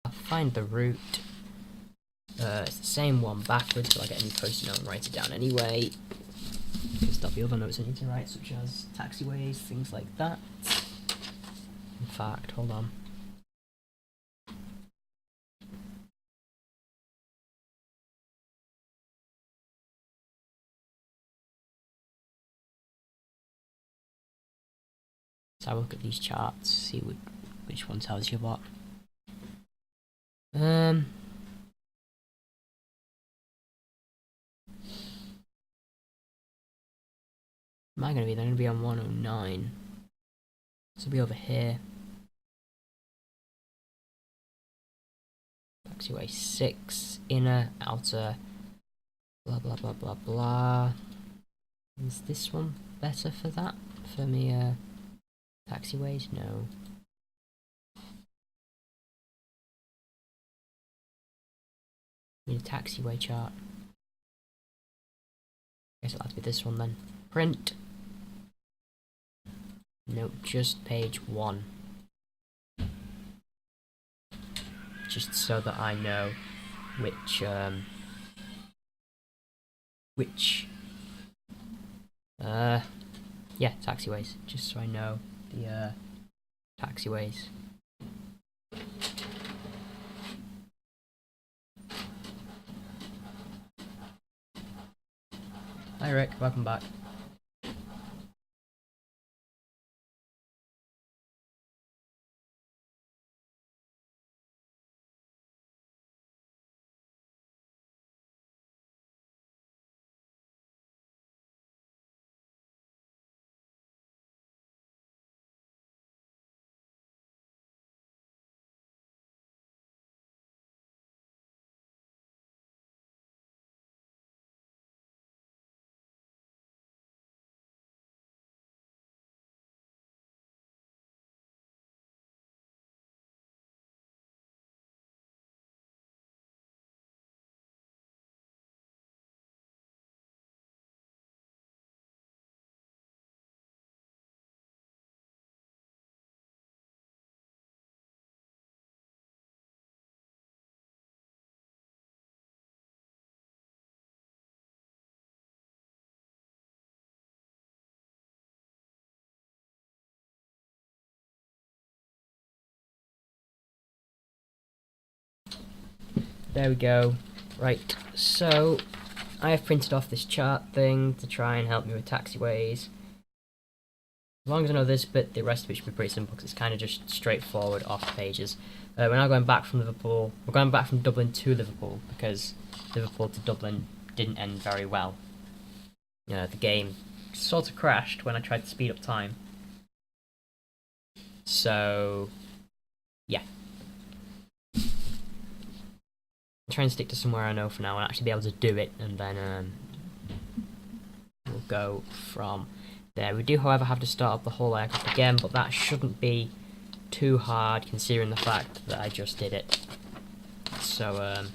I'll find the route. It's the same one backwards, but I get a new post-it note and write it down anyway. Because there'll be other notes I need to write, such as taxiways, things like that. In fact, hold on. Let's have a look at these charts, see which one tells you what. Am I going to be? They're going to be on 109. This will be over here. Taxiway 6, inner, outer, blah blah blah blah blah. Is this one better for that? For me, taxiways? No. Need a taxiway chart. Guess it'll have to be this one then. Print. Nope, just page 1. Just so that I know which yeah, taxiways. Just so I know the taxiways. Hi Rick, welcome back. There we go. Right, so I have printed off this chart thing to try and help me with taxiways. As long as I know this bit, the rest of it should be pretty simple because it's kind of just straightforward off pages. We're now going back from Liverpool. We're going back from Dublin to Liverpool because Liverpool to Dublin didn't end very well. The game sort of crashed when I tried to speed up time. So, yeah. Try and stick to somewhere I know for now and actually be able to do it, and then we'll go from there. We do, however, have to start up the whole aircraft again, but that shouldn't be too hard considering the fact that I just did it. So,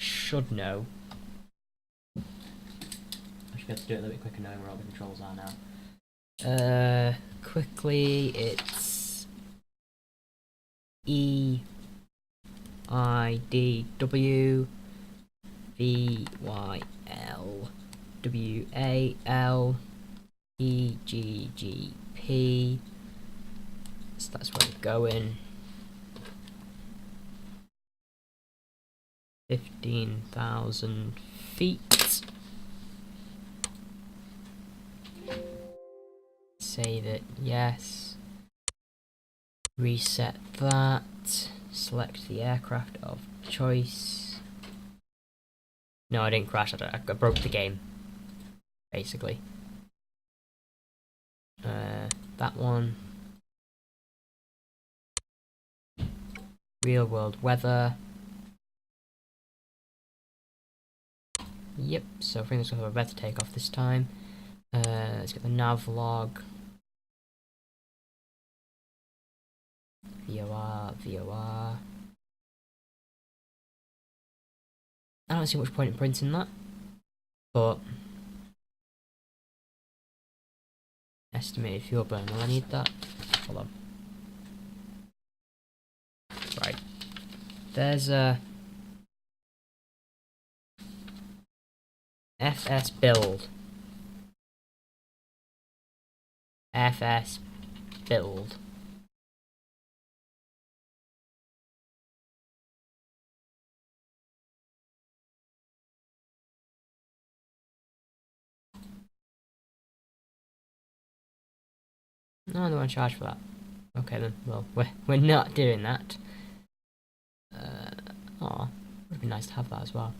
should know. I should be able to do it a little bit quicker knowing where all the controls are now. Quickly, it's E I D W V Y L W A L E G G P. So that's where we're going. 15,000 feet. Save it, yes. Reset that. Select the aircraft of choice. No, I didn't crash. I broke the game, basically. That one. Real world weather. Yep, so I think it's going to have a better takeoff this time. Let's get the nav log. VOR, VOR. I don't see much point in printing that, but estimated fuel burn. Will I need that? Hold on. Right, There's a FS build. FS build. No, they won't charge for that. Okay then, well, we're not doing that. Aw, would be nice to have that as well.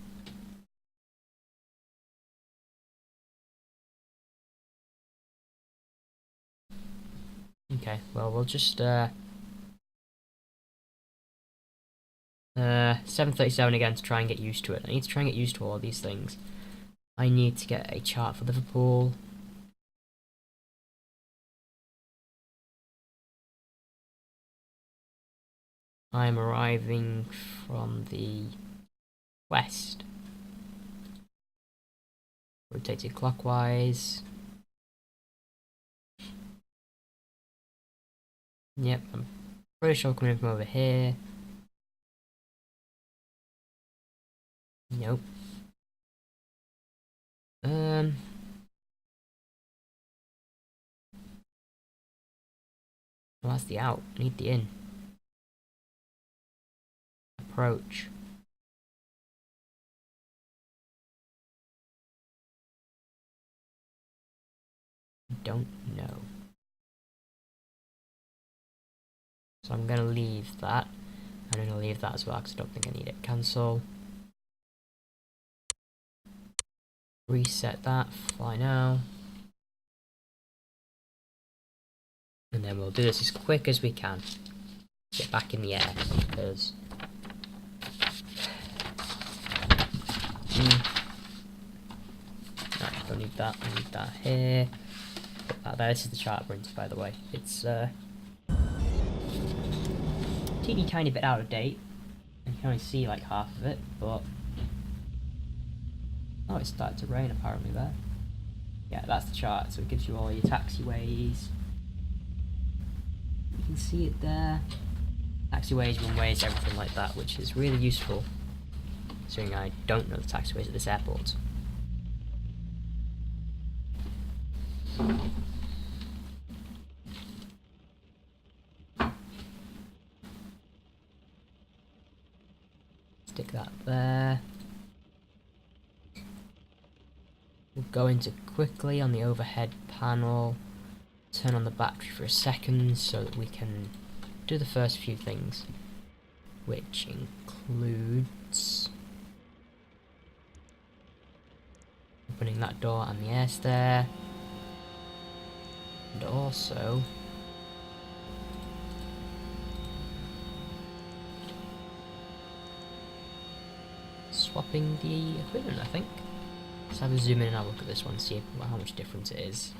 Okay, well, we'll just, 737 again to try and get used to it. I need to try and get used to all these things. I need to get a chart for Liverpool. I'm arriving from the west. Rotated clockwise. Yep, I'm pretty sure coming in from over here. Nope. Well, that's the out. I need the in. Approach. Don't know. So I'm gonna leave that. I'm gonna leave that as well because I don't think I need it. Cancel. Reset that. Fly now. And then we'll do this as quick as we can. Get back in the air because no, don't need that. I need that here. Put that there. This is the chart printer, by the way. It's teeny tiny bit out of date. You can only see like half of it, but oh, it started to rain apparently there. Yeah, that's the chart. So it gives you all your taxiways. You can see it there. Taxiways, runways, everything like that, which is really useful, considering I don't know the taxiways at this airport. Stick that there. We'll go into quickly on the overhead panel, turn on the battery for a second so that we can do the first few things, which includes opening that door and the air stair, and also swapping the equipment, I think. Let's have a zoom in and have a look at this one, see how much difference it is.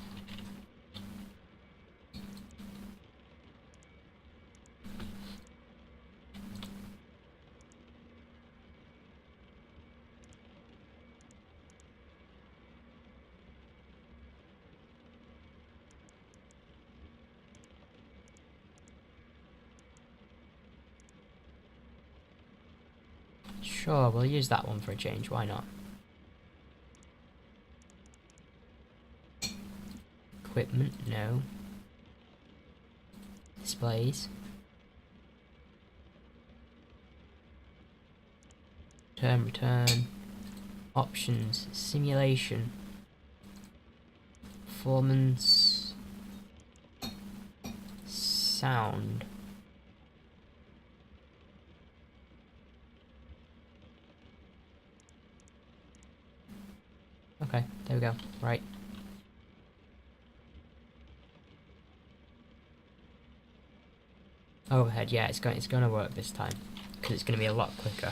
Sure, we'll use that one for a change, why not? Equipment, no. Displays. Return. Options, simulation. Performance. Sound. Okay, there we go. Right. Overhead, yeah, it's going to work this time because it's going to be a lot quicker.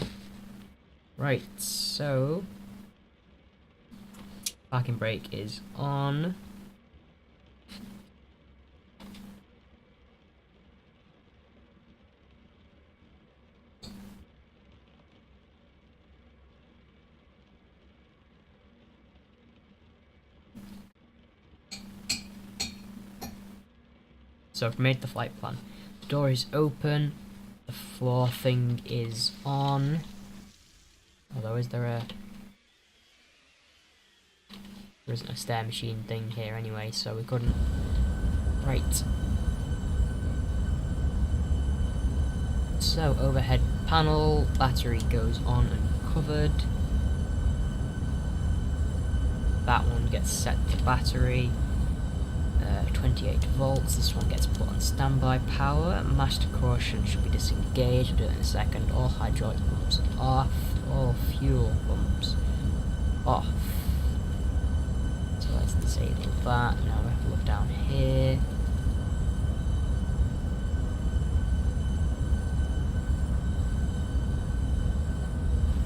Right, so parking brake is on. So I've made the flight plan. The door is open. The floor thing is on. Although, is there a... There isn't a stair machine thing here anyway, so we couldn't... Right. So, overhead panel, battery goes on and covered. That one gets set to battery. 28 volts, this one gets put on standby power. Master caution should be disengaged, I'll do it in a second. All hydraulic pumps off, all fuel pumps off. So let's disable that. Now we have to look down here.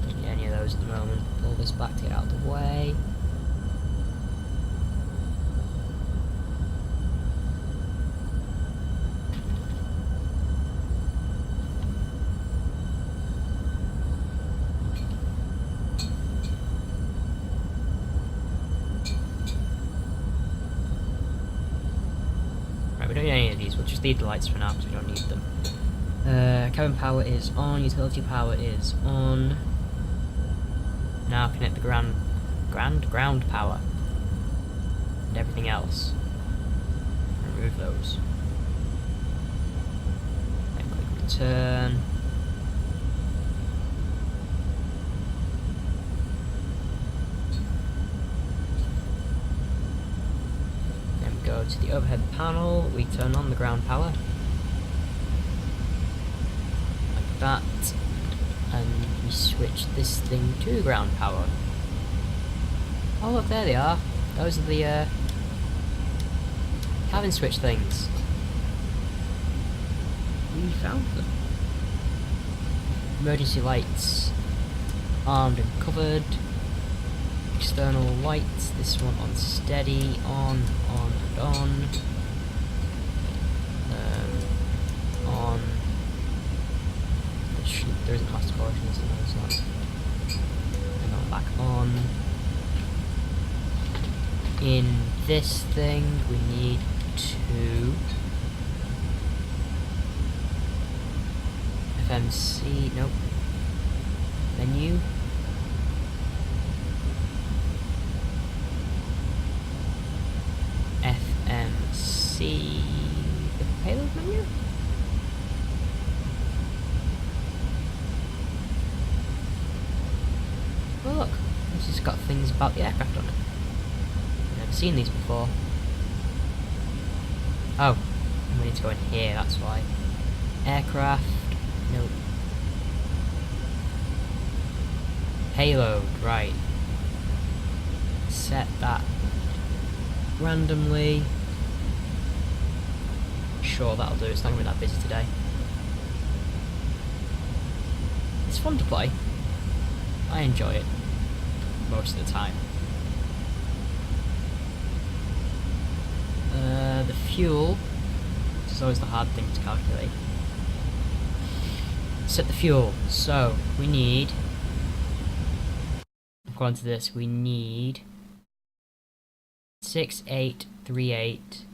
Don't need any of those at the moment. Pull this back to get out of the way. We don't need any of these, we'll just leave the lights for now because we don't need them. Cabin power is on, utility power is on. Now connect the ground power and everything else. Remove those. Then click return. Go to the overhead panel, we turn on the ground power, like that, and we switch this thing to ground power. Oh look, there they are. Those are the cabin switch things. We found them. Emergency lights armed and covered. External lights, this one on steady, on and on. On. There isn't master caution, is there? So and on back on. In this thing, we need to FMC, nope. Menu. FMC, the payload menu? Oh look, this has got things about the aircraft on it. I've never seen these before. Oh, we need to go in here, that's why. Aircraft, nope. Payload, right. Set that randomly. Sure, that'll do. It's not going to be that busy today. It's fun to play. I enjoy it most of the time. The fuel. This is always the hard thing to calculate. Set the fuel. So we need. According to this, we need 6838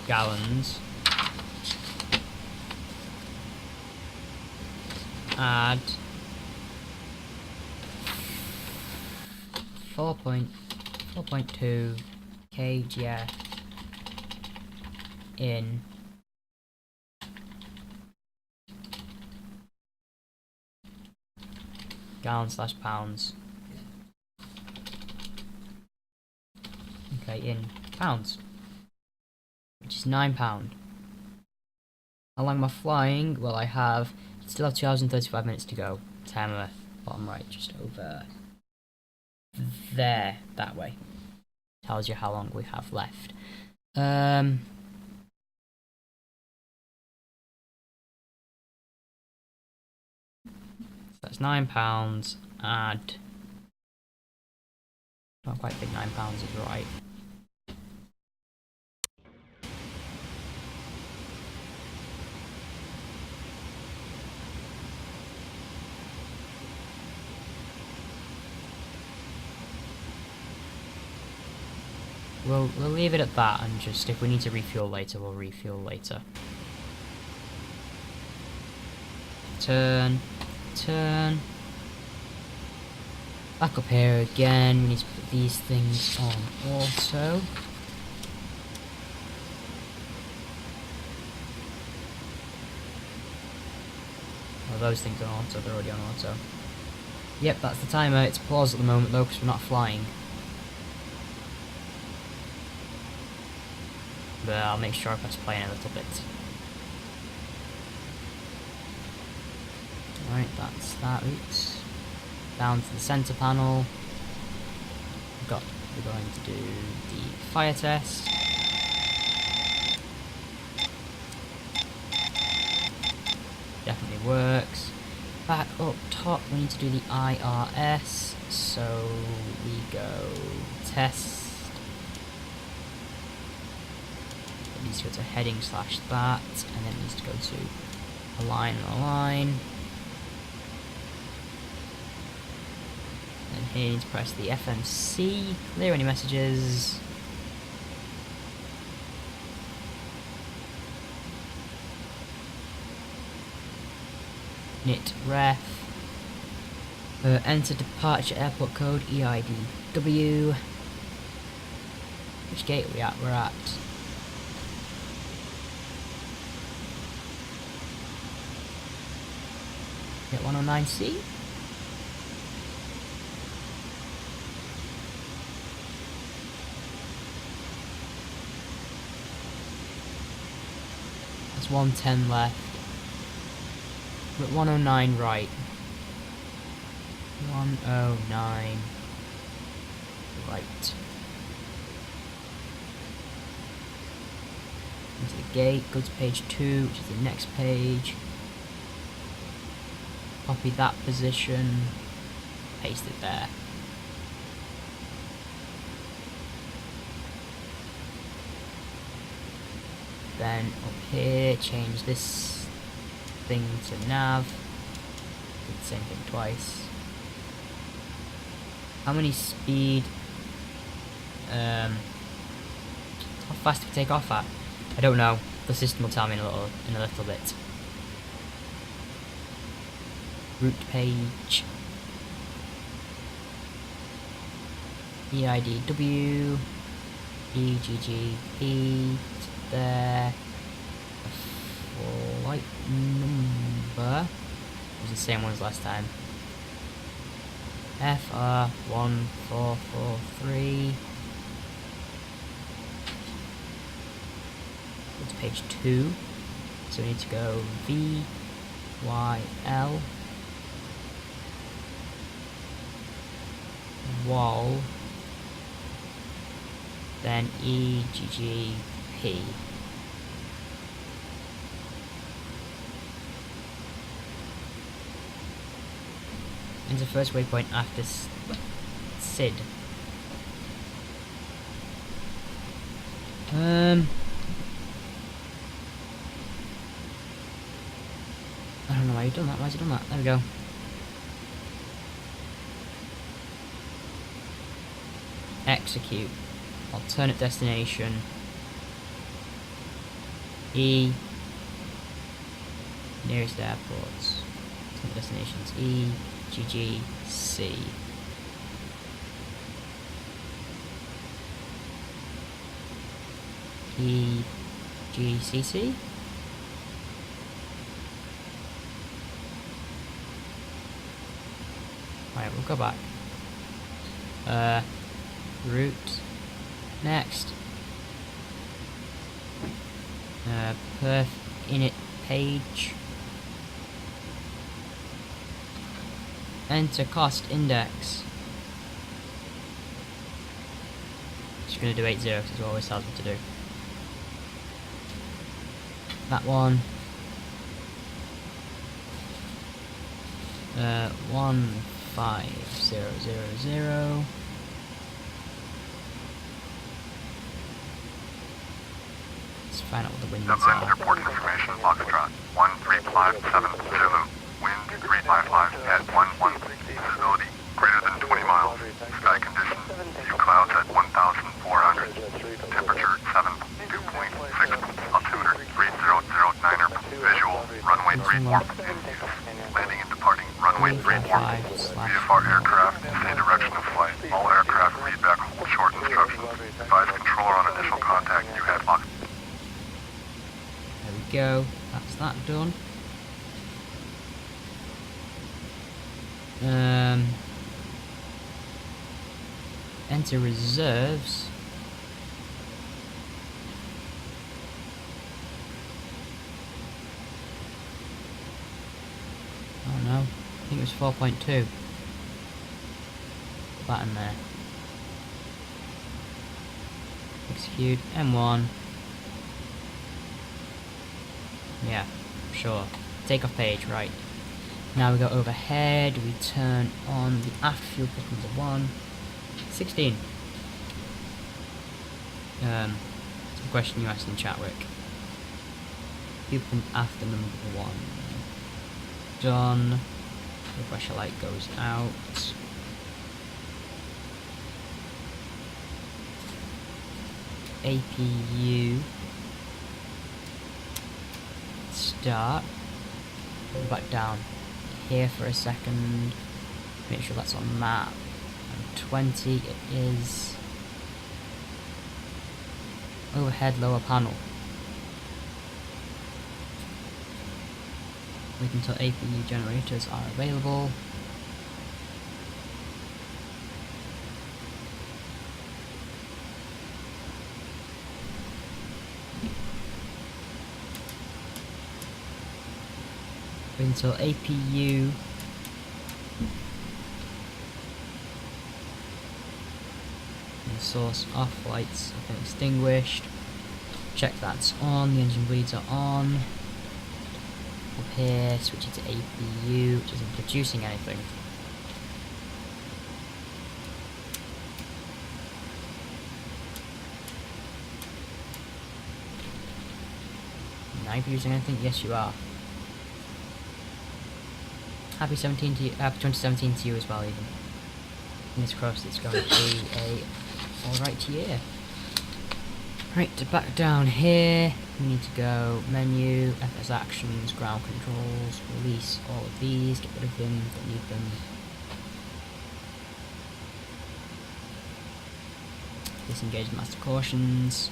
gallons. Add 4.2 kgf in gallons/pounds. Okay, in pounds, which is £9. How long am I flying? Well, I have still have 2 hours and 35 minutes to go. Timer bottom right, just over there, that way. Tells you how long we have left. So that's £9. Add. Not quite think £9 is right. we'll leave it at that, and just if we need to refuel later, we'll refuel later. Turn. Back up here again. We need to put these things on auto. Oh, those things are on auto. They're already on auto. Yep, that's the timer. It's paused at the moment though, because we're not flying. But I'll make sure I press play in a little bit. Alright, that's that. Oops. Down to the center panel. We're going to do the fire test. Definitely works. Back up top, we need to do the IRS. So we go test. It needs to go to heading / that, and then it needs to go to align and align. And here you need to press the FMC, clear any messages. Knit ref. Enter departure airport code EIDW. Which gate are we at? We're at Gate 109C. There's 110 left. We're at 109 right. 109 right. Into the gate, go to page 2, which is the next page. Copy that position, paste it there. Then up here, change this thing to nav. Do the same thing twice. How many speed? How fast do we take off at? I don't know. The system will tell me in a little bit. Route page. EIDW. EGGP. There. The flight number was the same one as last time. FR1443. It's page 2. So we need to go VYL. Wall. Then EGGP. Into the first waypoint after SID. I don't know why you've done that. Why has he done that? There we go. Execute. Alternate destination. E. Nearest airports. Alternate destinations. E. GGC. EGCC. Right, we'll go back. Route. Next. Perth init page. Enter cost index. Just gonna do 80 because it's what it always tells me to do. That one. 15000. Let's find out what the winds Dublin are. Airport information, Foxtrot 13570, wind 355 at 11, visibility greater than 20 miles, sky condition, few clouds at 1,400. Unlock. Landing and departing runway 34. 355 slash. VFR aircraft, say direction of flight. All aircraft read back hold short instructions. Advise controller on initial contact. You have locked. There we go. That's that done. Enter reserves. Oh no, I think it was 4.2. Put that in there. Execute M1. Yeah, sure. Take off page, right. Now we go overhead, we turn on the aft fuel pump number 1. 16. It's a question you asked in Chatwick. Fuel pump after number 1. Done. The pressure light goes out. APU. Start. Go back down here for a second. Make sure that's on map. And 20 it is. Overhead lower panel. Wait until APU generators are available. Wait until APU and source off, lights have been extinguished. Check that's on, the engine bleeds are on. Up here, switch it to APU, which isn't producing anything. Now you producing anything? Yes, you are. Happy 17 to you, happy 2017 to you as well, even. Fingers crossed it's going to be a alright year. Right, to back down here, we need to go menu, FS actions, ground controls, release all of these, get rid of them, don't need them. Disengage master cautions.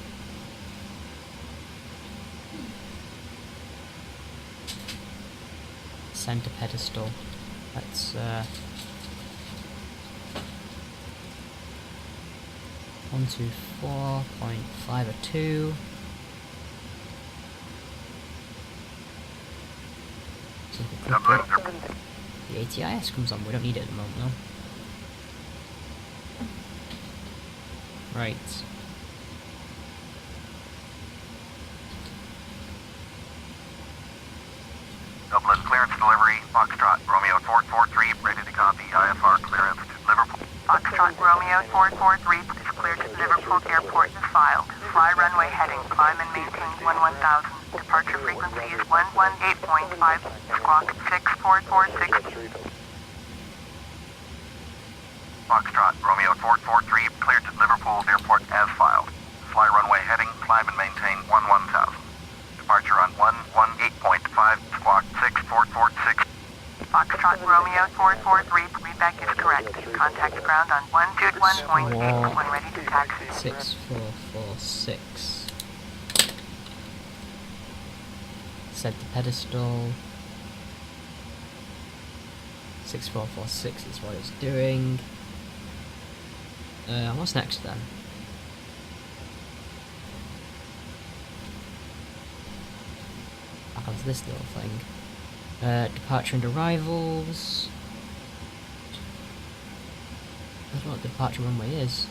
Center pedestal. Let's 124.502. So if we click it, the ATIS comes on. We don't need it at the moment though. Right. Dublin clearance delivery. Foxtrot Romeo 443 ready to copy. IFR clearance to Liverpool. Foxtrot Romeo 443 is cleared to Liverpool Airport and filed. Fly runway heading, climb and maintain 11000. Departure frequency is 118.5, squawk 6446. Foxtrot Romeo 443 cleared to Liverpool Airport as filed. Fly runway heading, climb and maintain 11000. Departure on 118.5, squawk 6446. Foxtrot Romeo 443, readback is correct. Contact ground on 121.8 when ready to taxi. 6446. Set the pedestal. 6446 is what it's doing. What's next then? Back onto this little thing. Departure and arrivals. I don't know what departure runway is.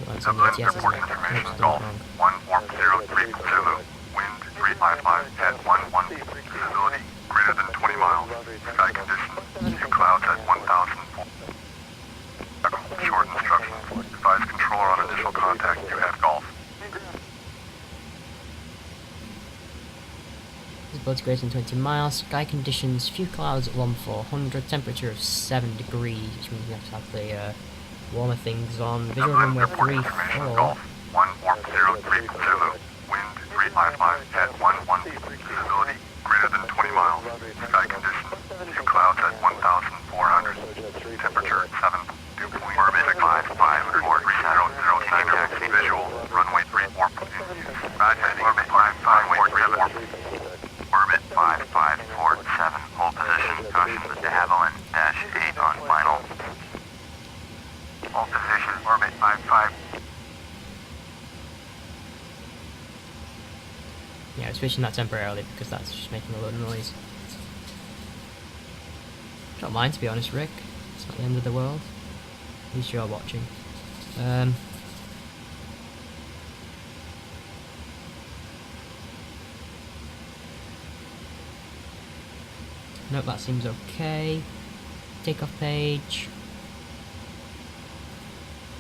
Dublin Airport information Golf 14030 Zulu. Wind 355 at 11. Visibility greater than 20 miles. Sky conditions. Few clouds at 1004. Short instructions. Advise controller on initial contact. You have Golf. Visibility greater than 20 miles. Sky conditions. Few clouds at 1400. Temperature of 7 degrees, which means we have to have the warmer things on. Visual Dublin runway Airport 34. information Golf 14030 Zulu. Wind 355 at 11. Visual, runway 34 in use. Roger, orbit 5547. Orbit 5547, hold position, caution the de Havilland, -8 on final. Hold position, orbit 55. Yeah, I'm switching that temporarily because that's just making a lot of noise. Don't mind, to be honest, Rick. It's not the end of the world. At least you're watching. Nope, that seems okay. Takeoff page.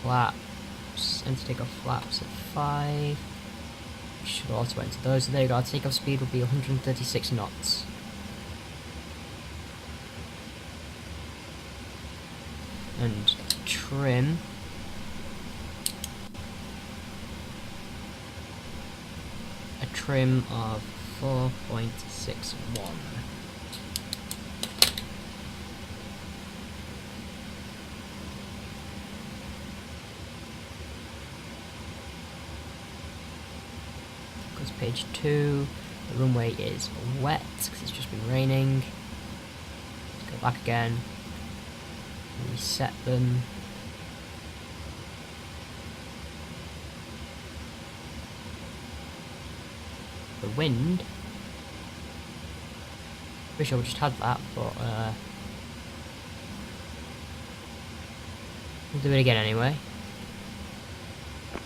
Flaps. Enter takeoff flaps at 5. Should auto enter those. So there you go. Our takeoff speed will be 136 knots. And trim. A trim of 4.61. Goes page 2. The runway is wet because it's just been raining. Let's go back again. Reset them. The wind. Wish I would just had that, but we'll do it again anyway.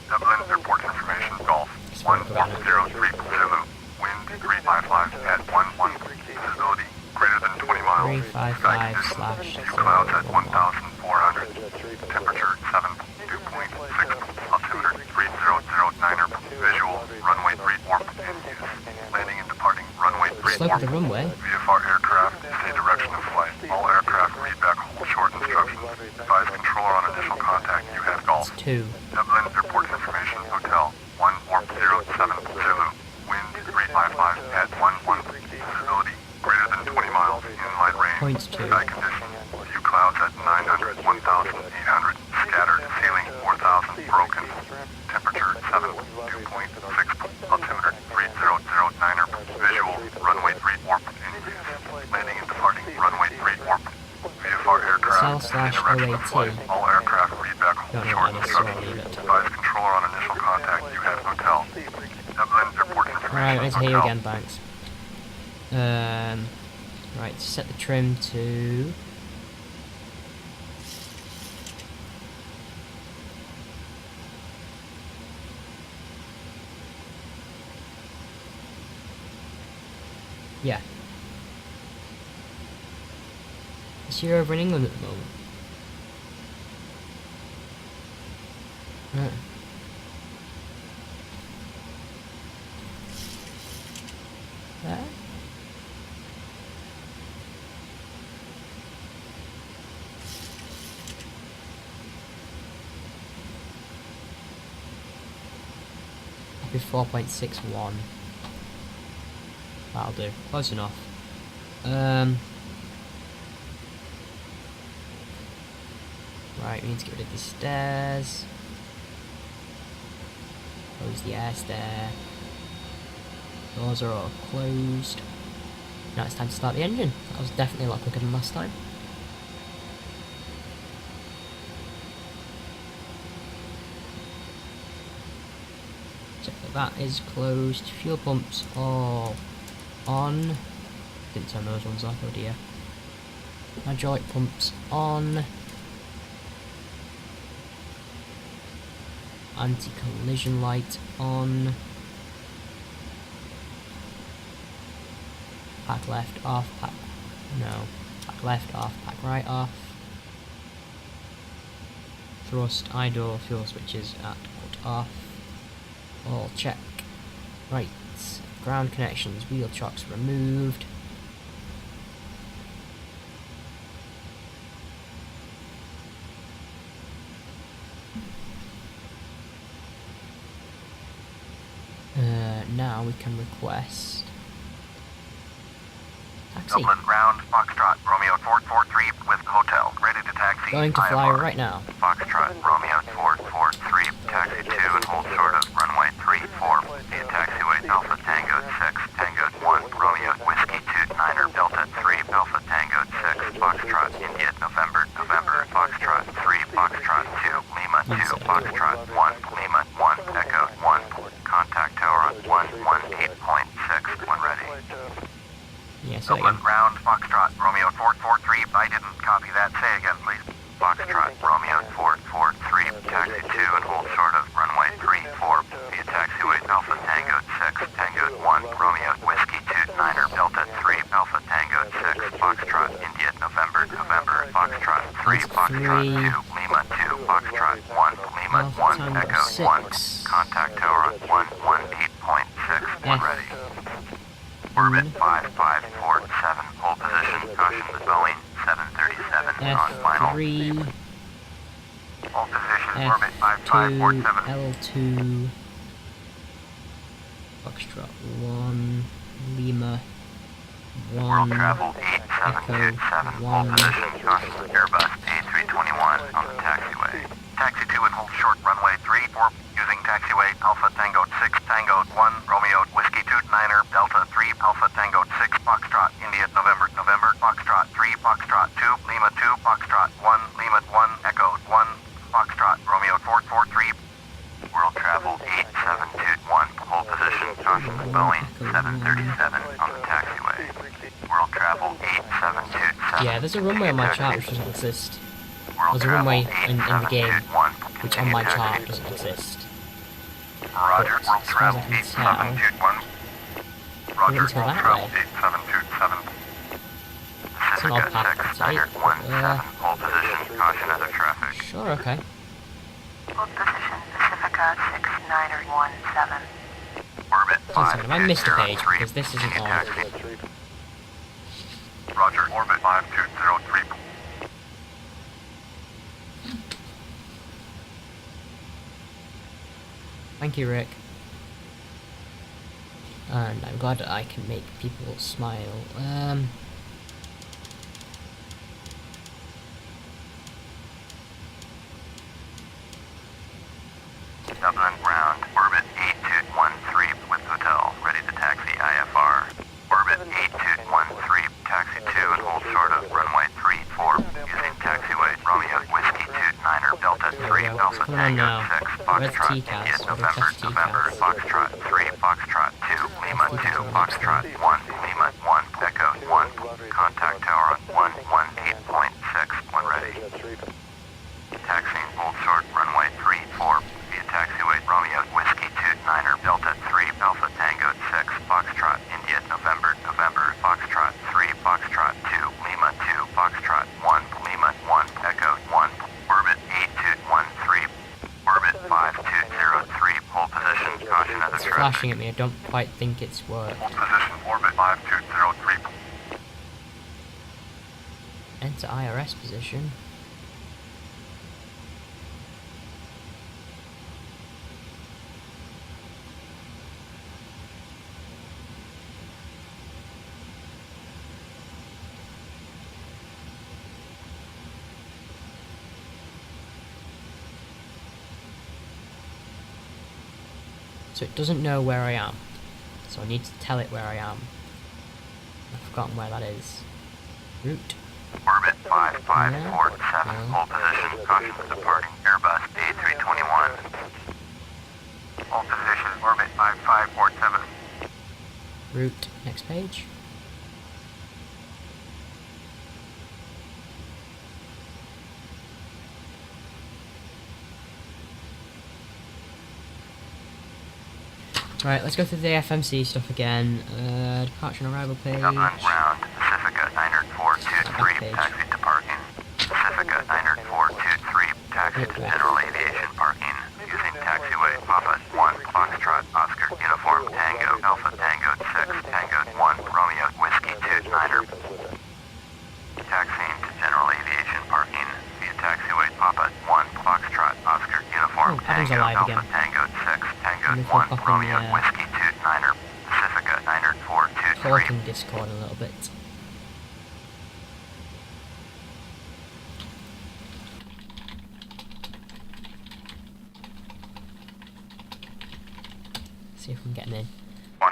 Dublin, airport information, Golf 1403 Zulu, wind 355 at 11, visibility greater than 20 miles, 355 slash few clouds at 1,400, temperature 7.2.6, altimeter 3009er, visual, runway 34 in use, landing and departing, runway slope of the 34, runway. VFR aircraft, stay direction of flight, all aircraft read back hold short instructions, advise controller on initial contact, you have Golf. It's 2. Dublin Airport Information Hotel 1407 Zulu, wind 355 at 11, visibility greater than 20 miles, inline range, Points 2. sky conditions, few clouds at 900, 1,800, scattered, ceiling 4,000, broken, temperature 7.2.6, altimeter 3009er, visual, runway 34 in use, landing and departing, runway 34, VFR aircraft, Cell slash direction of flight, OAT. all aircraft read back hold Don't know short what that is, so I'll instructions, leave it. advise controller on initial contact, you have hotel. Dublin Airport Information Alright, nice to hear you Hotel. again, thanks. Right, set the trim to... Yeah. Is she over in England at the moment? Right. There? That'll be 4.61. That'll do. Close enough. Right, we need to get rid of the stairs. Close the air stair. Doors are all closed. Now it's time to start the engine. That was definitely a lot quicker than last time. Check that is closed. Fuel pumps all on. Didn't turn those ones off, oh dear. Hydraulic pumps on. Anti-collision light on. Pack left off, pack left off, pack right off. Thrust, idle, fuel switches at put off. All check. Right, ground connections, wheel chocks removed. Now we can request taxi. Dublin ground, Foxtrot, Romeo 443 with hotel, ready to taxi. Going to fly IFR. right now. Foxtrot, Romeo 443, taxi 2 and hold short. Yeah, say that Dublin again. ground, Foxtrot, Romeo 443. I didn't copy that. Say again, please. Foxtrot, Romeo 443. Taxi 2 and hold short of runway 34. Via taxiway Alpha Tango 6, Tango 1, Romeo Whiskey 2, Niner Delta 3, Alpha Tango 6, Foxtrot, India, November, Foxtrot 3, Foxtrot 2, Lima 2, Foxtrot 1, Lima 1, Echo 1, contact tower on 118.6, when ready. Orbit 5547, hold position, caution the Boeing 737 on final. F3, Hold position, orbit F2, 5547. L2, Foxtrot 1, Lima World 1, travel Echo 8727, hold 1, position, caution Airbus A321 on the taxiway. Taxi 2 and hold short runway 34, using taxiway Alpha Tango 6, Tango 1, Romeo Whiskey 2, Niner Delta 3, Alpha Tango 6, Foxtrot, India, November, Foxtrot 3, Foxtrot 2, Lima 2, Foxtrot 1, Lima 1, Echo 1, Foxtrot, Romeo 443. World travel 8721, hold position, caution the Boeing 737 on the taxiway. World travel 8727. Yeah, there's a runway on my chart which doesn't exist. World There's a runway in the game, 8721, which on my chart doesn't exist. Roger, But World as far as travel I can tell, 8721. Roger, it's World that travel way. 8727. It's an odd Pacifica path 6, to take, Niner but, 17, hold position, caution other traffic. Sure, okay. Hold position Pacifica 6917. Orbit Hold on a second, have I missed a page? 5203. Because this isn't on. Taxi. Roger, orbit 5203. Thank you, Rick. And I'm glad that I can make people smile. Dublin ground, orbit 8213 with hotel, ready to taxi IFR. Orbit 8213, taxi 2 and hold short of runway 34, using taxiway Romeo Whiskey 2, Niner Delta 3, Alpha What's going on Tango now? 6, Where's Foxtrot, TCAS? India, Where do November, I test TCAS? Foxtrot 3, Foxtrot 2, Lima 2, Foxtrot 1, Lima 1, Echo 1, contact tower on 118.6, when ready. Taxiing hold short runway 34, via taxiway Romeo Whiskey 2, Niner Delta 3, Alpha Tango 6, Foxtrot, India, November, Foxtrot 3, Foxtrot 2, Lima 2, Foxtrot 1, Lima 1, Echo 1, orbit 8213, orbit 5203, hold position, caution other It's traffic. flashing at me, I don't quite think it's worked. Hold position, orbit 5203. Enter IRS position. So it doesn't know where I am. So I need to tell it where I am. I've forgotten where that is. Route. Orbit 5547, hold position, caution departing Airbus A321. Hold position, orbit 5547. Route. Next page. Right, let's go through the FMC stuff again. Departure and arrival page. Dublin ground, Pacifica 90423, taxi to parking. Pacifica 90423, taxi to general aviation parking. Using taxiway Papa 1, Foxtrot, Oscar, Uniform, Tango, Alpha Tango 6, Tango 1, Romeo, Whiskey 2, Niner. Taxiing to general aviation parking. Via taxiway Papa 1, Foxtrot, Oscar, Uniform, Oh, Adam's Tango, alive Alpha again. Tango 6, Tango Let me 1, flip up in Romeo, the, Whiskey 2, Niner. Pacifica 90423. Talking Discord a little bit. See if I'm getting in.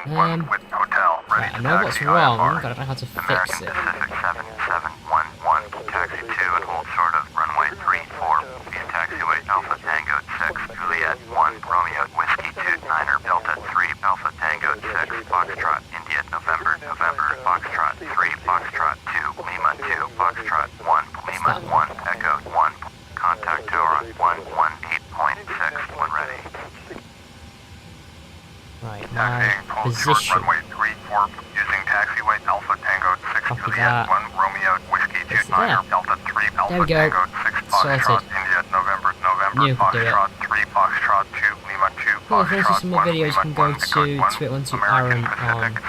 One with hotel, ready Right, I to know what's taxi wrong, IFR. but I don't know how to fix American it. Pacific 7711, taxi 2 and hold short of runway 34, via taxiway Alpha Tango 6, Juliet 1, Romeo Whiskey 2, Niner Delta 3, Alpha Tango 6, Foxtrot, India, November, Foxtrot Right, my Taxiing hold short position. runway 34 using taxiway Alpha Tango 6 Copy Juliet that. 1 Romeo Whiskey 2 It's Niner there. Delta 3 Alpha There we go. Tango 6 Sorted. Foxtrot India November Knew we could do it. Foxtrot 3 Foxtrot 2 Lima 2 Cool, if you want to see Foxtrot some more 1 videos, you Lima can go 1 to Echo 1 Twit1to American Aaron Pacific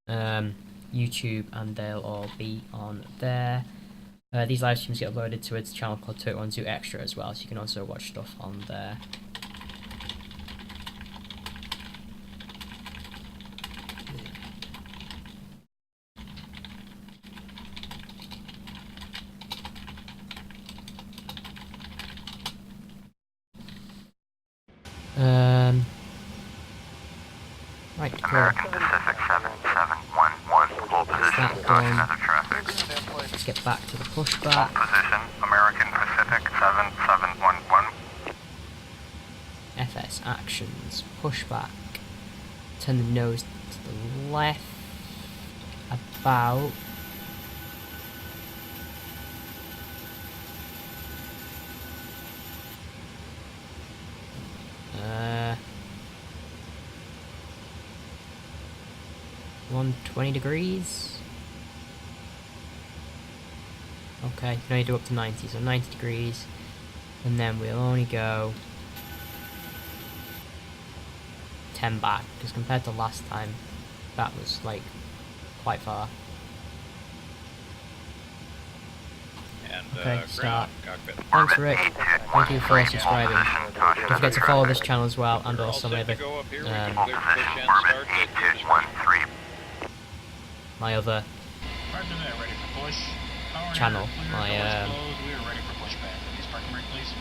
7 YouTube, and they'll all be on there. These live streams get uploaded to its channel called Twit1to Extra as well, so you can also watch stuff on there. Right, cool. American Pacific 7711 hold position, that caution done? other traffic. Let's get back to the Hold pushback. position, American Pacific 7711. FS actions, pushback. Turn the nose to the left. About. Uh, 120 degrees. Okay, you can only do up to 90, so 90 degrees, and then we'll only go 10 back, because compared to last time, that was like quite far. And, Okay, start. cockpit. Thanks Rick, thank you for subscribing. Don't forget to follow this channel as well, and We're all also set my to other, go up here. We um, can clear push and start at your discretion. my other Roger that, ready for push. Power channel, clear, my doors closed. We are ready for pushback. Please parking brake, please.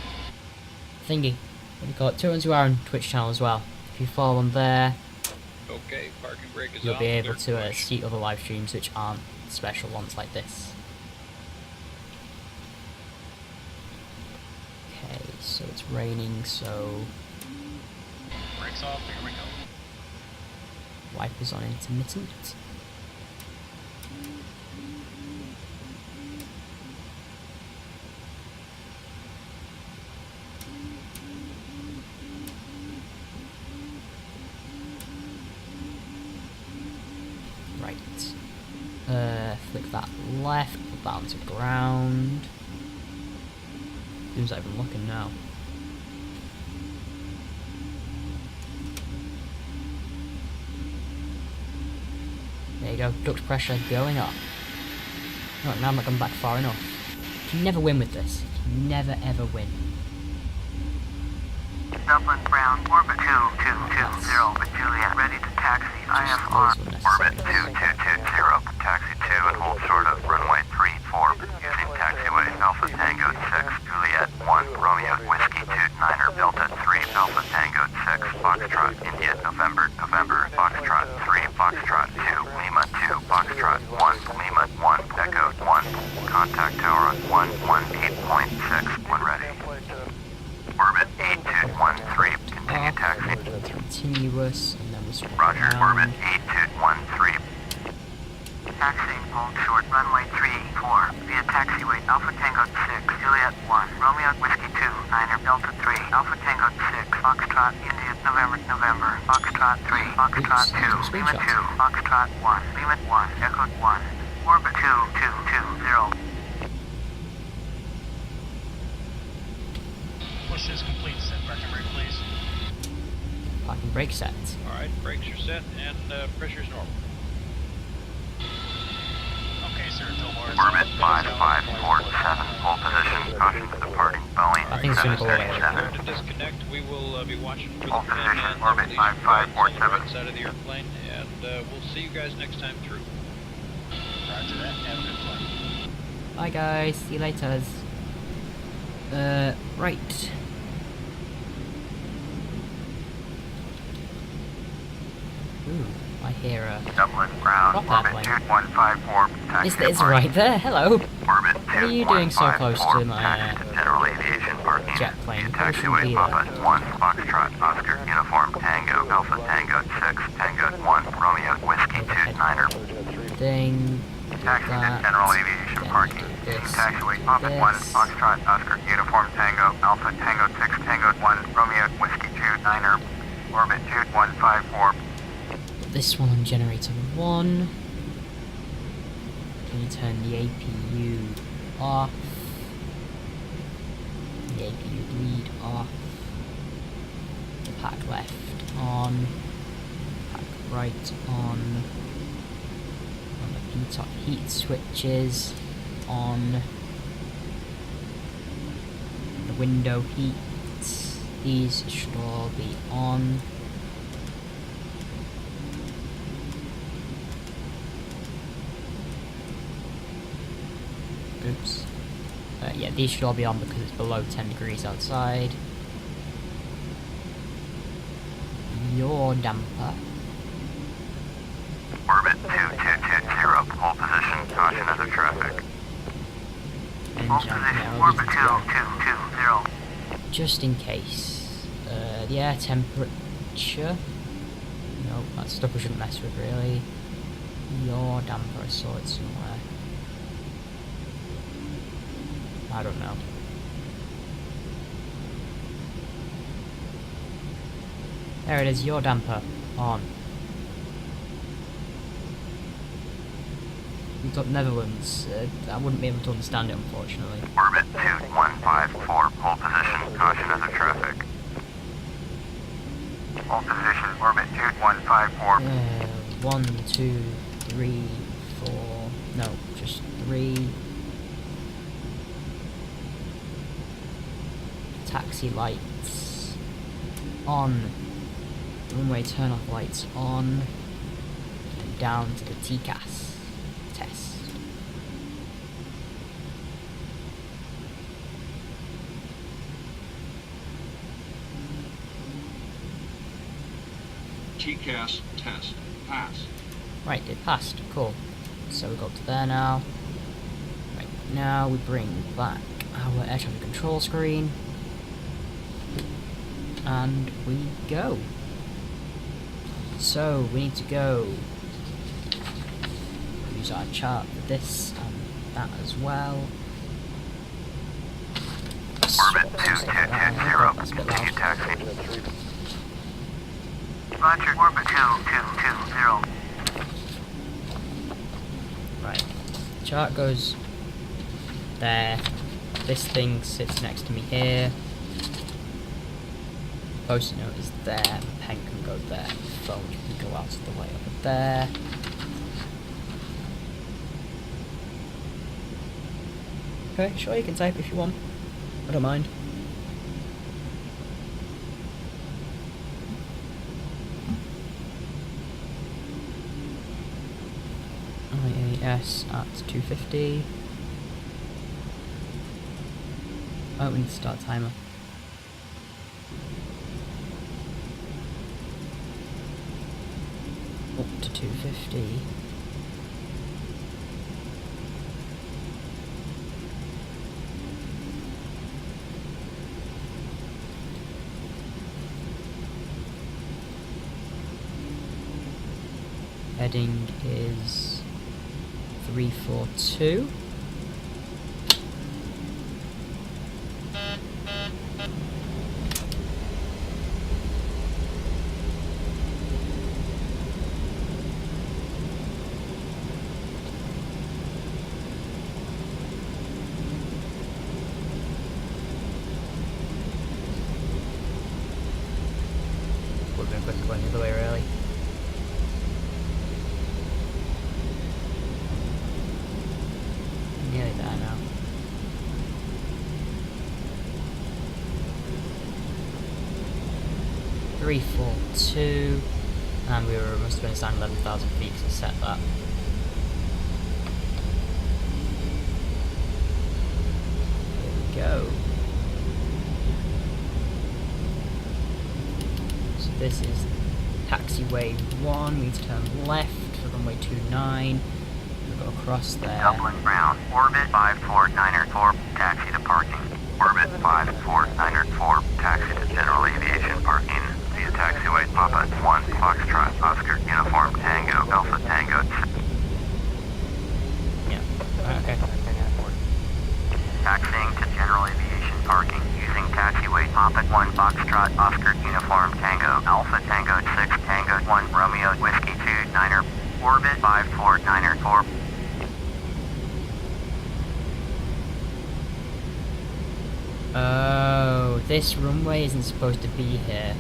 thingy, what do you call it, 212 Aaron Twitch channel as well. If you follow on there, Okay, parking brake is you'll on. be able Clear to push. see other live streams which aren't special ones like this. Okay, so it's raining, so Brakes off, here we go. wipers on intermittent. Right. Flick that left, put that onto ground. Who's even looking now? There you go, duct pressure going up. Right, now I'm not going back far enough. You can never win with this. You can never ever win. Dublin Brown, orbit 2220, with Juliet, ready to taxi, IFR. Those were Orbit necessary. 2220, taxi 2 and hold short of runway 34, using taxiway Alpha Tango 6, Juliet 1, Romeo Whiskey 2, Niner Delta 3, Alpha Tango 6, Foxtrot India November Foxtrot 3, Foxtrot 2, Lima 2, Foxtrot 1, Lima 1, Echo 1, contact tower on 118.6, when ready. Orbit 8213, continue taxi. Continuous, and then we swap Roger, around. orbit 8213. Taxiing hold short, runway 34, via taxiway Alpha Tango 6, Juliet 1, Romeo Whiskey 2, Niner Delta 3, Alpha Tango 6, Foxtrot India November, Foxtrot 3, Foxtrot 2, Lima 2, Foxtrot 1, Lima 1, Echo 1, orbit 2220. Push is complete. Set parking brake, please. Parking brake set. Alright, brakes are set and pressure's normal. Okay, sir. Tow bar is Orbit on. 5547, hold position, caution to departing Boeing I think it's gonna go away. 737. To disconnect, we will be watching for the Hold pin position, and orbit release flags on the 5547. right side of the airplane, and we'll see you guys next time through. Roger that. Have a good flight. Bye guys, see you later. Right. Ooh, I hear a... Dublin Ground, What orbit airplane? 2154, taxi It's departing. right there, hello! Orbit What are you doing so close to my, taxi to General Aviation parking. jet plane? Via Probably shouldn't be taxiway there. Papa 1, Foxtrot, Oscar, Uniform, Tango, Alpha Tango 6, Tango 1, Romeo, Whiskey 2, Niner. Ding. Taxi to That. General Aviation Then parking. do Using this, taxiway Papa 1, this. Foxtrot, Oscar, Uniform, Tango, Alpha Tango 6, Tango 1, Romeo, Whiskey 2, Niner. orbit 2154. Put this one on generator 1. Can you turn the APU off? The APU bleed off. The pack left on. Pack right on. On the P-top heat switches on. The window heats. These should all be on. Oops. Yeah, these should all be on because it's below 10 degrees outside. Your damper. Orbit 2220, hold position, caution other traffic. Hold Engine, position, yeah, orbit all these 2220. just in case. The air temperature. No, that's stuff we shouldn't mess with really. Your damper, I saw it somewhere. I don't know. There it is, your damper on. We've got Netherlands. I wouldn't be able to understand it, unfortunately. Orbit 2154, hold position, caution other traffic. Hold position, orbit 2154. 1, 2, 3, 4. No, just 3. Taxi lights on. Runway turn off lights on. And down to the TCAS test. TCAS test. Pass. Right, it passed. Cool. So we got to there now. Right, now we bring back our air traffic control screen. And we go. So we need to go use our chart for this and that as well. Orbit 2220, That's a bit continue loud. taxi. Roger, orbit 2220. Right. Chart goes there. This thing sits next to me here. Post-it note is there. The pen can go there. The phone can go out of the way over there. Okay, sure, you can type if you want. I don't mind. IAS at 250. Oh, we need to start a timer. Up to 250. Heading is 342. Would have been quicker going the other way, really. Nearly there now. Three, 4, 2, and we must have been assigned 11,000 feet to set that. Here we go. So this is taxiway 1. We need to turn left for runway 29. We'll go across there. Doubling ground, orbit 54904, taxi to parking. Orbit 54904, taxi to general aviation parking. Via taxiway Papa 1, Foxtrot, Oscar, Uniform, Tango, Alpha Tango. Yeah. Okay. Taxiing to general aviation parking using taxiway Papa 1, Foxtrot, Oscar, Uniform, Tango, Alpha 1 Romeo Whiskey 29er, orbit 549er 4. Oh, this runway isn't supposed to be here.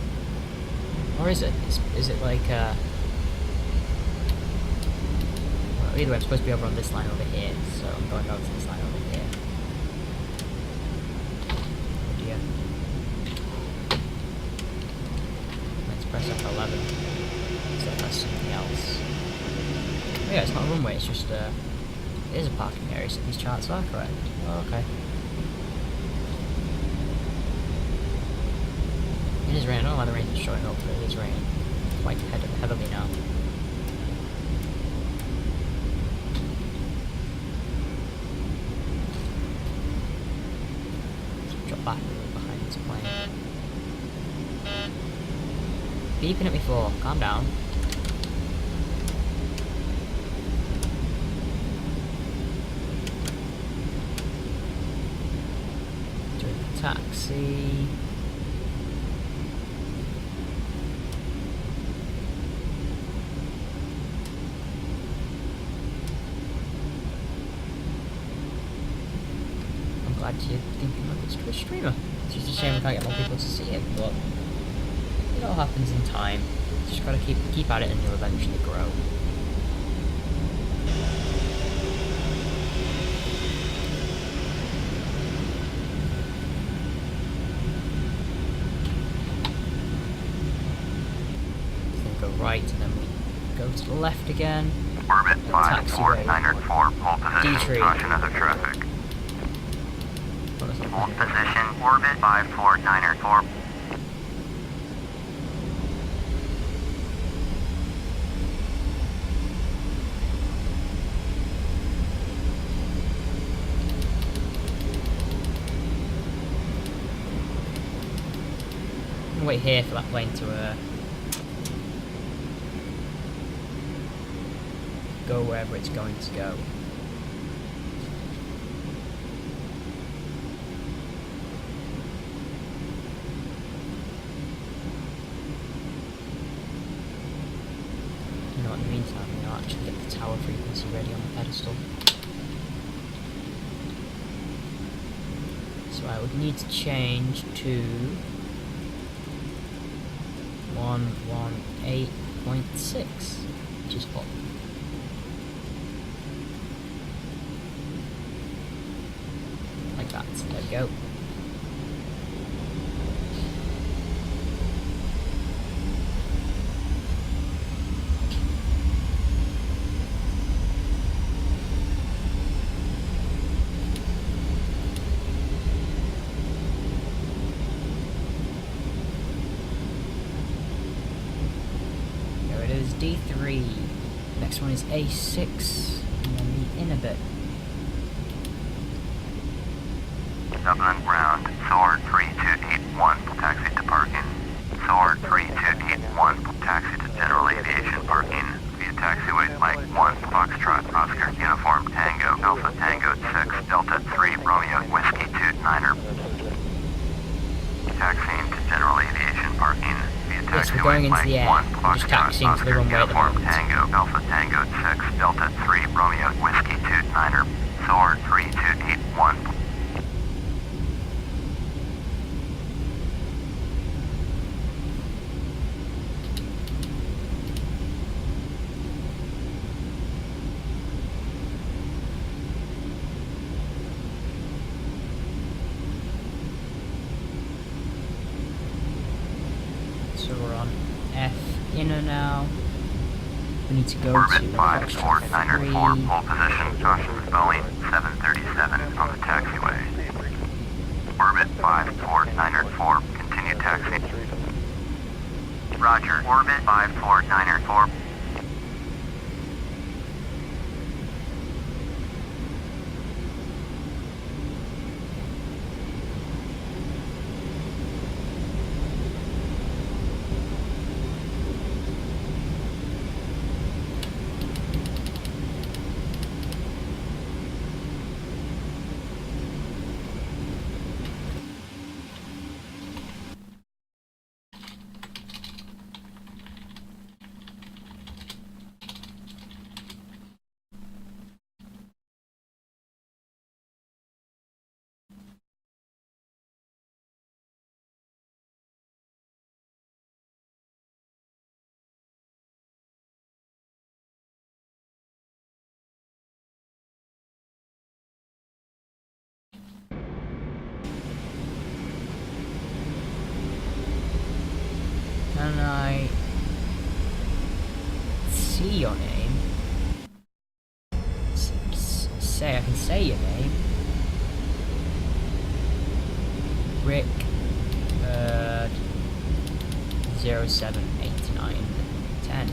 Or is it? Is it like, well, either way, I'm supposed to be over on this line over here, so I'm going over to this line over here. Oh dear. Let's press F11. So that's something else. Oh yeah, it's not a runway, it's just, it is a parking area, so these charts are correct. Oh, okay. It is raining. I don't know why the rain is showing up, but it is raining quite heavily now. Let's drop back a little behind this plane. Beeping at me for. Calm down. Doing the taxi. Glad you're thinking of this to a streamer. It's just a shame we can't get more people to see it, but it all happens in time. Just gotta keep at it and you'll eventually grow. Then go right and then we go to the left again. Orbit 549er 4, hold position, D-tree. caution other traffic. Hold position, orbit 549er 4. I'm gonna wait here for that plane to go wherever it's going to go. You know, in the meantime, I'll actually get the tower frequency ready on the pedestal. So I would need to change to 118.6, which is what? Like that. There we go. D3. Next one is A6, and then the inner bit. Dublin ground, Sword 3281, taxi to parking. Sword 3281, taxi to general aviation parking. Via taxiway Mike 1, Foxtrot, Oscar, Uniform, Tango, Alpha Tango 6, Delta 3, Romeo, Whiskey 29er. Taxiing to general aviation parking. Yes, we're going into the air. I'm just taxiing to the runway at the moment. Tango, Alpha Tango 6, Delta 3, Romeo, Whiskey 29er, Sword 3281. So we're on F inner now. We need to go Orbit to 549er 4, hold position, caution Boeing 737 on the taxiway. Orbit 549er 4, continue taxi. Roger, orbit 549er 4. Can I see your name? I can say your name. Rick 078910.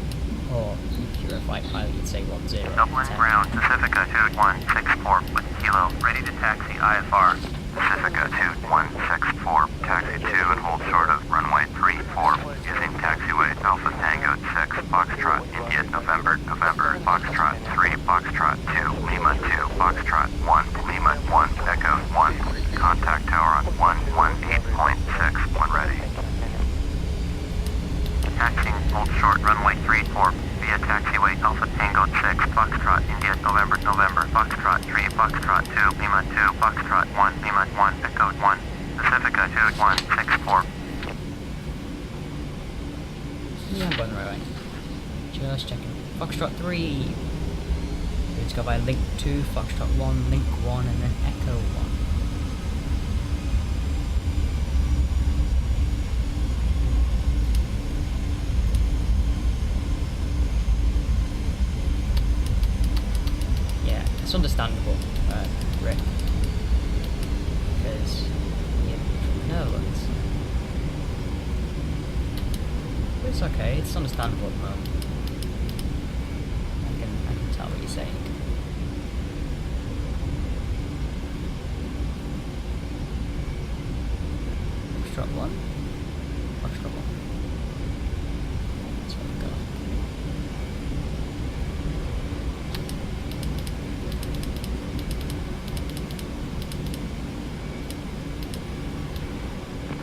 Or if you're a flight pilot, you'd say 10. Dublin ground, Pacifica 2164 with Kilo, ready to taxi IFR. Pacifica 2164, taxi 2 and hold short of runway 34, using taxiway Alpha Tango 6, Foxtrot, India, November, Foxtrot 3, Foxtrot 2, Lima 2, Foxtrot 1, Lima 1, Echo 1, contact tower on 118.6, when ready. Taxiing, hold short, runway 34, via taxiway Alpha Tango 6, Foxtrot, India, November, Foxtrot 3, Foxtrot 2, Lima 2, Foxtrot 1, Lima 1, Echo 1, Pacifica 2164. Yeah, I'm going the right way. Just checking. Foxtrot 3. Let's go by Link 2, Foxtrot 1, Link 1, and then Echo 1. It's understandable, Rick, because you're from the Netherlands. But it's okay, it's understandable at the moment. I can tell what you're saying. Foxtrot 1? Foxtrot 1. That's where we go.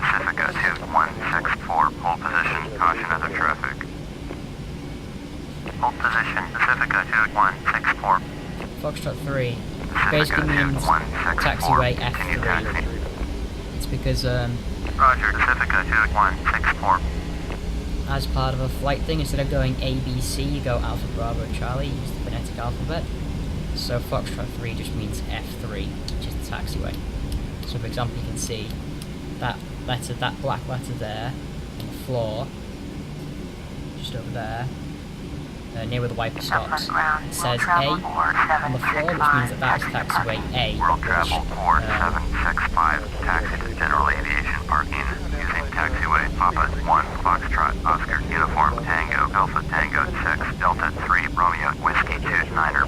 Pacifica 2164, hold position, caution other traffic. Hold position, Pacifica 2164. Foxtrot 3 Pacifica basically means 2164, taxiway continue F3. taxi. It's because Roger, Pacifica 2164. as part of a flight thing, instead of going ABC, you go Alpha Bravo Charlie, you use the phonetic alphabet. So Foxtrot 3 just means F3, which is the taxiway. So for example, you can see that letter, that black letter there, on the floor, just over there, near where the wiper stops, it says A on the floor, which means that that is taxiway A. World Travel 4765, taxi to General Aviation Parking, using taxiway Papa 1, Foxtrot, Oscar, Uniform, Tango, Alpha Tango 6, Delta 3, Romeo, Whiskey 2, Niner.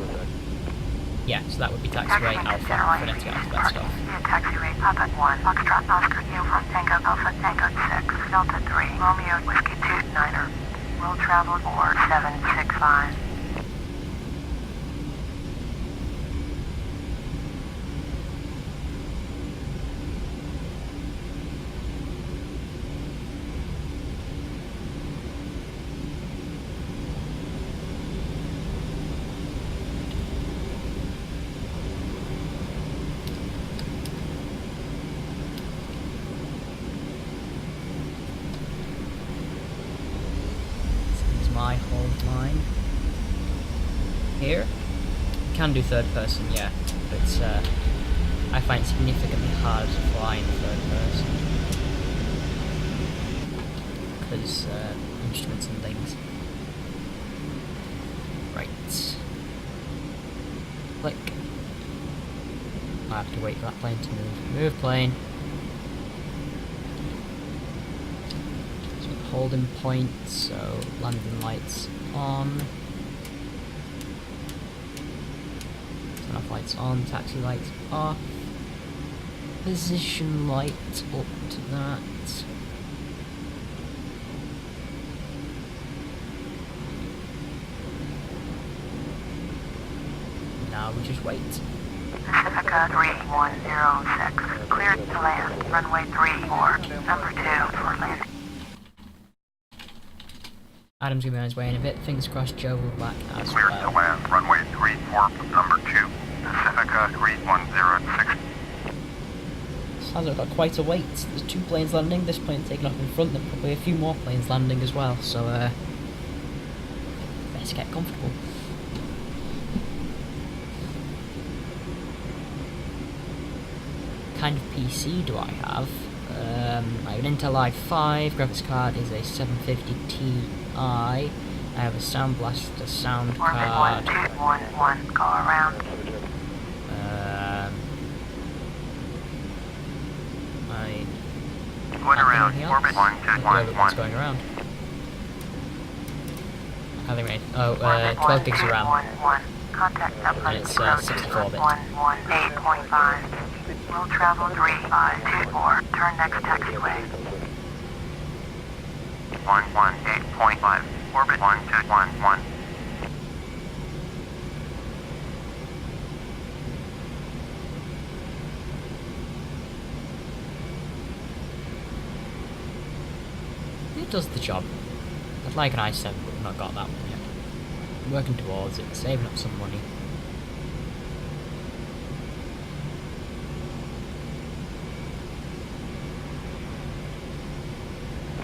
Yeah, so that would be taxiway Alpha, phonetic alphabet stuff. Taxiway Papa 1, Foxtrot, Oscar, Uniform, Tango, Alpha Tango 6, Delta 3, Romeo, Whiskey 2, Niner. World Travel 4765. My hold line here. Can do third person, yeah, but I find it significantly harder to fly in third person because instruments and things. Right, click. I have to wait for that plane to move. Move plane. Holding point, so landing lights on. Turn off lights on, taxi lights off. Position light up to that. Now we just wait. Pacifica 3106, cleared to land, runway 34, number 2 for landing. Adam's gonna be on his way in a bit. Fingers crossed Joe will be back as Cleared to well. land, runway 34, number 2, Pacifica 3106. Sounds like we've got quite a wait. There's 2 planes landing, this plane taking off in front, and probably a few more planes landing as well, so let's get comfortable. What kind of PC do I have? I have an Intel i5, graphics card is a 750 Ti. I have a Sound Blaster sound Orbit card. 1211, go around. Going around. Orbit What's going around? How they made? Oh, 12 gigs of RAM. 1211, contact And it's 64 bit. 118.5. Will travel 3524, turn next taxiway. 118.5. Orbit 1211. It does the job. I'd like an i7, but we've not got that one yet. I'm working towards it, saving up some money.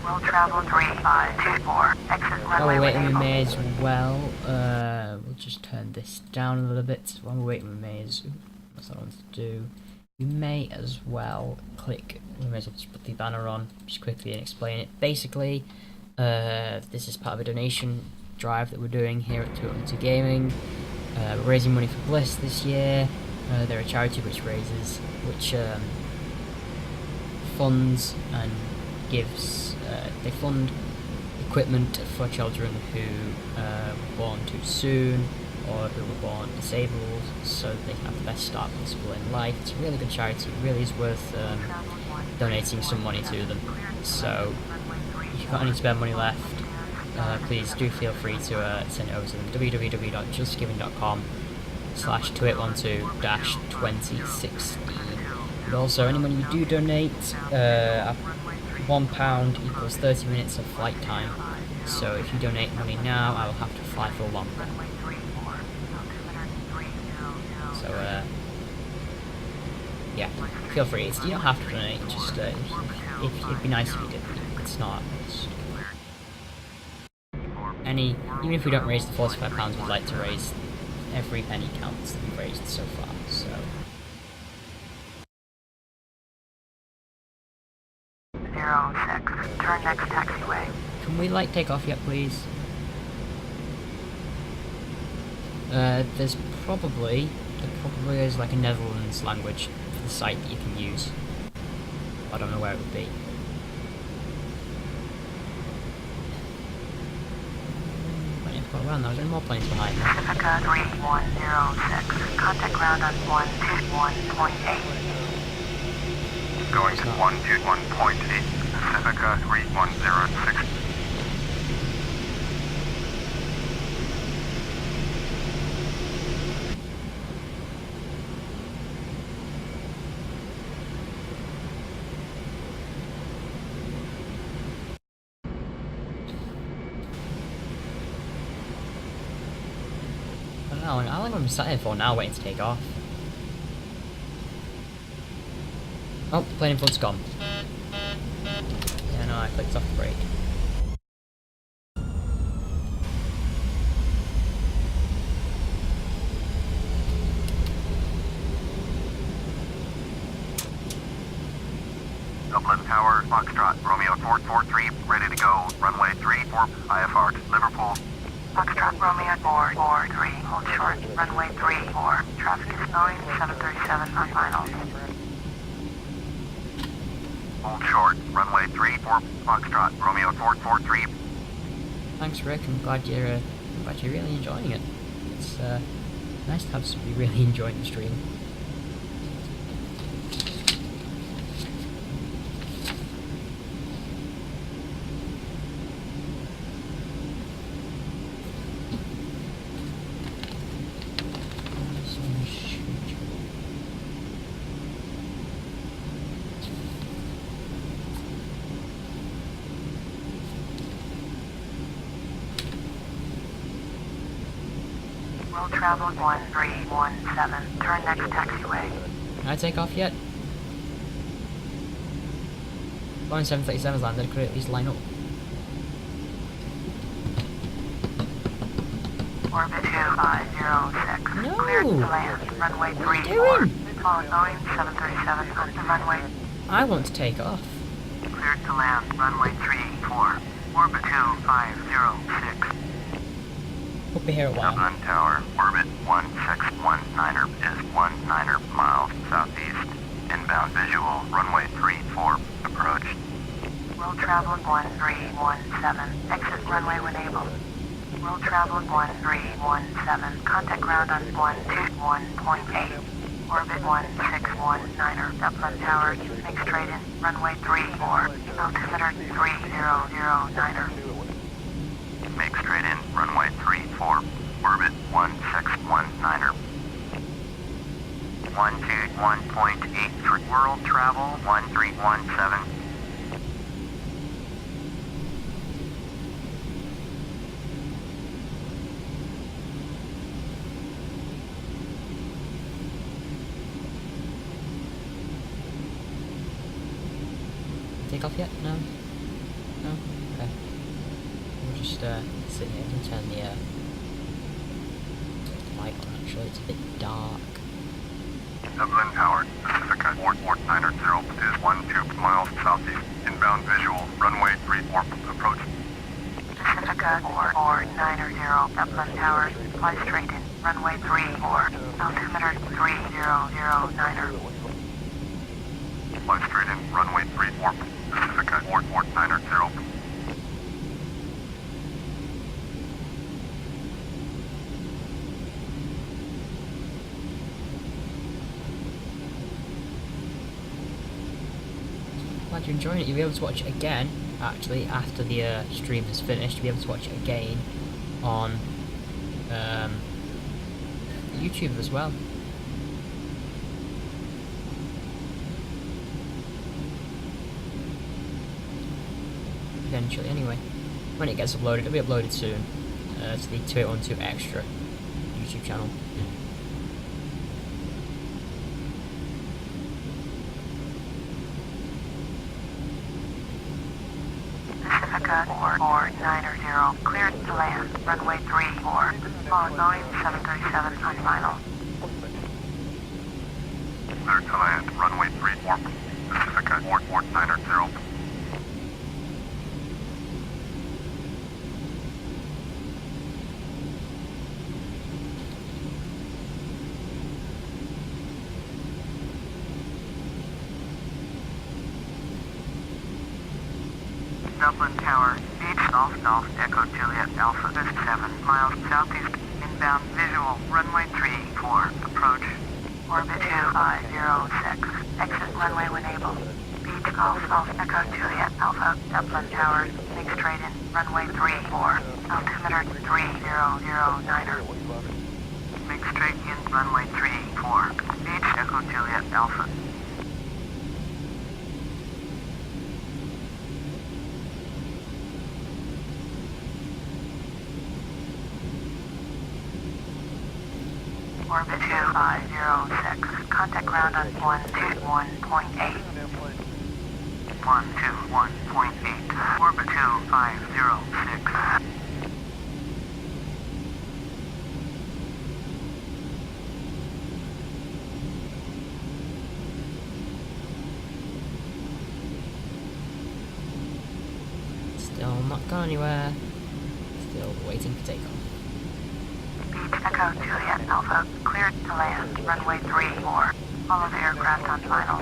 Will travel 3524, exit While runway we're waiting, we with may as well, we'll just turn this down a little bit. While we're waiting, we may as, that's what I want to do. We may as well we may as well just put the banner on, just quickly and explain it. Basically, this is part of a donation drive that we're doing here at 212 Gaming. We're raising money for Bliss this year. They're a charity which funds and gives, they fund equipment for children who were born too soon or who were born disabled, so that they can have the best start possible in life. It's a really good charity, it really is worth donating some money to them. So if you've got any spare money left, please do feel free to send it over to them. www.justgiving.com/2812-2016. And also, any money you do donate, £1 equals 30 minutes of flight time. So if you donate money now, I will have to fly for longer. So yeah, feel free. You don't have to donate. Just it'd be nice if you did. It's not. Even if we don't raise the £45, we'd like to raise every penny counts that we've raised so far. So. 06, turn next taxiway. Can we take off yet, please? There probably is like a Netherlands language for the site that you can use. I don't know where it would be. Plenty of around now. Is there any more planes behind me? Pacifica 3106, contact ground on 121.8. Going to 121.8. Pacifica 3106. I don't know, how long am I sat here for now waiting to take off? Oh, plane in front's gone. Yeah, no, I clicked off the brake. Dublin Tower, Foxtrot, Romeo 443, ready to go. Runway 34, IFR to Liverpool. Foxtrot Romeo 443, hold short, runway 34. Traffic is knowing 737 on final. Hold short, runway 34, Foxtrot, Romeo 443. Thanks, Rick. I'm glad you're really enjoying it. It's nice to have somebody really enjoying the stream. Will travel 1317, turn next taxiway. Can I take off yet? Boeing 737's landed, could I at least line up? Orbit 2506, No! cleared to land, runway What are you 34. doing? Follow Boeing 737 on the runway. I want to take off. Cleared to land, runway 34, orbit 2506. We'll be here a while. Dublin Tower, orbit 1619er is 19er miles southeast. Inbound visual, runway 34, approach. World travel 1317, exit runway when able. World travel 1317, contact ground on 121.8. Orbit 1619er, Dublin Tower, make straight in, runway 34, altimeter 3009er. Make straight in, runway 34, orbit 1619er. 121.8 for world travel 1317. Take off yet? No? No? Okay. We'll just sit here and turn the light on actually, it's a bit dark. Dublin Tower, Pacifica 4490 is 12 miles southeast. Inbound visual, runway 34, approach. Pacifica 4490, Dublin Tower, fly straight in, runway 34, altimeter 3009er. Fly straight in, runway 34, Pacifica 4490. Glad you're enjoying it. You'll be able to watch it again, actually, after the stream is finished. You'll be able to watch it again on YouTube as well. Eventually, anyway. When it gets uploaded, it'll be uploaded soon to the 2812 Extra YouTube channel. Pacifica 4490, cleared to land, runway 34, on Boeing 737 on final. Cleared to land, runway 34, Pacifica 4490. Dublin Tower, beach off Golf Echo Juliet Alpha 7 miles southeast, inbound visual, runway 34, approach. Orbit 2506, exit runway when able. Beach Golf Echo Juliet Alpha, Dublin Tower, make straight in, runway 34, altimeter 3009er. Make straight in, runway 34, Beach Echo Juliet Alpha. Orbit 2506, contact ground on 121.8. 121.8, orbit 2506. Still not gone anywhere. Still waiting for takeoff. Beach Echo Juliet Alpha, cleared to land, runway 34. All of the aircraft on final.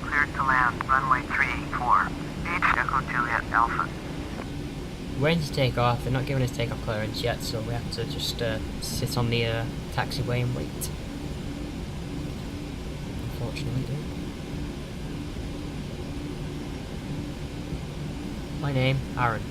Cleared to land, runway 34. Beach Echo Juliet Alpha. We're waiting to take off. They're not giving us takeoff clearance yet, so we have to just sit on the taxiway and wait. Unfortunately, dude. My name, Aaron.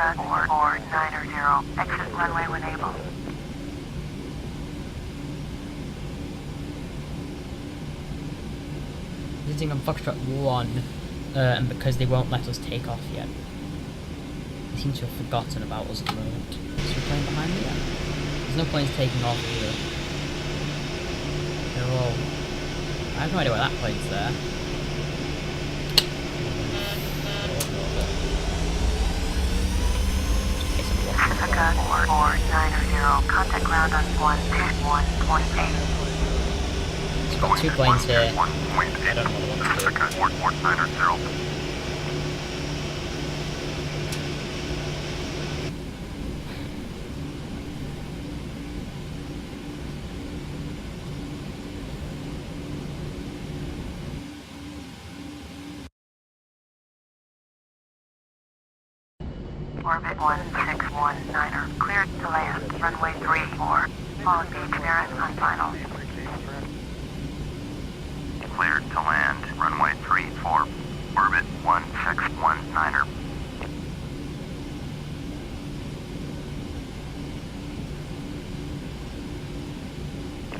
Jessica 4490, exit runway when able. Visiting on Foxtrot 1, and because they won't let us take off yet. They seem to have forgotten about us at the moment. Is there a plane behind me yet? There's no planes taking off either. They're all... I have no idea why that plane's there. Jessica 4490, contact ground on 121.8. It's got two planes here. I 1.8. don't know what the one's doing. Jessica 4490. Orbit 1619, cleared to land, runway 34, Long Beach clearance on final. Cleared to land, runway 34, orbit 1619.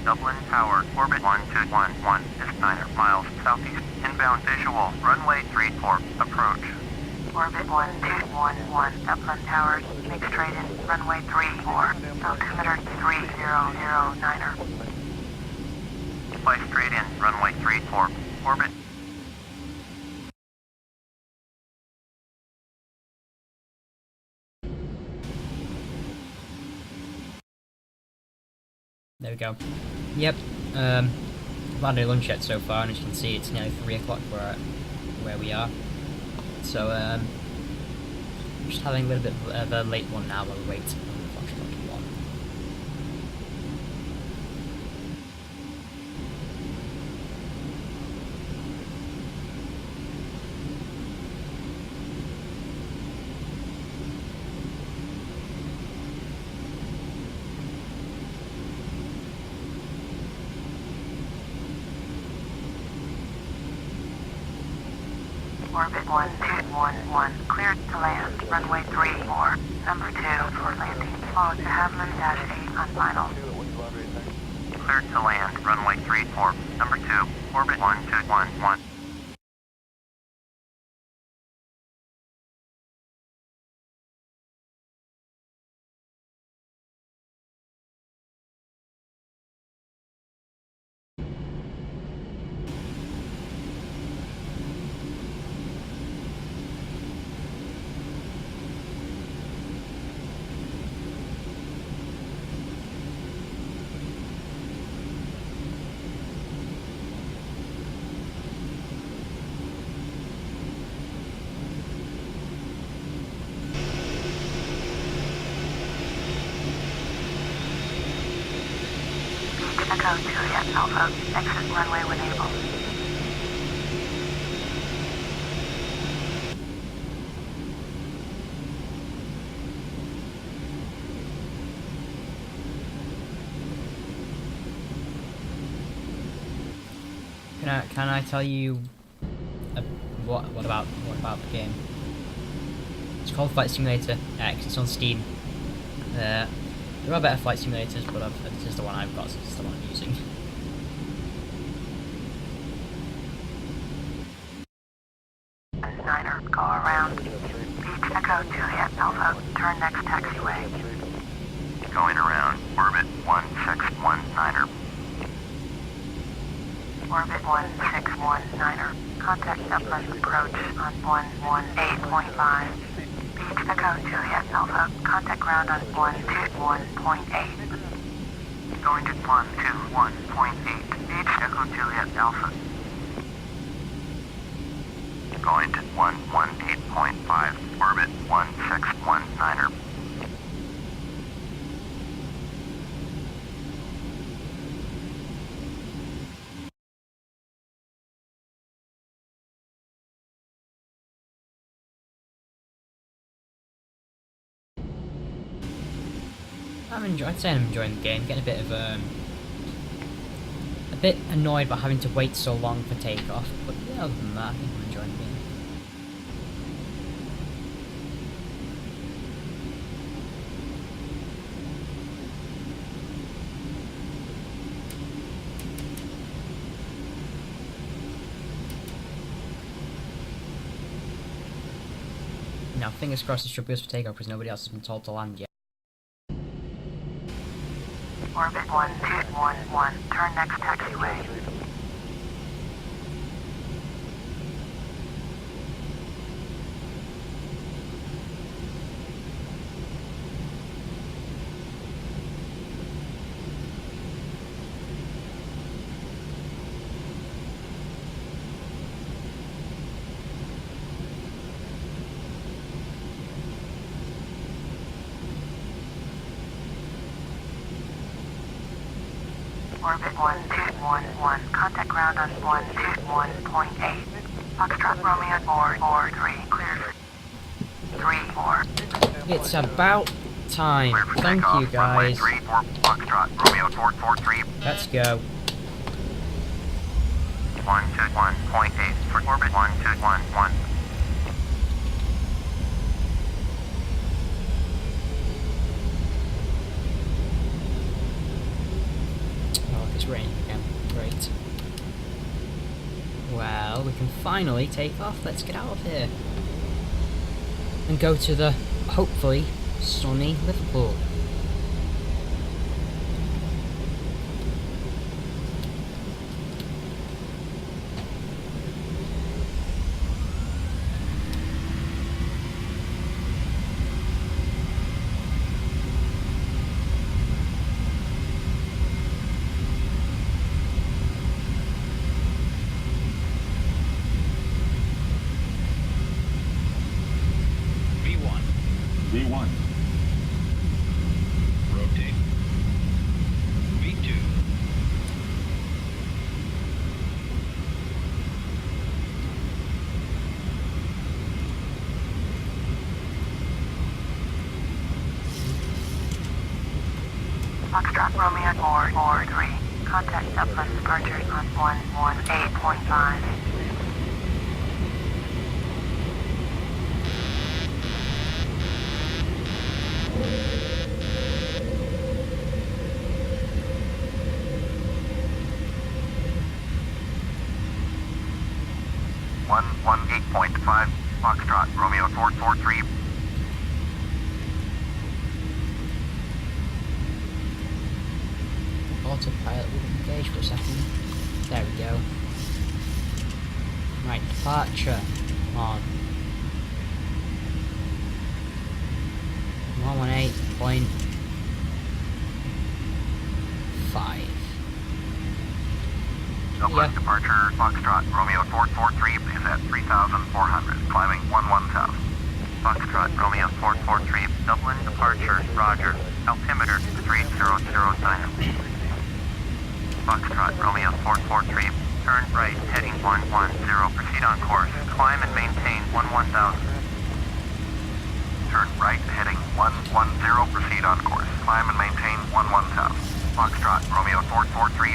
Dublin Tower, orbit 1211 is 9 miles southeast, inbound visual, runway 34, approach. Orbit 1211, Dublin Towers, make straight in, runway 34, altimeter 3009. Fly straight in, runway 34, orbit. There we go. Yep, I've had no lunch yet so far, and as you can see, it's nearly 3 o'clock where we are. So, I'm just having a little bit of a late one now while we wait on the Foxtrot 1. Orbit 1211, cleared to land, runway 34, number 2 for landing, followed to Havilland -8 on final. Cleared to land, runway 34, number 2, orbit 1211. Echo Juliet Alpha, exit runway when able. Can I tell you what about the game? It's called Flight Simulator X. It's on Steam. There are better flight simulators, but this is the one I've got, so this is the one I'm using. Niner, go around. Beach Echo Juliet Alpha, turn next taxiway. Going around, orbit 1619. Orbit 1619, contact Dublin approach on 118.5. Beach Echo Juliet Alpha, contact ground on 121.8. Going to 121.8, Beach Echo Juliet Alpha. Going to 118.5, orbit 1619. I'd say I'm enjoying the game. Getting a bit annoyed by having to wait so long for takeoff, but yeah, other than that, I think I'm enjoying the game. Now, fingers crossed this should be us for takeoff because nobody else has been told to land yet. Orbit 1211, turn next taxiway. Orbit 1211, contact ground on 121.8. Foxtrot Romeo 443, clear 34. It's about time. Clear for Thank takeoff. you guys. Runway 34, Foxtrot, Romeo 443. Let's go. 121.8 for orbit 1211. Oh, it's raining again. Great. Well, we can finally take off. Let's get out of here. And go to the, hopefully, sunny Liverpool. V1, V1. rotate. V2, Foxtrot Romeo 443, contact Dublin departures on 118.5. One 8.5, Foxtrot, Romeo 443. Autopilot will engage for a second. There we go. Right, departure on 118.5. Dublin Yeah. departure, Foxtrot, Romeo 443 is at 3,400, climbing 11,000. Foxtrot, Romeo 443, Dublin departure, roger. Altimeter 300 Foxtrot, Romeo 443, turn right, heading 110, proceed on course, climb and maintain 11,000. Turn right, heading 110, proceed on course, climb and maintain 11,000. Foxtrot, Romeo 443,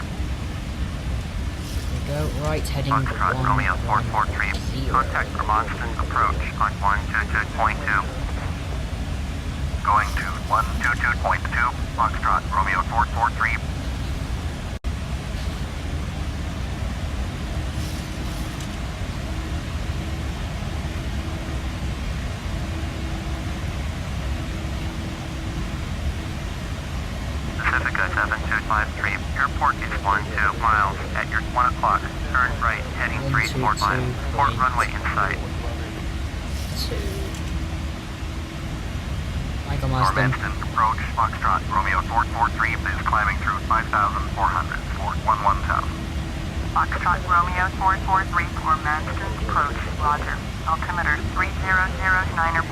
There we go. Right, heading Foxtrot, Romeo 443, 110. contact Vermonston approach on 122.2. Going to 122.2, Foxtrot, Romeo 443. Pacifica 7253, airport is 12 miles. At your 1 o'clock, turn right, heading 345. Port runway in sight. 2. Michael Marsden. Normanston approach, Foxtrot, Romeo 443 is climbing through 5,400, Fort 11,000. Foxtrot Romeo 443, Manston approach, roger. Altimeter 3009er.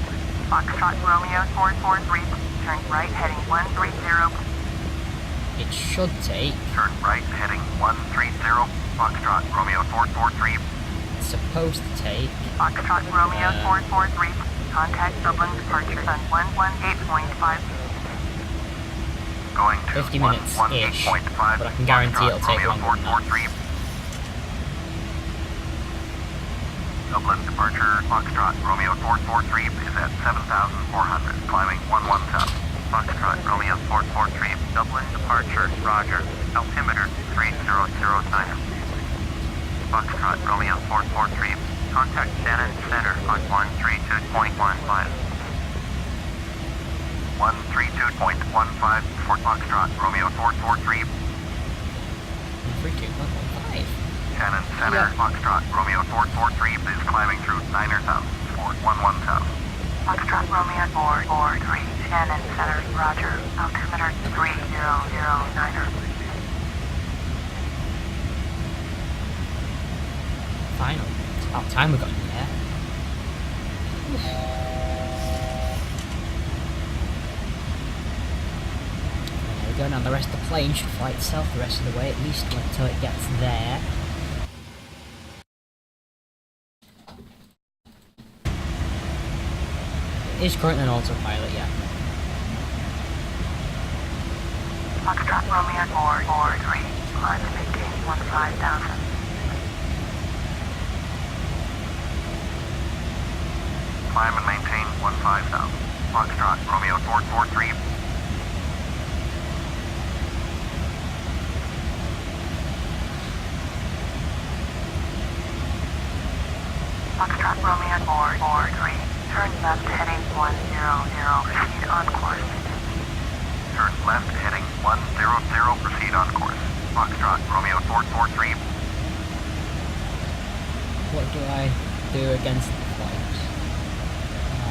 Foxtrot Romeo 443, turn right heading 130. It should take. Turn right, heading 130, Foxtrot, Romeo 443. It's supposed to take. Foxtrot Romeo 443, contact Dublin departure on 118.5. Going to 50 minutes-ish, 118.5, but I can guarantee it'll take Romeo longer than that. 443. Dublin departure, Foxtrot, Romeo 443 is at 7,400, climbing 11,000. Foxtrot, Romeo 443, Dublin departure, roger. Altimeter 3009. Foxtrot, Romeo 443, Contact Shannon Center on 132.15. 132.15, Fort Foxtrot, Romeo 443. 32.15. Shannon Center, Yeah. Foxtrot, Romeo 443 is climbing through Niner South, Fort 11 South. Foxtrot Romeo 443, Shannon Center, Roger. Altimeter 3009er. Final. It's about time we got in there. There we go. Now the rest of the plane should fly itself the rest of the way, at least until it gets there. It is currently an autopilot, yeah. Foxtrot Romeo 443, climb and maintain 15,000. Climb and maintain 15,000. Foxtrot, Romeo 443. Foxtrot Romeo 443, turn left heading 100, proceed on course. Turn left heading 100, proceed on course. Foxtrot, Romeo 443. What do I do against the flight?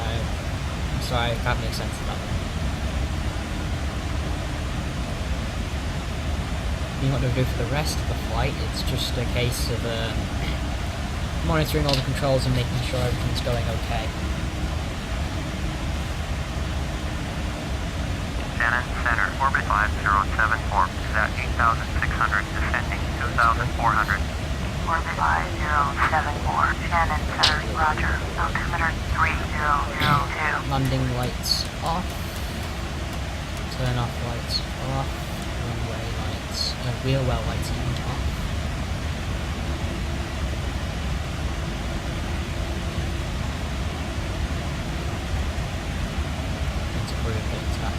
I'm sorry, I can't make sense of that one. You know what do I do for the rest of the flight? It's just a case of monitoring all the controls and making sure everything's going okay. Shannon Center, orbit 5074, is at 8,600, descending 2,400. Orbit 5074, Shannon Center, Roger. Altimeter 3002. Landing lights off. Turn off lights off. Runway lights. Wheel well lights even off. Need to probably put that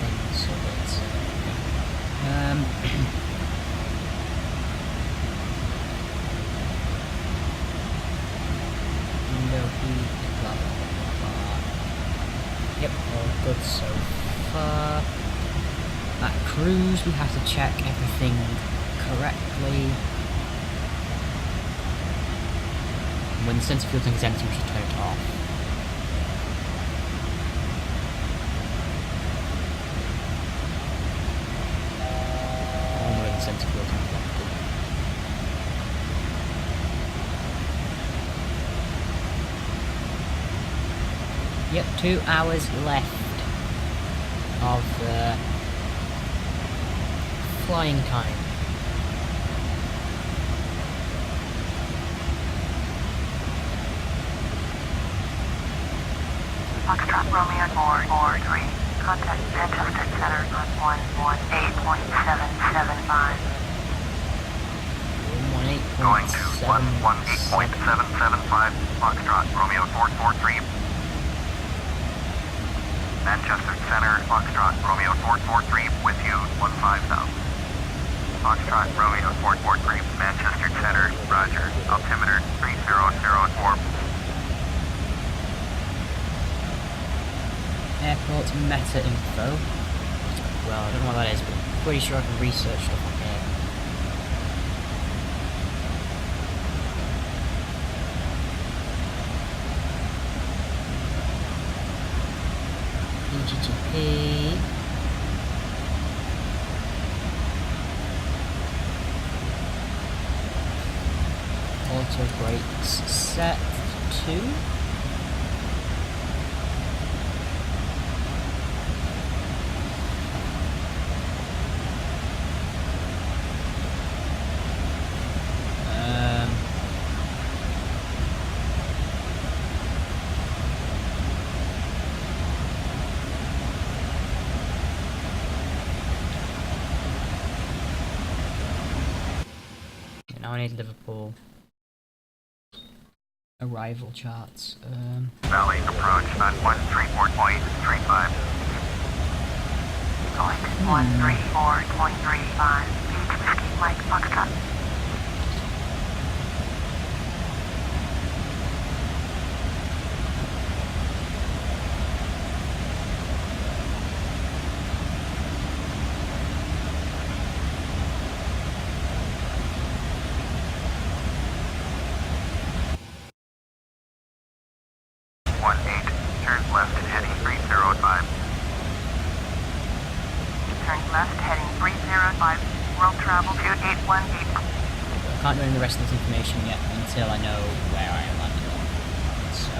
thing so that window heat, blah blah blah blah. Yep, all good so far. At cruise, we have to check everything correctly. When the sensor field is empty, we should turn it off. Only when the sensor field is empty. Yep, 2 hours left of flying time. Foxtrot Romeo 443, contact Manchester Center on 118.775. 118.775. Going to 118.775. Foxtrot, Romeo 443. Manchester Center, Foxtrot, Romeo 443, with you, 15,000. Foxtrot, Romeo 443, Manchester Center, Roger, altimeter 3004. Airport meta info. Well, I don't know what that is, but I'm pretty sure I can research stuff on here. HTTP. Auto brakes set to. Now I need Liverpool arrival charts. Valley approach at 134.35. Going to 134.35. Beach Whiskey Mike Foxtrot. turn left heading 305. Turn left heading 305. World travel 2818. I can't do any of the rest of this information yet until I know where I am landing on. So,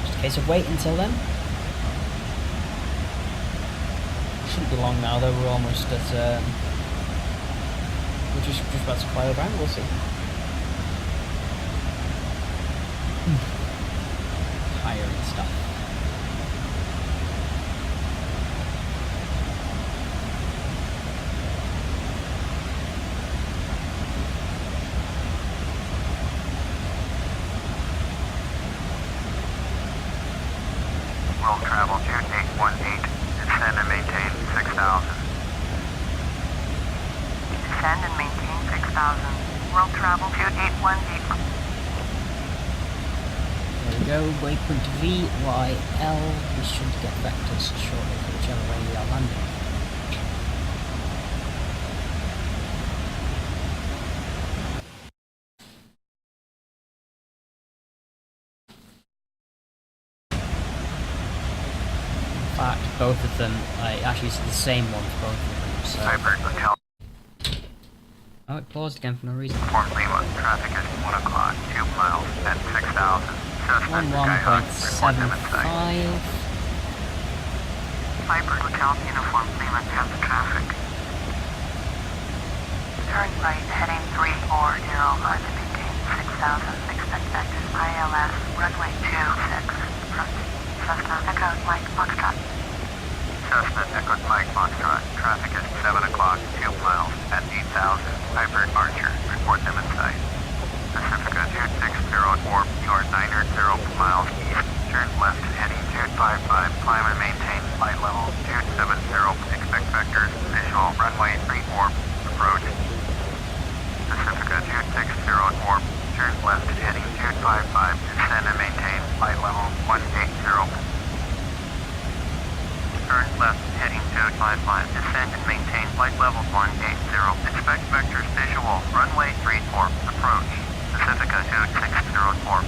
just a case of wait until then. Shouldn't be long now though, we're almost at, we're just about to fly over and we'll see. Hiring stuff. World travel 2818. Descend and maintain 6,000. Descend and maintain 6,000. World travel 2818. There we go, waypoint VYL. We should get vectors shortly for whichever way we are landing. In fact, both of them, actually it's the same one for both of them, so... Cyber Hotel. Oh, it paused again for no reason. Form Lima. Traffic is 1 o'clock. 2 miles at 6,000. Suspect Skyhawk. Report them in sight. 11.75. Viper Hotel Uniform Lima 10 traffic. Turn right heading 340 on to maintain 6,000. Expect vectors ILS runway 26. Approach. Cessna Echo Mike Foxtrot. Cessna Echo Mike Foxtrot. Traffic is 7 o'clock. 2 miles at 8,000. Viper Archer. Report them in sight. Pacifica 2604. You are 900 miles east. Turn left heading 255. Climb and maintain flight level 270. Expect vectors. Visual runway 34. Approach. Pacifica 2604. Turn left heading 255. Descend and maintain flight level 180. Turn left heading 255. Descend and maintain flight level 180. Expect vectors visual. Runway 34. Approach. Pacifica 2604.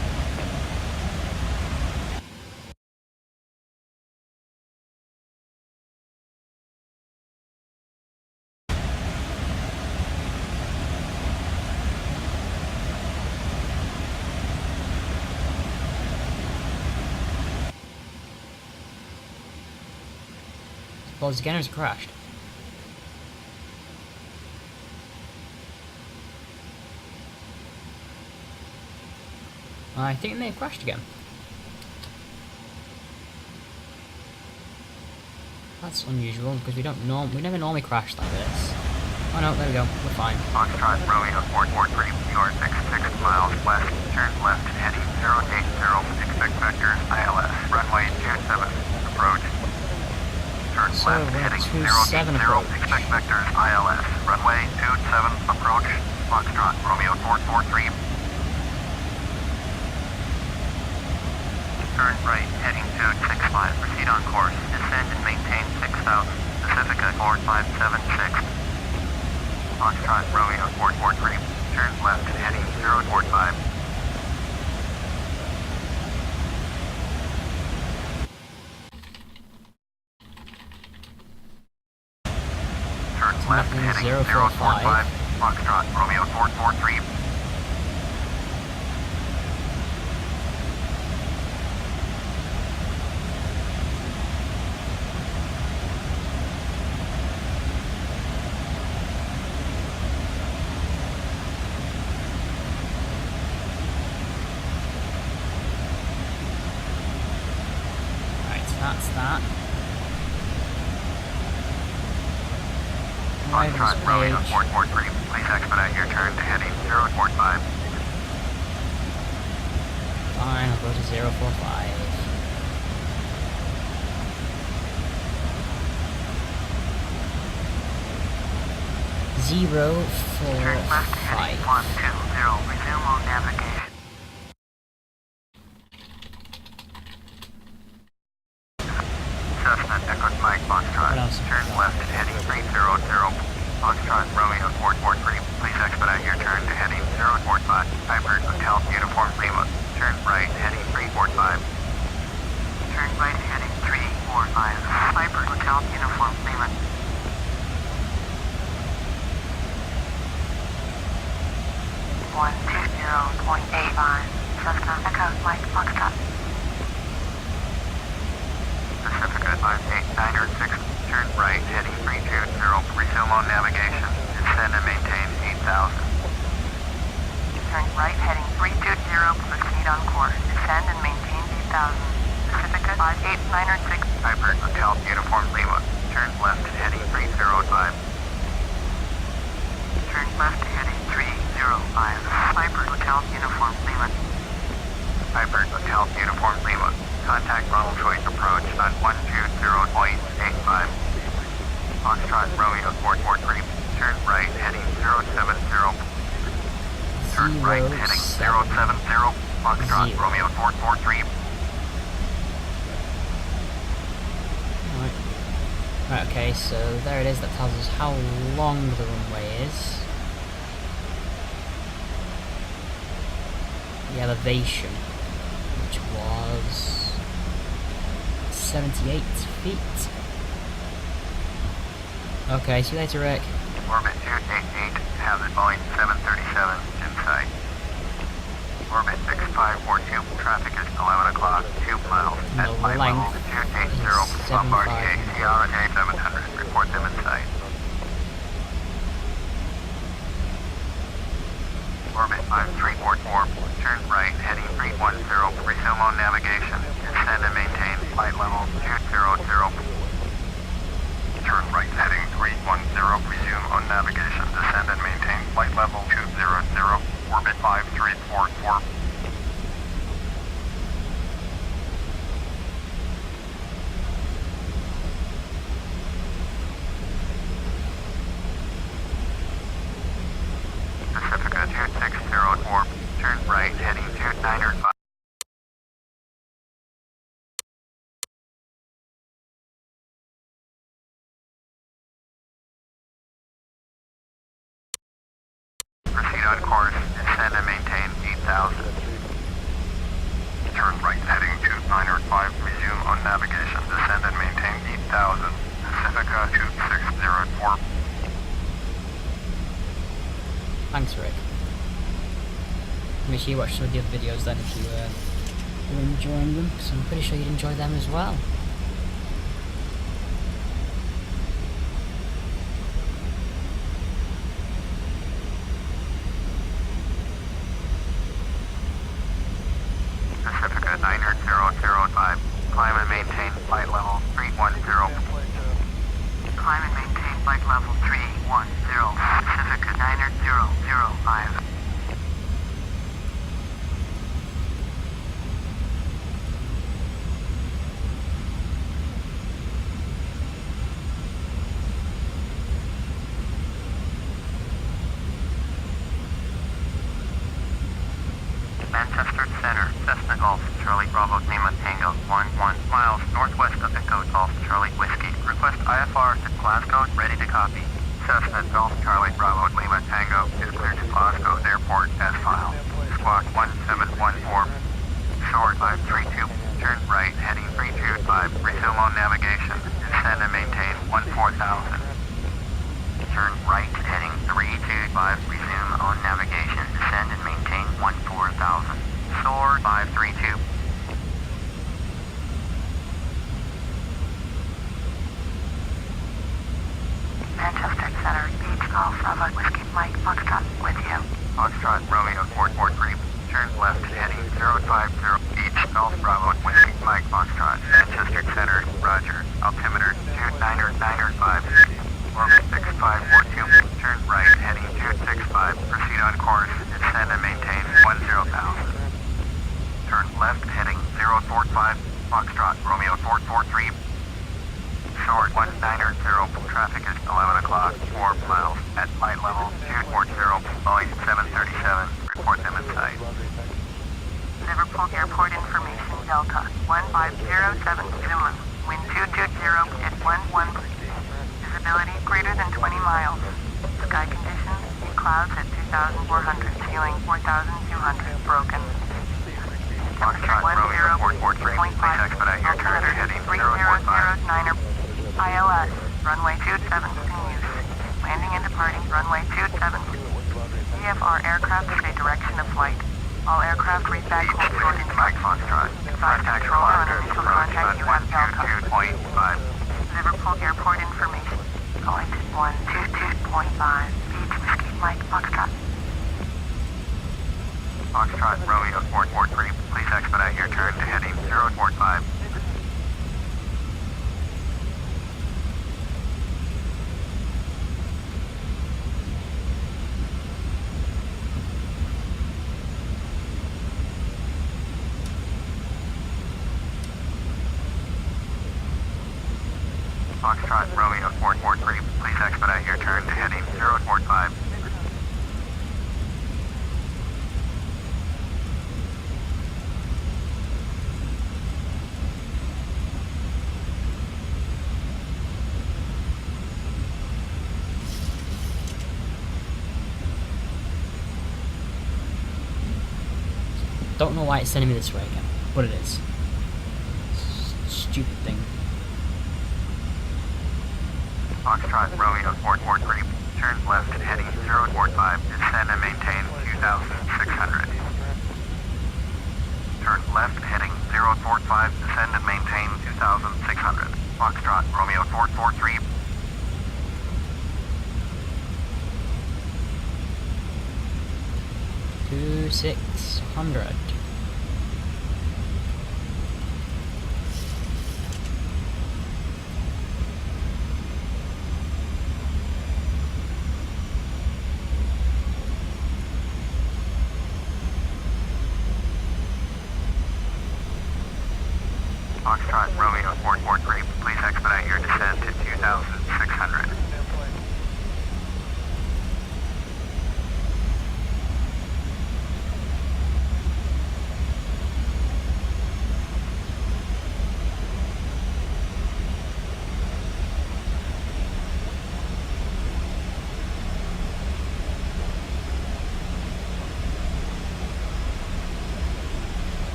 Paused again or has it crashed? I think it may have crashed again. That's unusual because we never normally crash like this. Oh no, there we go, we're fine. Foxtrot Romeo 443. You are 66 miles west. Turn left heading 080. Expect vectors ILS. Runway 27. Approach. Turn So left we're heading 27 080. approach. Expect vectors ILS. Runway 27. Approach. Foxtrot Romeo 443. Turn right heading 265. Proceed on course. Descend and maintain 6,000. Pacifica 4576. Foxtrot Romeo 443. Turn left heading 045. Turn left Nothing, heading 045. 045. Foxtrot Romeo 443. Right, so that's that. Foxtrot Romeo Page. 443. Please expedite your turn to heading 045. Fine, I'll go to 045. Zero, four, Turn left heading five. 120. Resume on navigation. Cessna Echo Mike Foxtrot. What else? Turn left heading 300. Foxtrot Romeo 443. Please expedite your turn to heading 045. Hyper Hotel Uniform Lima. Turn right heading Cessna Echo Mike Foxtrot. Pacifica 58906, turn right, heading 320, resume on navigation, descend and maintain 8,000. Turn right heading 320, proceed on course, descend and maintain 8,000. Pacifica 58906. Piper Hotel Uniform Lima, turn left heading 305. Turn left heading 305. Piper Hotel Uniform Lima. Piper Hotel Uniform Lima, contact Ronald Choice approach on 120.85. Foxtrot Romeo 443, turn right heading 070. Turn right heading 070. Foxtrot Romeo 443. Right, okay, so there it is. That tells us how long the runway is. The elevation, which was 78 feet. Okay, see you later, Rick. Orbit 288, hazard Boeing 737 in sight. Orbit 6542, traffic is 11 o'clock, 2 miles at The flight level 280, Bombardier Sierra A700, report them in sight. Orbit 5344, turn right, heading 310, resume on navigation, descend and maintain flight level 200. Turn right, heading 310, resume on navigation, descend and maintain flight level 200, orbit 5344. Pacifica 2604, turn right, heading 295. Proceed on course, descend and maintain 8,000. Turn right, heading 2905, resume on navigation, descend and maintain 8,000. Pacifica 2604. Thanks, Rick. Make sure you watch some of the other videos then if you are enjoying them, because I'm pretty sure you'd enjoy them as well. Pacifica 90005, climb and maintain flight level 310. Climb and maintain flight level 310. Pacifica 90005. Manchester Center, Cessna Golf, Charlie Bravo Lima Tango 11 miles northwest of Echo Golf Charlie Whiskey. Request IFR to Glasgow, ready to copy. Cessna Golf Charlie Bravo Lima Tango is cleared to Glasgow Airport as filed. Squawk 1714. Short 532, turn right heading 325, resume on navigation, descend and maintain 14,000. Turn right heading 325, resume on navigation, descend and maintain 14,000. Soar 532. Manchester Center, Beach Golf Bravo Whiskey Mike Foxtrot with you. Foxtrot Romeo 443, turn left heading 050, Beach Golf Bravo Whiskey Mike Foxtrot, Manchester Center, Roger, altimeter 29905. Orbit 6542, turn right heading 265, proceed on course, descend and maintain 10,000. Turn left heading 045, Foxtrot Romeo 443. Short 1900, traffic is 11 o'clock, 4 miles at flight level 240, Boeing 737, report them in sight. Liverpool Airport information Delta 1507 Zulu. Wind 220 at 11. Visibility greater than 20 miles. Sky conditions, clouds at 2,400, ceiling 4,200, broken. Foxtrot Romeo 443, please expedite your turn to heading 045. ILS, runway 27 continues. Landing and departing runway 27. VFR aircraft stay direction of flight. All aircraft read back hold short Mike instructions. Foxtrot. Advise control on initial contact you have Delta. 122.5. Liverpool Airport information. Going to 122.5. Beach Whiskey Mike Foxtrot. Foxtrot Romeo 443. Please expedite your turn to heading 045. Foxtrot Romeo 443, please expedite your turn to heading 045. Don't know why it's sending me this way again, but it is. Stupid thing. Foxtrot Romeo 443, turn left at heading 045, descend and maintain 2,600. Turn left heading 045, descend and maintain 2,600. Foxtrot Romeo 443. To 600. Foxtrot Romeo 443, please expedite your descent to 2,600.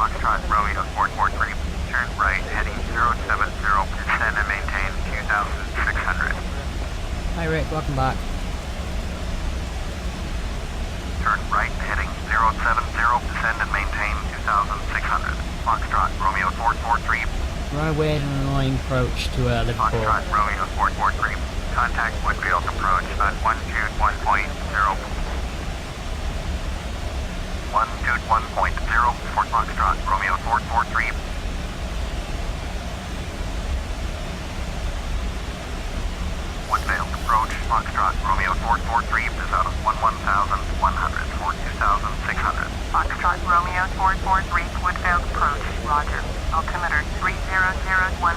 Foxtrot Romeo 443, turn right heading 070, descend and maintain 2,600. Hi Rick, welcome back. Turn right heading 070, descend and maintain 2,600. Foxtrot Romeo 443. Run away at an annoying approach to Liverpool. Foxtrot Romeo 443. Contact Woodfield approach at 121.0. 121.0 for Foxtrot Romeo 443. Woodvale approach Foxtrot Romeo 443 is out of 11,100 for 2,600. Foxtrot Romeo 443, Woodvale approach. Roger. Altimeter 3001.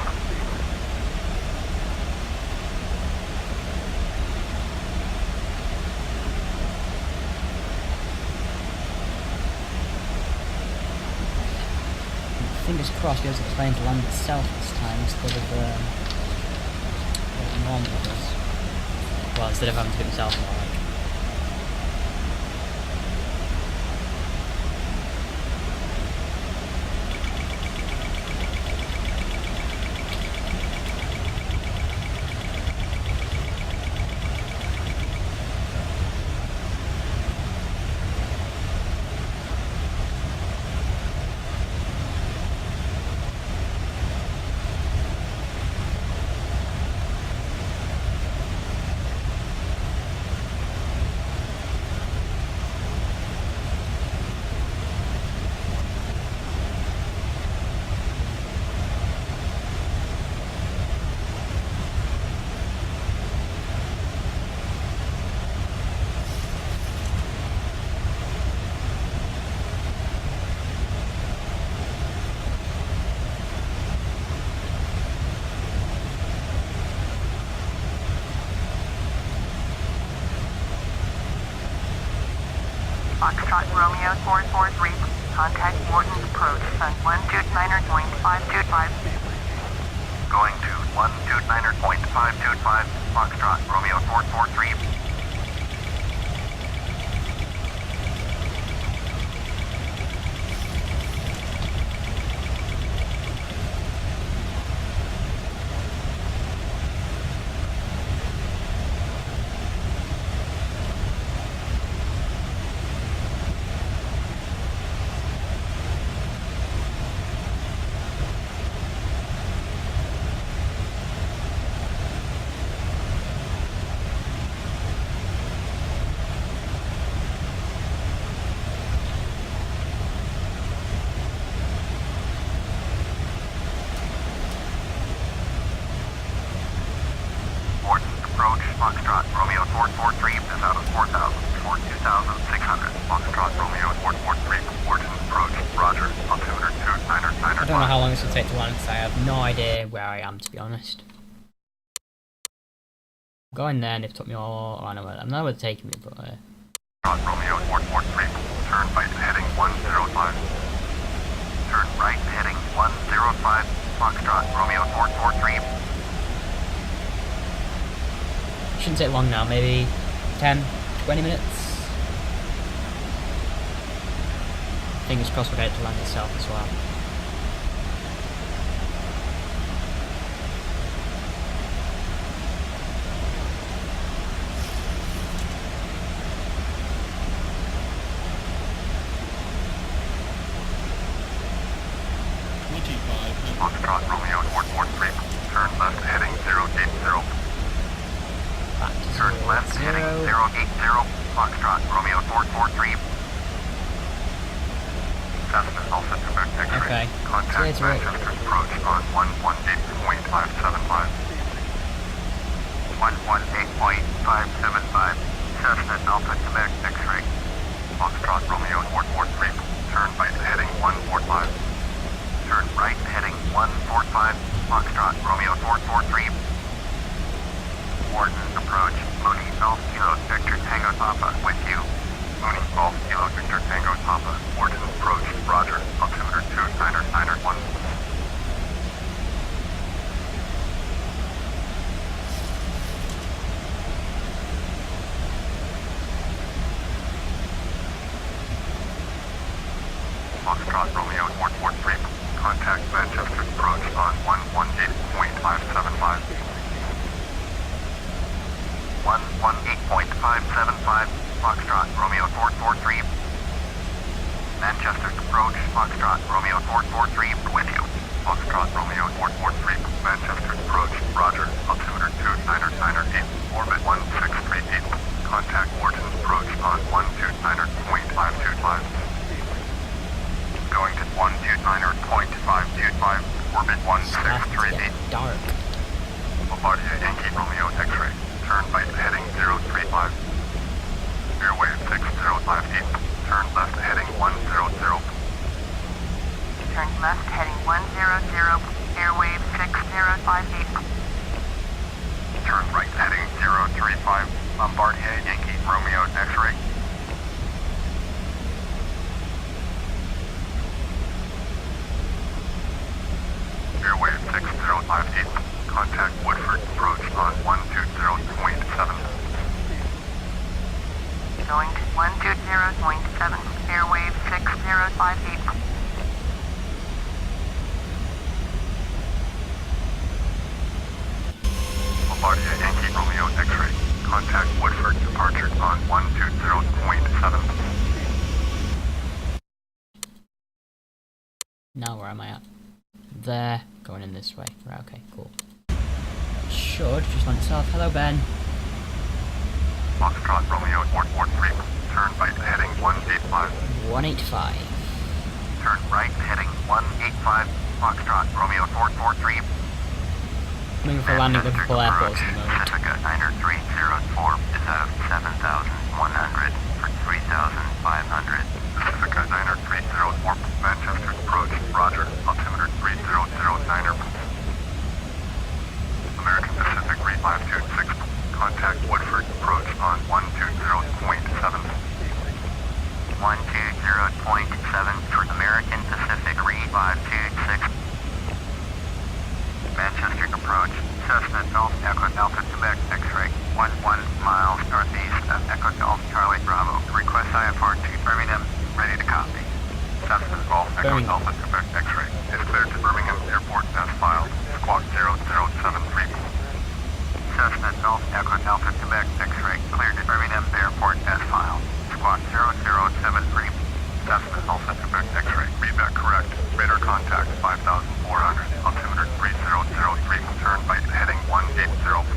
Fingers crossed it was explained to land itself this time instead of what it normally does. Well, instead of having to do it himself more like. Foxtrot Romeo 443, contact Morton's approach on 129.525. Going to 129.525, Foxtrot Romeo 443. I don't know how long this will take to land because I have no idea where I am, to be honest. I'm going there and they've took me all. Oh, I know where they're taking me, but. Romeo 443, turn right heading 105. Turn right heading 105, Foxtrot, Romeo 443. Shouldn't take long now, maybe 10, 20 minutes. Fingers crossed we'll get it to land itself as well. Foxtrot, Romeo 443, turn left heading 080. Back to Turn left heading 080, Foxtrot, Romeo 443. Cessna Alpha Quebec X-ray. Okay. Contact So it's right. Manchester approach on 118.575. 118.575. Cessna Alpha Quebec X-ray. Foxtrot, Romeo 443, turn right heading 145. Turn right heading 145, Foxtrot, Romeo 443. Warden approach, Mooney Golf Kilo Victor Tango Papa, with you. Mooney Golf Kilo Victor Tango Papa, Warden approach, Roger, altimeter 29991. Foxtrot, Romeo 443, contact Manchester approach on 118.575. 118.575, Foxtrot, Romeo 443. Manchester approach, Foxtrot, Romeo 443, with you. Foxtrot, Romeo 443, Manchester approach, Roger, altimeter 29998, orbit 1638. Contact Wharton approach on 129.525. Going to 129.525, orbit Starting to 1638. get dark. Bombardier Yankee Romeo X-ray, turn right heading 035. Airwave 6058, turn left heading 100. Turn left heading 100, airwave 6058. Turn right heading 035, Bombardier Yankee Romeo X-ray. Airwave 6058, contact Woodford approach on 120.7. Going to 120.7, airwave 6058. Bombardier Yankee Romeo X-ray, contact Woodford departure on 120.7. Now where am I at? There, going in this way. Right, okay, cool. Should just land itself. Hello, Ben. Foxtrot Romeo 443, turn right heading 185. 185. Turn right heading 185, Foxtrot Romeo 443. Moving for landing at Liverpool Airport at the moment. Pacifica Niner 304 is out of 7,100 for 3,500. Pacifica Niner 304, Manchester approach, Roger, altimeter 3009er. American Pacific 3526, contact Woodford approach on 120.7. 120.7 for American Pacific 3526. Manchester approach, Cessna Golf Echo Delta Quebec X-ray, 11 miles northeast of Echo Golf Charlie Bravo. Request IFR 2 Birmingham, ready to copy. Cessna Golf Echo Birmingham. Delta Quebec X-ray is cleared to Birmingham Airport as filed. Squawk 0073. Cessna Golf Echo Delta Quebec X-ray cleared to Birmingham Airport as filed. Squawk 0073. Cessna Alpha Quebec X-ray, readback correct. Radar contact 5,400. Altimeter 3003. Turn right heading 180.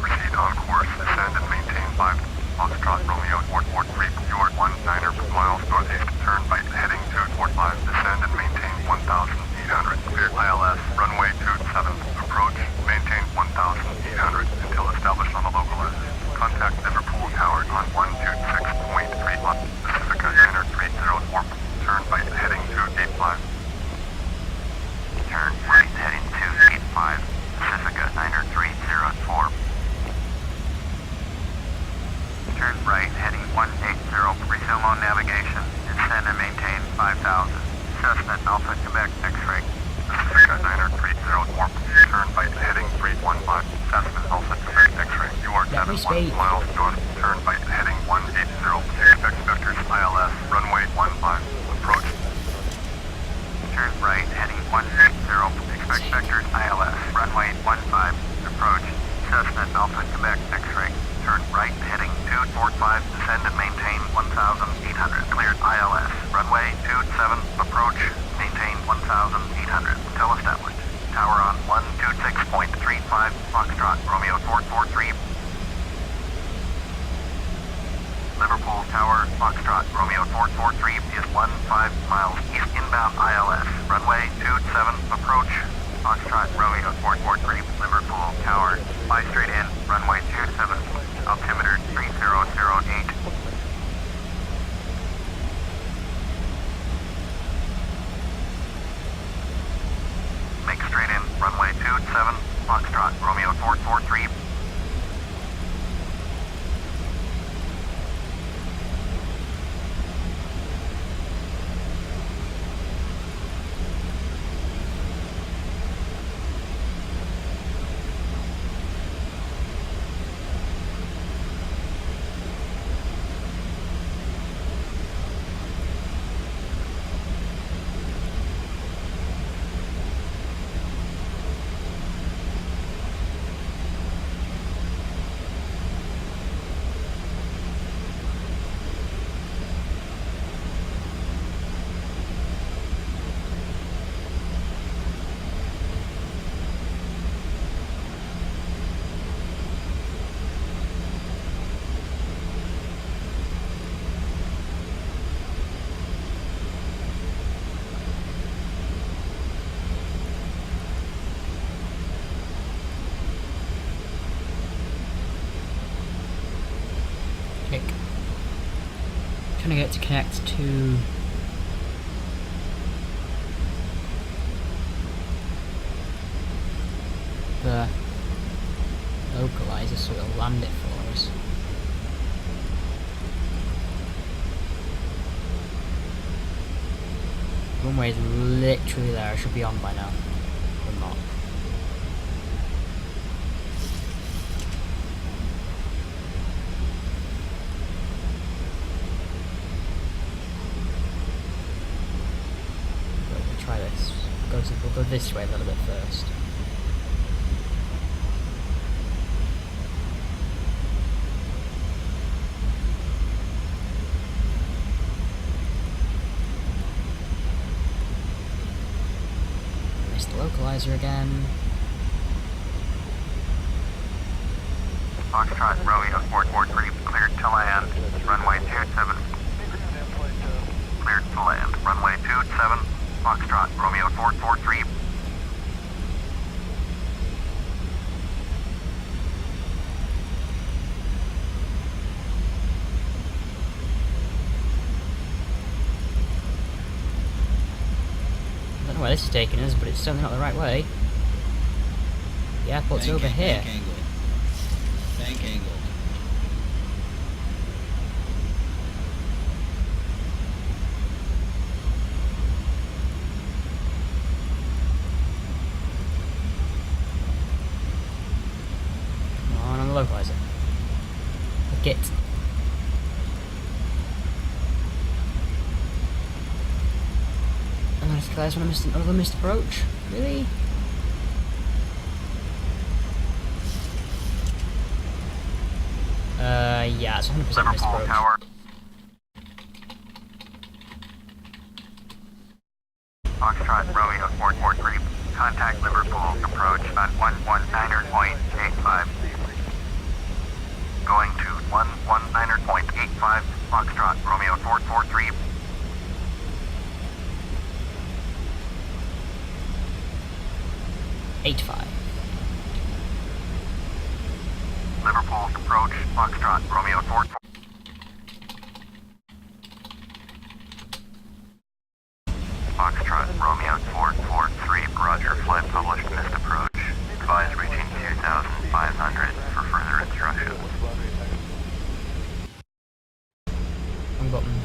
Proceed on course. Ascend and maintain 5. Foxtrot Romeo 443. You're 19 miles northeast. Turn right heading 245. Descend and maintain 1,800. Clear ILS. Runway 27. Approach. Maintain 1,800 until established on the local end. Contact Liverpool Tower on 126.3. Pacifica Niner 304. Turn right heading 285. Turn 1000. Cessna Alpha Quebec X-ray. Niner 304, turn right heading 315. Cessna Alpha Quebec X-ray. You are Let me 71 speak. miles north, turn right heading 180. Expect vectors ILS, runway 15. Approach. Turn right heading 180. Expect vectors ILS. Runway 15. Approach. Cessna Alpha Quebec X-ray. Turn right heading 245. Descend and maintain 1,800. Cleared ILS. Runway 27. Approach. Maintain 1,800. Until established. Tower on 126.35. Foxtrot. Romeo 443. Liverpool Tower, Foxtrot, Romeo 443 is 15 miles east inbound ILS. Runway 27, approach. Foxtrot, Romeo 443, Liverpool Tower. Fly straight in, runway 27, altimeter 3008. Make straight in, runway 27, Foxtrot, Romeo 443. Kick. Trying to get it to connect to the localizer so it'll land it for us. Runway is literally there, I should be on by now. But not. We'll try this. We'll go this way a little bit first. Localizer again. Foxtrot, Romeo 443, cleared to land, runway 27. Cleared to land, runway 27, Foxtrot, Romeo 443. I don't know where this is taking us, but it's certainly not the right way. The airport's over here. Bank angle. Bank angle. Come on the localizer. Look it. And then I missed another missed approach. Really? Yeah, it's 100% missed Liverpool approach. Tower. Foxtrot, Romeo 443, contact Liverpool, approach on 119.85. Going to 119.85, Foxtrot, Romeo 443. Liverpool approach, Foxtrot, Romeo 443. Foxtrot, Romeo 443, roger, flight published, missed approach. Advise reaching 2,500 for further instructions. Wrong button.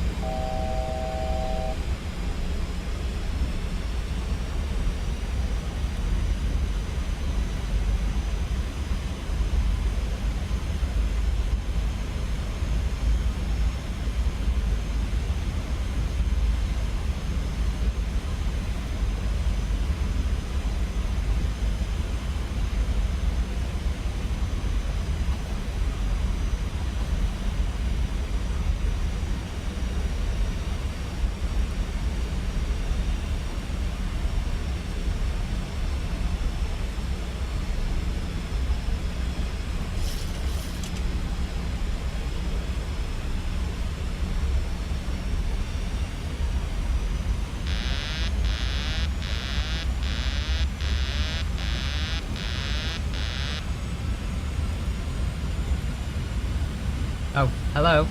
Oh, hello.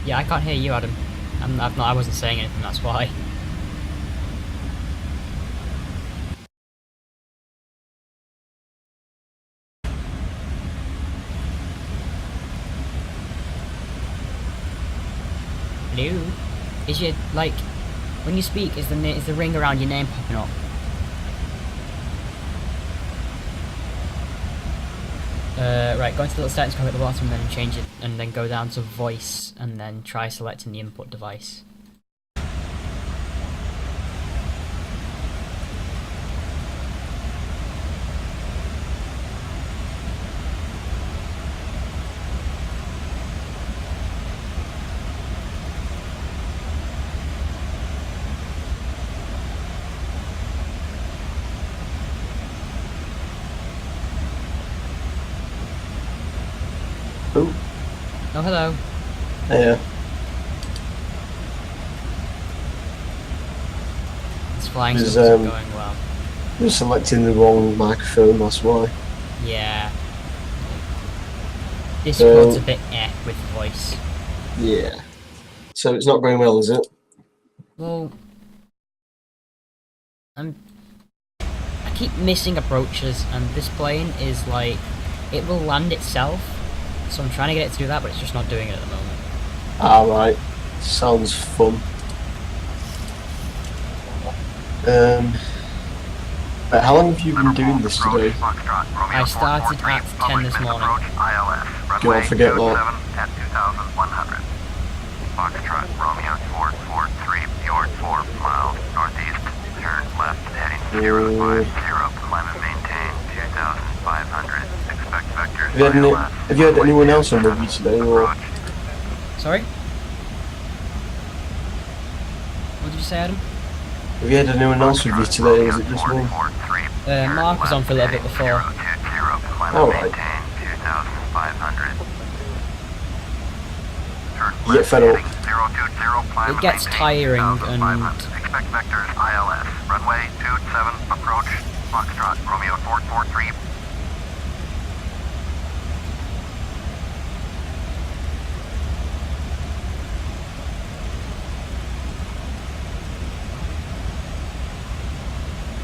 Yeah, I can't hear you, Adam. I wasn't saying anything, that's why. Hello? Is your, like, when you speak, is the ring around your name popping up? Right, go into the little settings cog at the bottom and then change it, and then go down to voice, and then try selecting the input device. Oh, Oh, hello. yeah. This flying There's, stuff isn't going well. You're selecting the wrong microphone, that's why. Yeah. Discord's So- a bit with voice. Yeah. So it's not going well, is it? Well, I keep missing approaches, and this plane is like, it will land itself, so I'm trying to get it to do that, but it's just not doing it at the moment. Alright. Sounds fun. But how long have you been doing this today? I started at 10 this morning. Go on, forget that. At 2,100. Foxtrot, Romeo 443, Fjord 4 miles northeast. Turn left, heading 050. Climb and maintain 2,500. Expect vectors. Have you had anyone else on with you today, or? Sorry? What did you say, Adam? Have you had anyone else with you today, or was it just me? Mark was on for a little bit before. Alright. You get fed up. It gets tiring, and Expect vectors ILS. Runway 27 approach. Foxtrot, Romeo 443.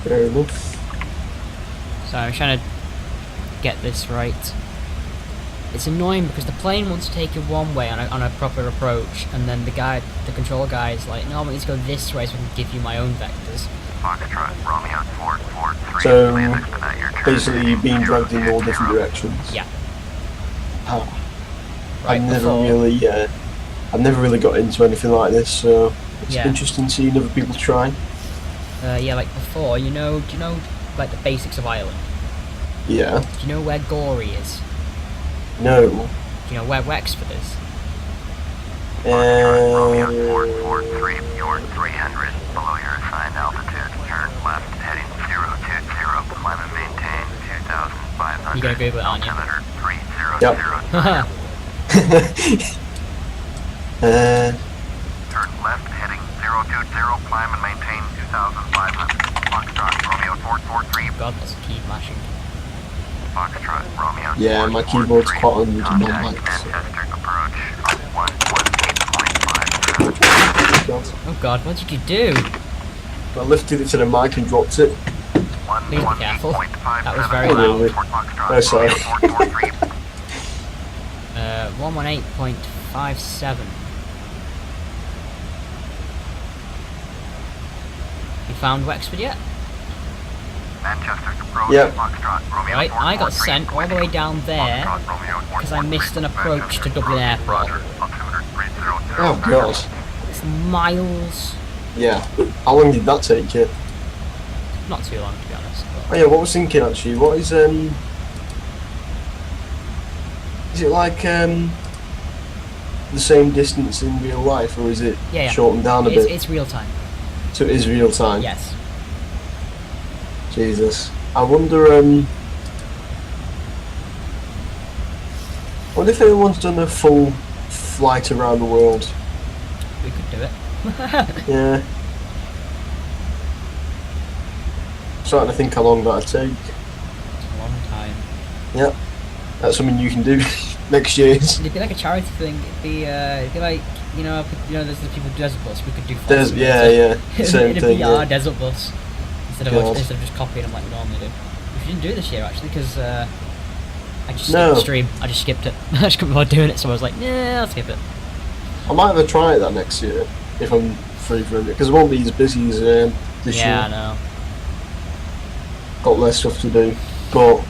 Fair enough. so I'm trying to get this right. It's annoying because the plane wants to take you one way on a proper approach, and then the control guy is like, no, I want you to go this way so I can give you my own vectors. Foxtrot, Romeo 443. So, Please expedite your turn. basically you're being dragged in all different directions. Yeah. Ah, Right, I've before, never really got into anything like this, so it's Yeah. interesting seeing other people try. yeah, like before, do you know, like the basics of Ireland? Yeah. Do you know where Gory is? No. Do you know where Wexford is? Romeo 443, Fjord 300. Below your assigned altitude. Turn left, heading 020. Climb and maintain 2,500. You're gonna Google it, aren't you? Altimeter 300. Haha. Turn left, heading 020. Climb and maintain 2,500. Foxtrot, Romeo 443. God, that's a key mashing. Foxtrot, Romeo Yeah, my keyboard's quite on with Contact non-mics. Manchester approach on 118.57. God. Oh God, what did you do? I lifted it to the mic and dropped it. Please be careful. That was very Oh, loud. really? Oh, sorry. 118.57. You found Wexford yet? Manchester approach. Yep. Foxtrot, Romeo Right, I got 443, sent all the way down there Foxtrot, Romeo because I missed an approach to Dublin Airport. Roger, altimeter 300. Oh god. It's miles. Yeah. How long did that take you? Not too long, to be honest. Oh yeah, what I was thinking actually, what is it like the same distance in real life, or is it Yeah. shortened down a bit? It's real time. So it is real time? Yes. Jesus. I wonder if anyone's done a full flight around the world. We could do it. Yeah. Starting to think how long that'd take. A long time. Yep. that's something you can do next year. It'd be like a charity thing. It'd be like there's the people Desert Bus. We could do. Flight Yeah, same it'd thing. be our Yeah. Desert Bus instead God. of just copying them like we normally do. We didn't do it this year actually because I just skipped No. the stream. I just skipped it. I just couldn't bother doing it, so I was like, nah, I'll skip it. I might have a try at that next year if I'm free for it because I won't be as busy as this Yeah, I year. know. Got less stuff to do, but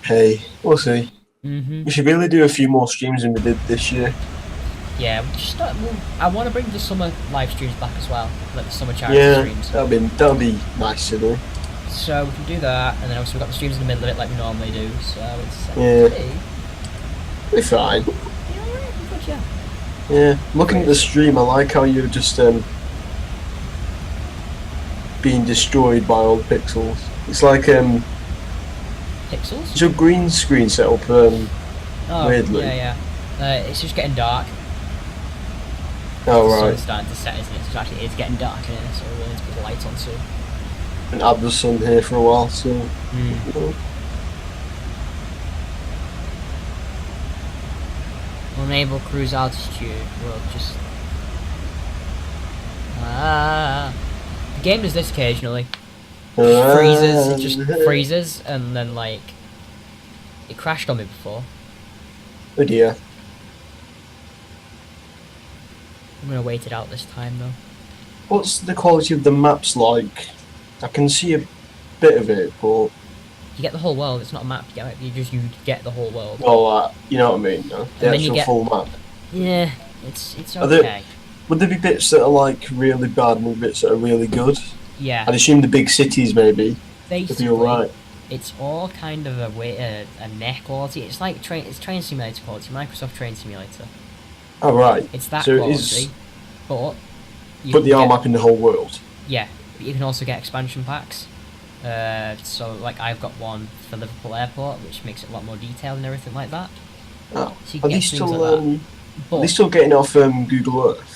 hey, we'll see. We should really do a few more streams than we did this year. Yeah, I want to bring the summer live streams back as well, like the summer charity streams. That'll be nice to do. So we can do that, and then also we've got the streams in the middle of it like we normally do. So it's We're fine. Yeah. Yeah, looking at the stream, I like how you're just being destroyed by all the pixels. It's like Pixels? it's a green screen setup. Weirdly. Yeah. It's just getting dark. Oh The right, sun's starting to set, isn't it? So actually, it's getting dark in here, so we really need to put the lights on soon. been had the sun here for a while, so. You know. Enable cruise altitude. We'll just. The game does this occasionally. It freezes. It just freezes, and then like. It crashed on me before. Oh dear. I'm gonna wait it out this time though. What's the quality of the maps like? I can see a bit of it, but You get the whole world. It's not a map. You get the whole world. you know what I mean, no? The And then you actual get- full map. Yeah, it's Are there- okay. Would there be bits that are like really bad and bits that are really good? Yeah, I'd assume the big cities maybe. If basically, you're right. it's all kind of a neck quality. It's like train simulator quality. Microsoft Train Simulator. Oh right. It's that So it quality, is- but you But can they are get- mapping the whole world. Yeah, but you can also get expansion packs. So like I've got one for Liverpool Airport, which makes it a lot more detailed and everything like that. Oh. So you Are can they get things still like that. are But they still getting off Google Earth?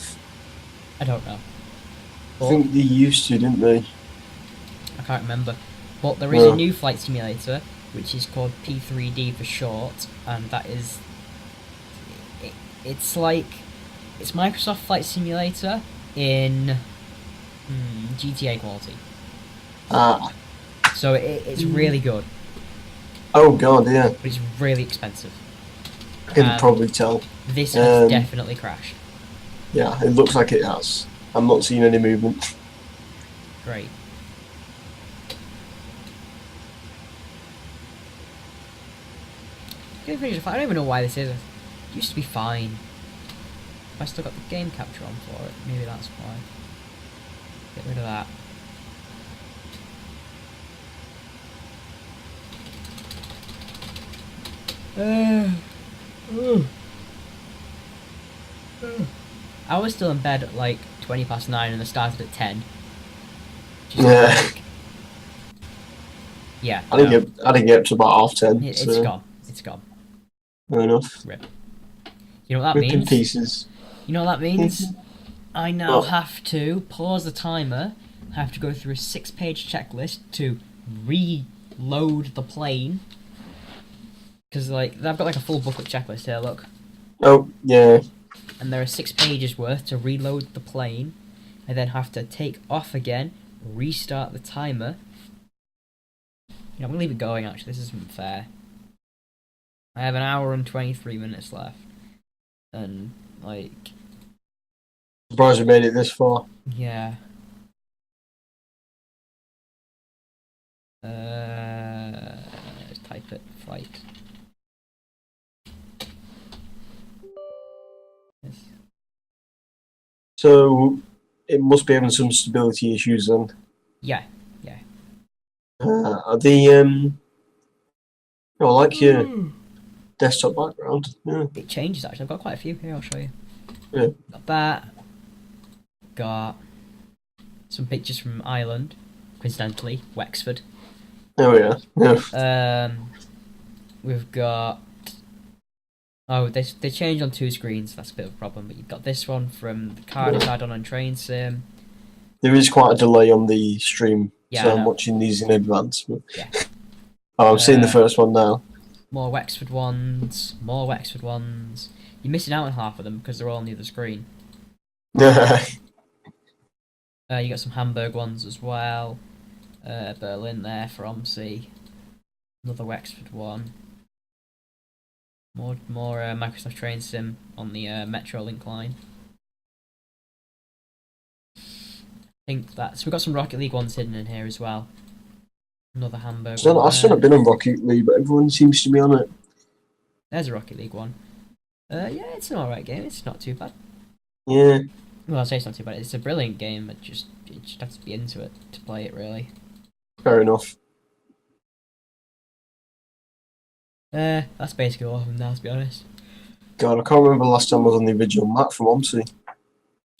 I don't know. I But think they used to, didn't they? I can't remember. But there is No. a new flight simulator, which is called P3D for short, and that is. It's like. It's Microsoft Flight Simulator in. GTA quality. Ah. So it's really good, Oh god, yeah. but it's really expensive. I can Um, probably tell. This has Um, definitely crashed. Yeah, it looks like it has. I'm not seeing any movement. Great. I don't even know why this is. It used to be fine. I still got the game capture on for it. Maybe that's why. Get rid of that. I was still in bed at like 20 past 9 and I started at 10. Just Yeah. like- yeah. I didn't no, get I didn't get up to about 10:30. it's So gone. It's gone. fair enough. Rip. You know what that Rip in means? pieces. You know what that means? I now What? have to pause the timer, have to go through a 6-page checklist to reload the plane. Because, like, I've got like a full booklet checklist here, look. Oh, yeah. And there are 6 pages worth to reload the plane. I then have to take off again, restart the timer. You know, I'm gonna leave it going actually, this isn't fair. I have an hour and 23 minutes left. And, like, Surprised we made it this far. yeah. Let's type it, flight. Yes. So it must be having some stability issues then. Yeah. Are they I like your desktop background. Yeah. It changes actually, I've got quite a few here, I'll show you. Yeah. Got that. Got some pictures from Ireland, coincidentally, Wexford. Oh yeah. Yeah. We've got. Oh, they changed on 2 screens. That's a bit of a problem. But you've got this one from the Cardiff add-on on Train Sim. There is quite a delay on the stream, Yeah, so I I'm know. watching these in advance. But... Yeah. oh, I'm seeing the first one now. More Wexford ones. More Wexford ones. You're missing out on half of them because they're all on the other screen. You got some Hamburg ones as well. Berlin there for OMSI. Another Wexford one. More Microsoft Train Sim on the Metrolink line. I think that's... We've got some Rocket League ones hidden in here as well. Another Hamburg one. I've still not been on Rocket League, but everyone seems to be on it. There's a Rocket League one. Yeah, it's an alright game. It's not too bad. Yeah. Well, I'll say it's not too bad. It's a brilliant game. You just have to be into it to play it, really. Fair enough. That's basically all of them now, to be honest. God, I can't remember the last time I was on the original map from OMSI.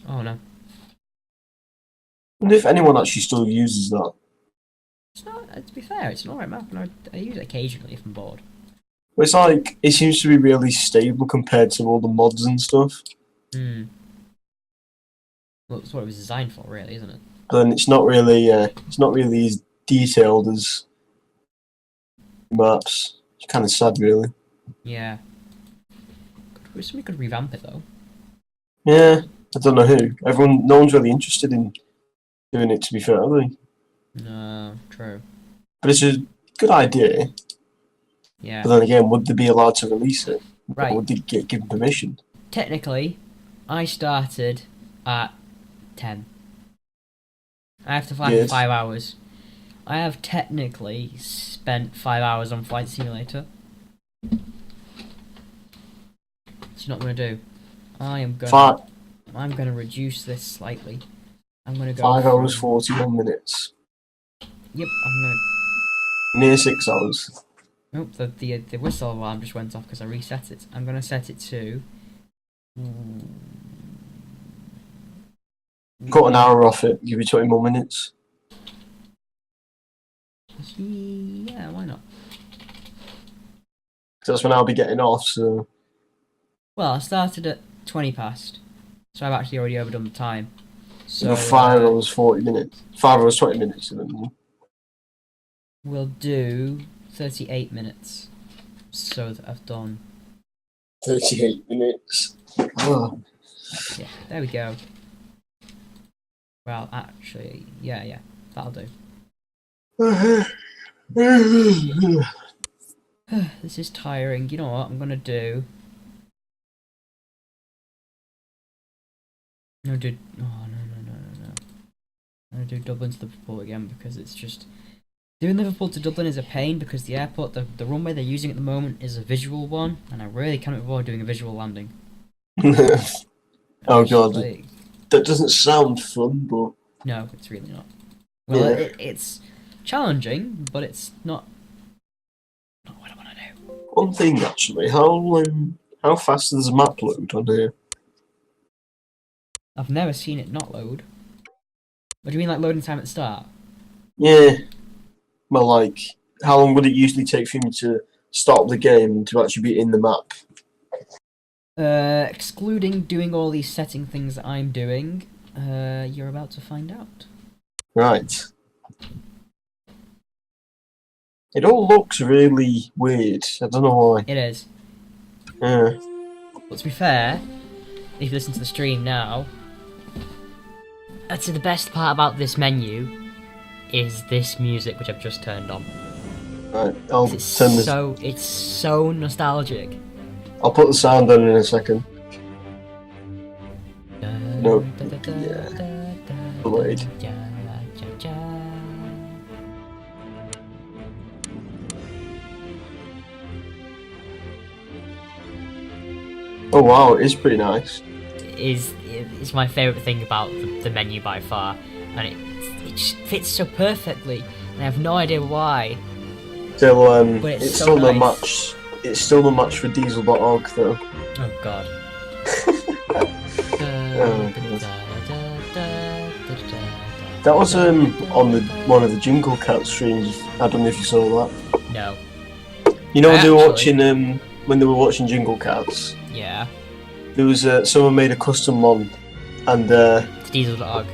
Oh no. I wonder if anyone actually still uses that. It's not, to be fair, it's an alright map, and I use it occasionally if I'm bored. But it's like, it seems to be really stable compared to all the mods and stuff. Hmm. Well, that's what it was designed for, really, isn't it? But then it's not really as detailed as maps. It's kind of sad, really. Yeah. Somebody could revamp it, though. Yeah, I don't know who. No one's really interested in doing it, to be fair, are they? No, true. But it's a good idea. Yeah. But then again, would they be allowed to release it? Right. Or would they get given permission? Technically, I started at 10. I have to fly for 5 hours. I have technically spent 5 hours on Flight Simulator. It's not gonna do. I'm gonna reduce this slightly. I'm gonna go 5 hours 41 minutes. Yep, I'm gonna. Near 6 hours. Nope, the whistle alarm just went off because I reset it. I'm gonna set it to. Cut an hour off it. Give you 20 more minutes. Yeah, why not? Because that's when I'll be getting off. So. Well, I started at 20 past, so I've actually already overdone the time. So 5 hours 40 minutes. 5 hours 20 minutes. Then. We'll do 38 minutes. So that I've done 38 minutes. Oh. Yeah, there we go. Well, actually, yeah, that'll do. This is tiring. You know what I'm gonna do? No, dude. Oh, no. I'm gonna do Dublin to Liverpool again because it's just... Doing Liverpool to Dublin is a pain because the airport, the runway they're using at the moment is a visual one, and I really cannot avoid doing a visual landing. Oh god, like... that doesn't sound fun, but... No, it's really not. Well, yeah. it's challenging, but it's not what I want to do. One thing, actually, how fast does a map load on here? I've never seen it not load. What do you mean, like loading time at the start? Yeah. Well, like, how long would it usually take for you to start the game to actually be in the map? Excluding doing all these setting things that I'm doing, you're about to find out. Right. It all looks really weird. I don't know why. It is. Yeah. But to be fair, if you listen to the stream now, I'd say the best part about this menu is this music which I've just turned on. Right, I'll turn this. It's so nostalgic. I'll put the sound on in a second. No. Yeah. Delayed. Oh wow, it is pretty nice. It's my favourite thing about the menu by far, and it just fits so perfectly, and I have no idea why. Still, but it's so still nice. no match. It's still no match for Diesel.org though. Oh god. That was on one of the Jingle Cat streams. I don't know if you saw that. No. You know when they were watching when they were watching Jingle Cats. Yeah. There was someone made a custom one, and It's Diesel.org.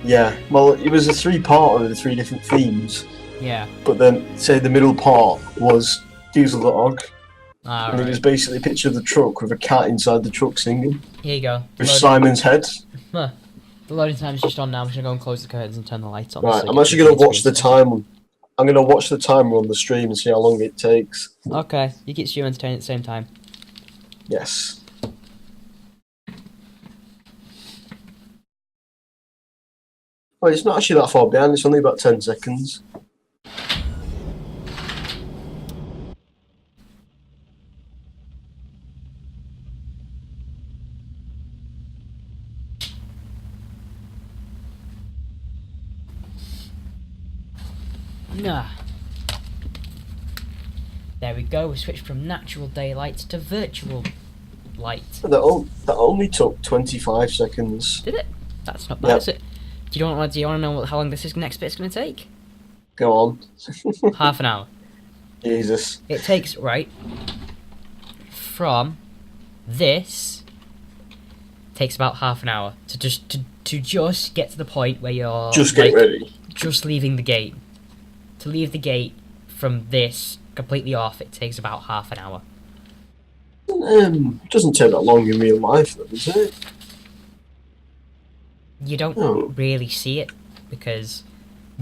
yeah. Well, it was a 3-parter with the 3 different themes. Yeah. But then, say the middle part was Diesel the Og. And it was Alright. basically a picture of the truck with a cat inside the truck singing. Here you go. With Simon's head. Huh. The loading time's just on now. I'm just gonna go and close the curtains and turn the lights on. Right, so I'm you actually can going to see watch the time. I'm going to watch the timer on the stream and see how long it takes. Okay, you keep streaming entertaining at the same time. Yes. Well, it's not actually that far behind. It's only about 10 seconds. Nah. There we go. We switched from natural daylight to virtual light. That only took 25 seconds. Did it? That's not bad, is it? Do you want to know how long this next bit's going to take? Go on. Half an hour. Jesus. It takes, right, from this, takes about half an hour to just get to the point where you're Just get ready. just leaving the gate. To leave the gate from this completely off, it takes about half an hour. Doesn't take that long in real life, though, does it? You don't Oh. really see it because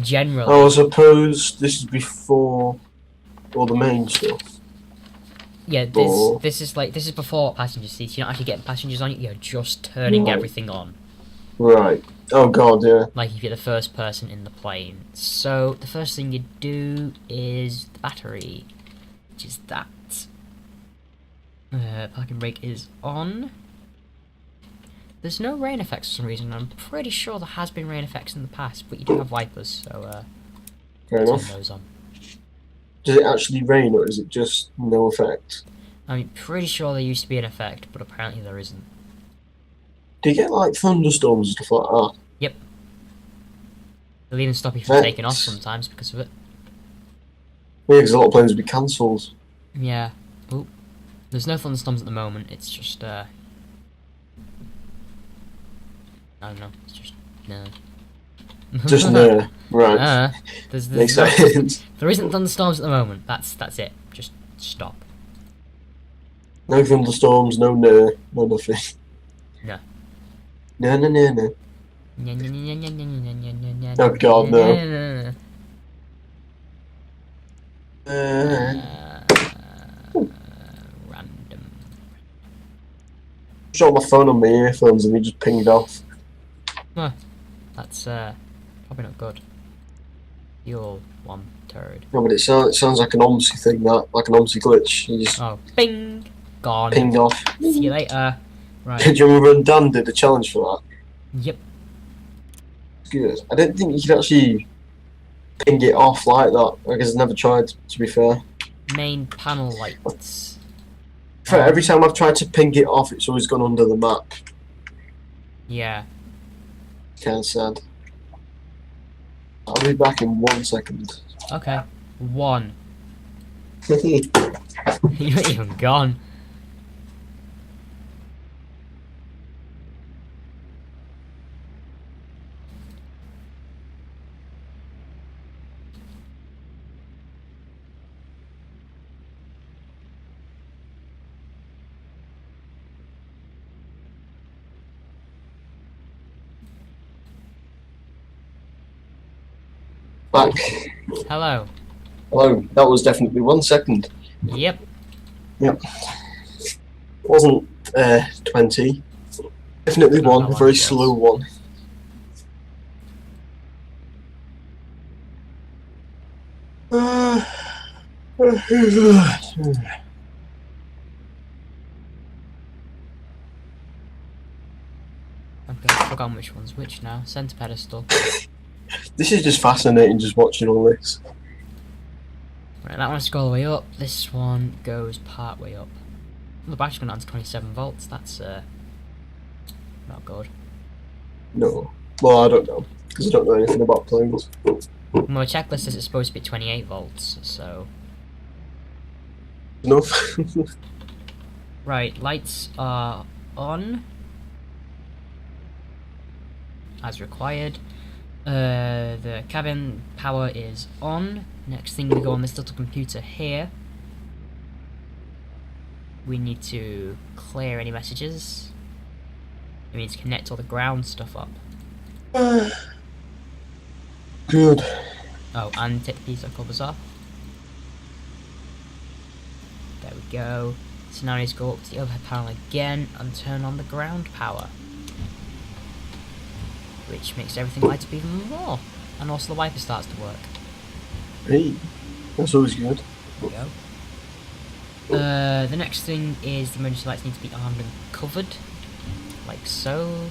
generally. Oh, I suppose this is before all the main stuff. Yeah, Oh. this is before passenger seats. You're not actually getting passengers on it. You're just turning Right. everything on. Right. Oh god, yeah. Like if you're the first person in the plane. So the first thing you do is the battery, which is that. Parking brake is on. There's no rain effects for some reason. I'm pretty sure there has been rain effects in the past, but you do have wipers, so Fair turn enough. those on. Does it actually rain or is it just no effect? I'm pretty sure there used to be an effect, but apparently there isn't. Do you get like thunderstorms and stuff like that? Yep. They'll even stop you from Effects. taking off sometimes because of it. Yeah, because a lot of planes will be cancelled. Yeah. Oop. There's no thunderstorms at the moment. It's just I don't know. It's just no. Just no. Right. There's Makes no, sense. there isn't thunderstorms at the moment. That's it. Just stop. No thunderstorms, no nothing. No. No. Oh god, no. Random. Shot my phone on my earphones and they just pinged off. That's probably not good. You're one turd. No, but it sounds like an OMSI thing, that like an OMSI glitch. You just Oh, bing, gone. pinged off. See you later. Do Right. you remember when Dan did a challenge for Yep. that? Good. I didn't think you could actually ping it off like that. I guess I've never tried, to be fair. Main panel lights. For every time I've tried to ping it off, it's always gone under the map. Yeah. Kind of sad. I'll be back in 1 second. Okay. One. You're not even gone. Back. Hello. Hello. That was definitely 1 second. Yep. Yep. Wasn't 20. Definitely Not one. how A long very it was. slow one. Okay, forgotten which one's which now. Center pedestal. This is just fascinating, just watching all this. Right, that one's to go all the way up. This one goes part way up. The battery's gone down to 27 volts. That's not good. No. Well, I don't know. Because I don't know anything about planes. My checklist says it's supposed to be 28 volts, so... Enough. Right, lights are on. As required. The cabin power is on. Next thing we go on this little computer here. we need to clear any messages. We need to connect all the ground stuff up. Good. Oh, and take the piece of covers off. There we go. So now I need to go up to the overhead panel again and turn on the ground power. Which makes everything light up even more. And also the wiper starts to work. Hey, that's always good. There we go. The next thing is the emergency lights need to be armed and covered. Like so.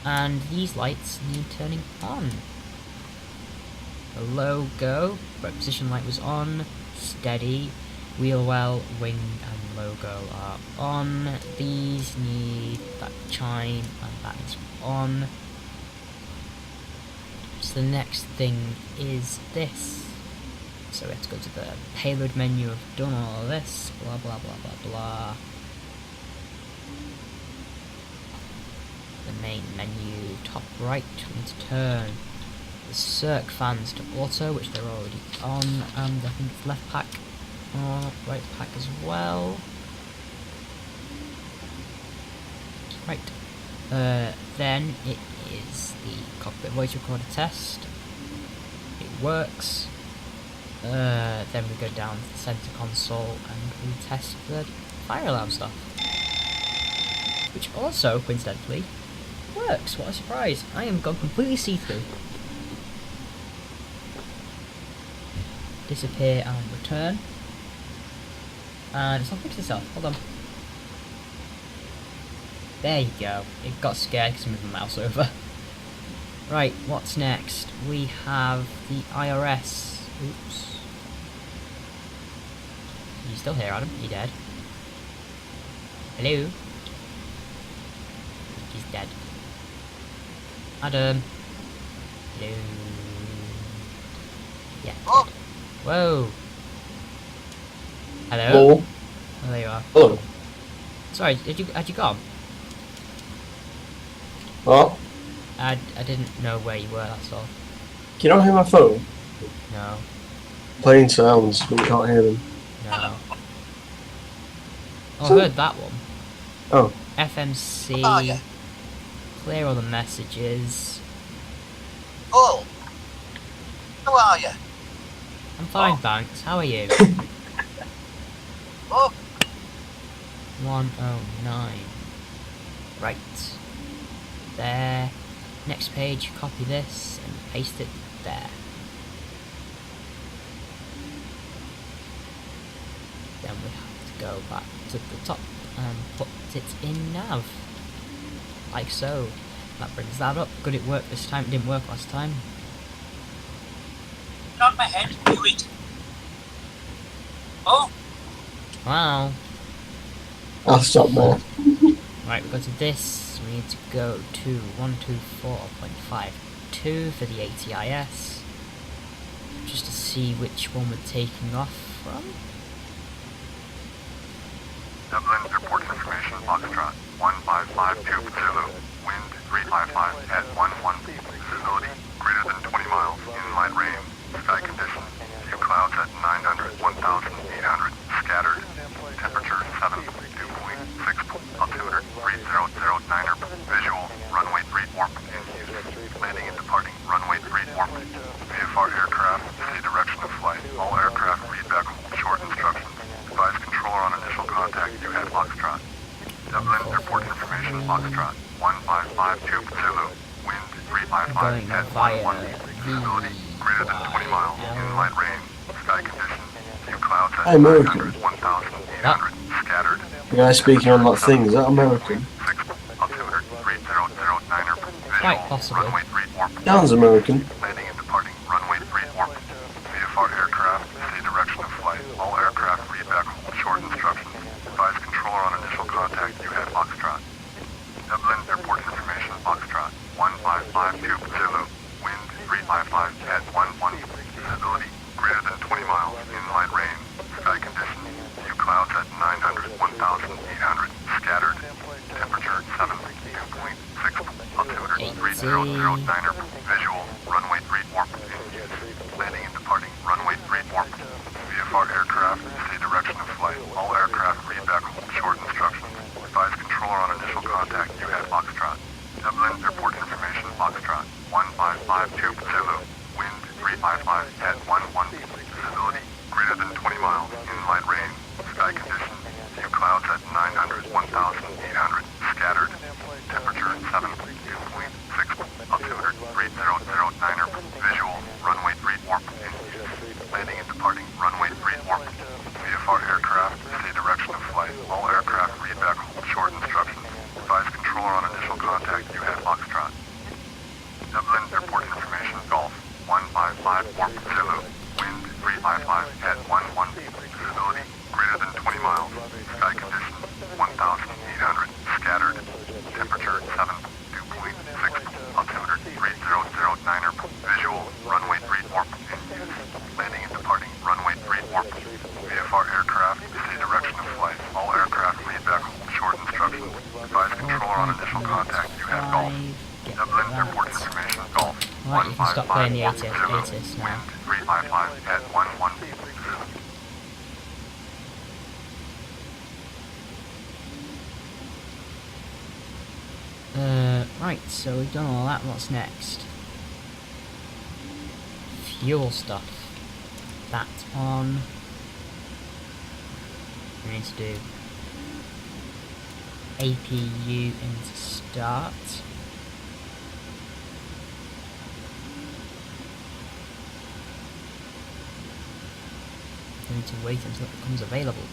And these lights need turning on. The logo, right position light was on. Steady. Wheel well, wing and logo are on. These need that chime and that is on. So the next thing is this. So we have to go to the payload menu. I've done all of this. Blah blah blah blah blah. The main menu, top right, we need to turn the circ fans to auto, which they're already on, and I think it's left pack or right pack as well. Right. Then it is the cockpit voice recorder test. It works. Then we go down to the center console and we test the fire alarm stuff. Which also, coincidentally, works. What a surprise. I am gone completely see-through. Disappear and return. And it's not fixed itself. Hold on. There you go. It got scared because I moved my mouse over. Right, what's next? We have the IRS. Oops. Are you still here, Adam? Are you dead? Hello? He's dead. Adam. Hello. Yeah. Oh. Whoa. Hello? Hello. Oh, there you are. Hello. Sorry, had you gone? What? I didn't know where you were, that's all. Can you not hear my phone? No, Playing sounds, but we can't hear them. no. Oh, I heard that one. Oh. FMC. Oh, yeah. Clear all the messages. Oh, how are you? I'm fine, thanks. How are you? Oh, 109. Right. There. Next page, copy this and paste it there. Then we have to go back to the top and put it in nav. Like so. That brings that up. Good, it worked this time. It didn't work last time. not my head, do it. Oh, Wow. I'll stop there. Right, we go to this. We need to go to 124.52 for the ATIS. Just to see which one we're taking off from. Dublin Airport Information, Foxtrot 1552 Zulu. Wind 355 at 11. Visibility greater than 20 miles. Inline rain. Sky conditions. Few clouds at 900, 1,800. Scattered. Temperature 7. Dew point 6. Altimeter 3009er. Visual. Runway 34. Landing and departing. Runway 34. VFR aircraft. See direction of flight. All aircraft read back hold short instructions. Advise controller on initial contact. You had Foxtrot. Dublin Airport Information, Foxtrot 1552 Zulu. Wind 355 at 11. Visibility greater than 20 miles. Inline rain. Sky conditions. Few clouds at Hey, American. 900, 1,800. Scattered. The guy speaking on that thing, is that American? 6. Altimeter 3009er. Quite Visual. possibly. Runway 34. Sounds American. Landing and departing. Runway 34. VFR aircraft. See direction of flight. All aircraft read back hold short instructions. Advise controller on initial contact. You had Foxtrot. Dublin Airport Information, Foxtrot 1552 Zulu. Wind 355 at 11. Visibility greater than 20 miles. Inline rain. Sky conditions. Few clouds at 900, 1,800. Scattered. Temperature 7. Dew point 6. Altimeter 3009er. Visual. Runway 34. Landing and departing. Runway 34. VFR aircraft. See direction of flight. All aircraft read back hold short 352 Zulu. Wind 355 at 11. Visibility greater than 20 miles. In light rain. Sky conditions. Few clouds at 900, 1,800. Scattered. Temperature 7, dew point 6. Altimeter 3009er. Visual. Runway 34. Landing and departing. Runway 34. VFR aircraft. Stay direction of flight. All aircraft read back short instructions. Advise controller on initial contact. You had Foxtrot. Dublin Airport information. Golf 1554 Zulu. Wind 355 at 11. Visibility greater than 20 miles. Sky conditions 1,800. Scattered. Temperature 7. Dew point 6. Altimeter 3009er. Visual. Runway 34. Landing and departing. Runway 34. VFR aircraft. Stay direction of flight. All aircraft read back short instructions. Advise controller on initial contact. You have Golf. Dublin Airport information. Golf. Right, you can stop playing the 80s now. 355 at 11. Right, so we've done all that. What's next? Fuel stuff. That's on. We need to do APU into start. We need to wait until it becomes available.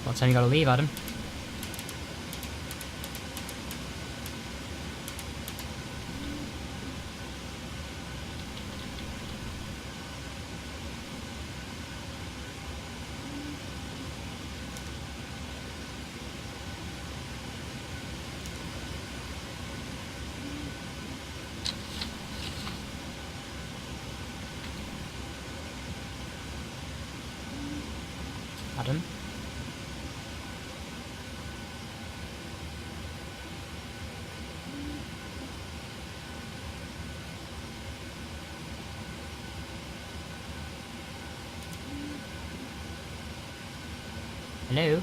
What time you gotta leave, Adam? Adam? Hello?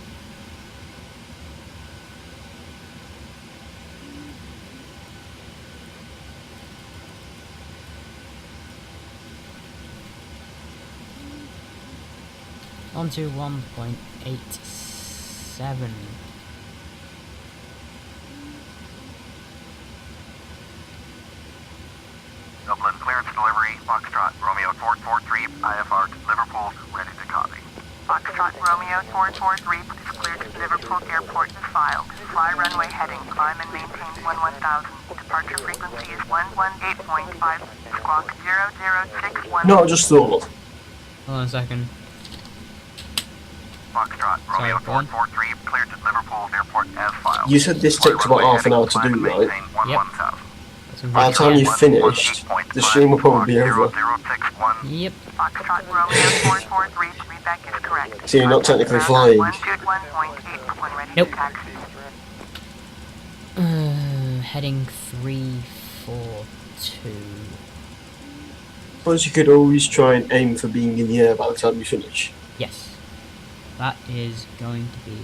On to 1.87. Dublin clearance delivery. Foxtrot Romeo 443 IFR to Liverpool. Ready to copy. Foxtrot Romeo 443 is cleared to Liverpool Airport and filed. Fly runway heading, climb and maintain 11,000. Departure frequency is 118.5, squawk 0061. No, just thought. Hold on a second. Foxtrot Romeo 443 cleared to Liverpool Airport as filed. You said this takes about half an hour to do, right? Yep. By the time you finished, the stream will probably be over. Yep. Foxtrot Romeo 443, feedback is correct. So you're not technically flying. 121.8 when ready Nope. to taxi. Heading 342. Suppose you could always try and aim for being in the air by the time you finish. Yes. That is going to be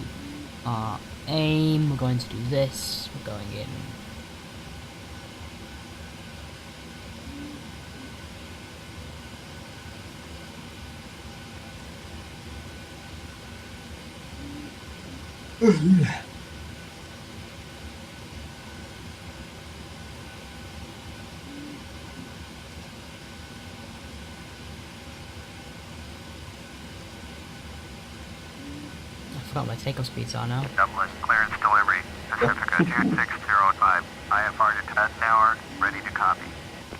our aim. We're going to do this. We're going in. I forgot what my takeoff speeds are now. Dublin clearance delivery. Pacifica Jude 605 IFR to Adenauer. Ready to copy.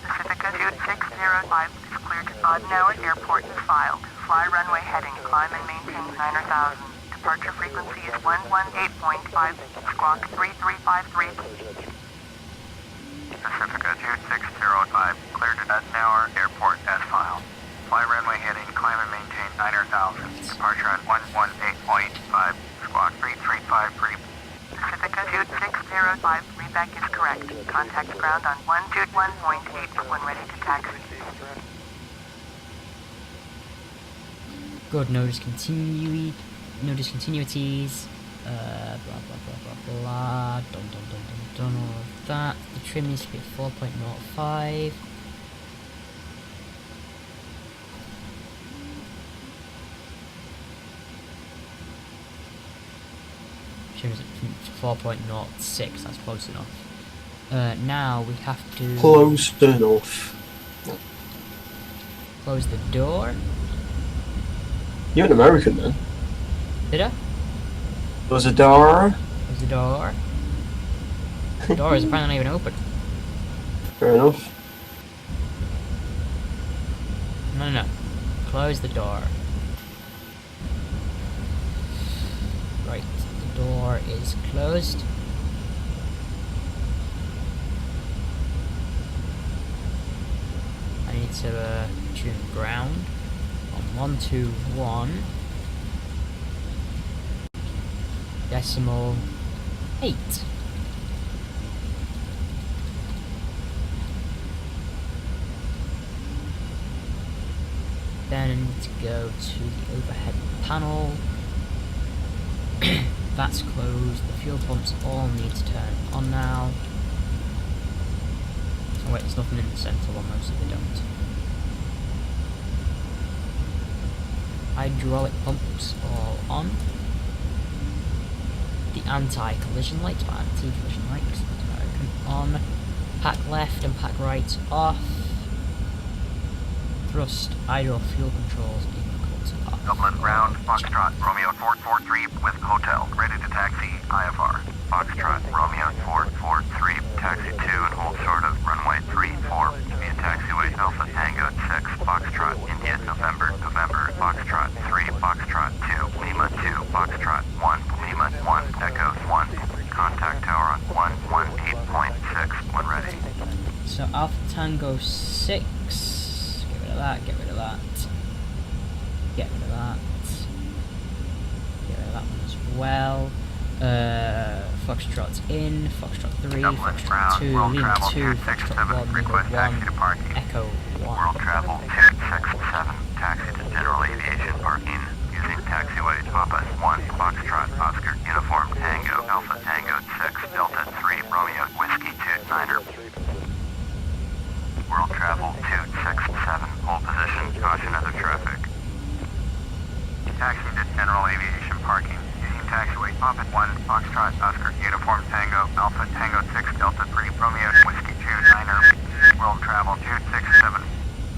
Pacifica Jude 605 is cleared to Adenauer Airport and filed. Fly runway heading, climb and maintain 9,000. Departure frequency is 118.5, squawk 3353. Pacifica 2605, cleared at Eisenhower Airport as filed. Fly runway heading, climb and maintain 9,000. Departure on 118.5, squawk 3353. Pacifica 2605, readback is correct. Contact ground on 121.8 when ready to taxi. Good, no discontinuities. Blah blah blah blah blah. Done all of that. The trim needs to be 4.05. Trim is at 4.06. That's close enough. Now we have to Close enough. close the door. You're an American then. Did I? Close the door. Close the door. The door is apparently not even open. Fair enough. No. Close the door. Right, the door is closed. I need to tune ground on 121 decimal 8. Then I need to go to the overhead panel. That's closed. The fuel pumps all need to turn on now. Oh wait, there's nothing in the central one, mostly they don't. Hydraulic pumps all on. The anti-collision lights, or anti-collision lights, American, on. Pack left and pack right off. Thrust, idle, fuel controls equal to off. Dublin ground, Foxtrot, Romeo 443 with hotel, ready to taxi, IFR. Foxtrot, Romeo 443, taxi 2 and hold short of runway 34, via taxiway Alpha Tango 6, Foxtrot, India, November, Foxtrot 3, Foxtrot 2, Lima 2, Foxtrot 1, Lima 1, Echo 1, contact tower on 118.6 when ready. So Alpha Tango 6, get rid of that, get rid of that. Get rid of that. Get rid of that one as well. Foxtrot's in, Foxtrot 3, Dublin Foxtrot ground, 2, World Lima Travel 2, Foxtrot 1, 267, request taxi to Lima 1, parking. Echo 1. World Travel 267, taxi to general aviation parking, using taxiway Papa 1, Foxtrot, Oscar, Uniform Tango, Alpha Tango 6, Delta 3, Romeo, Whiskey 2, Niner. World Travel 267, hold position, caution other traffic. Taxi to general aviation parking, using taxiway Papa 1, Foxtrot, Oscar, Uniform Tango, Alpha Tango 6, Delta 3, Romeo, Whiskey 2, Niner. World Travel 267,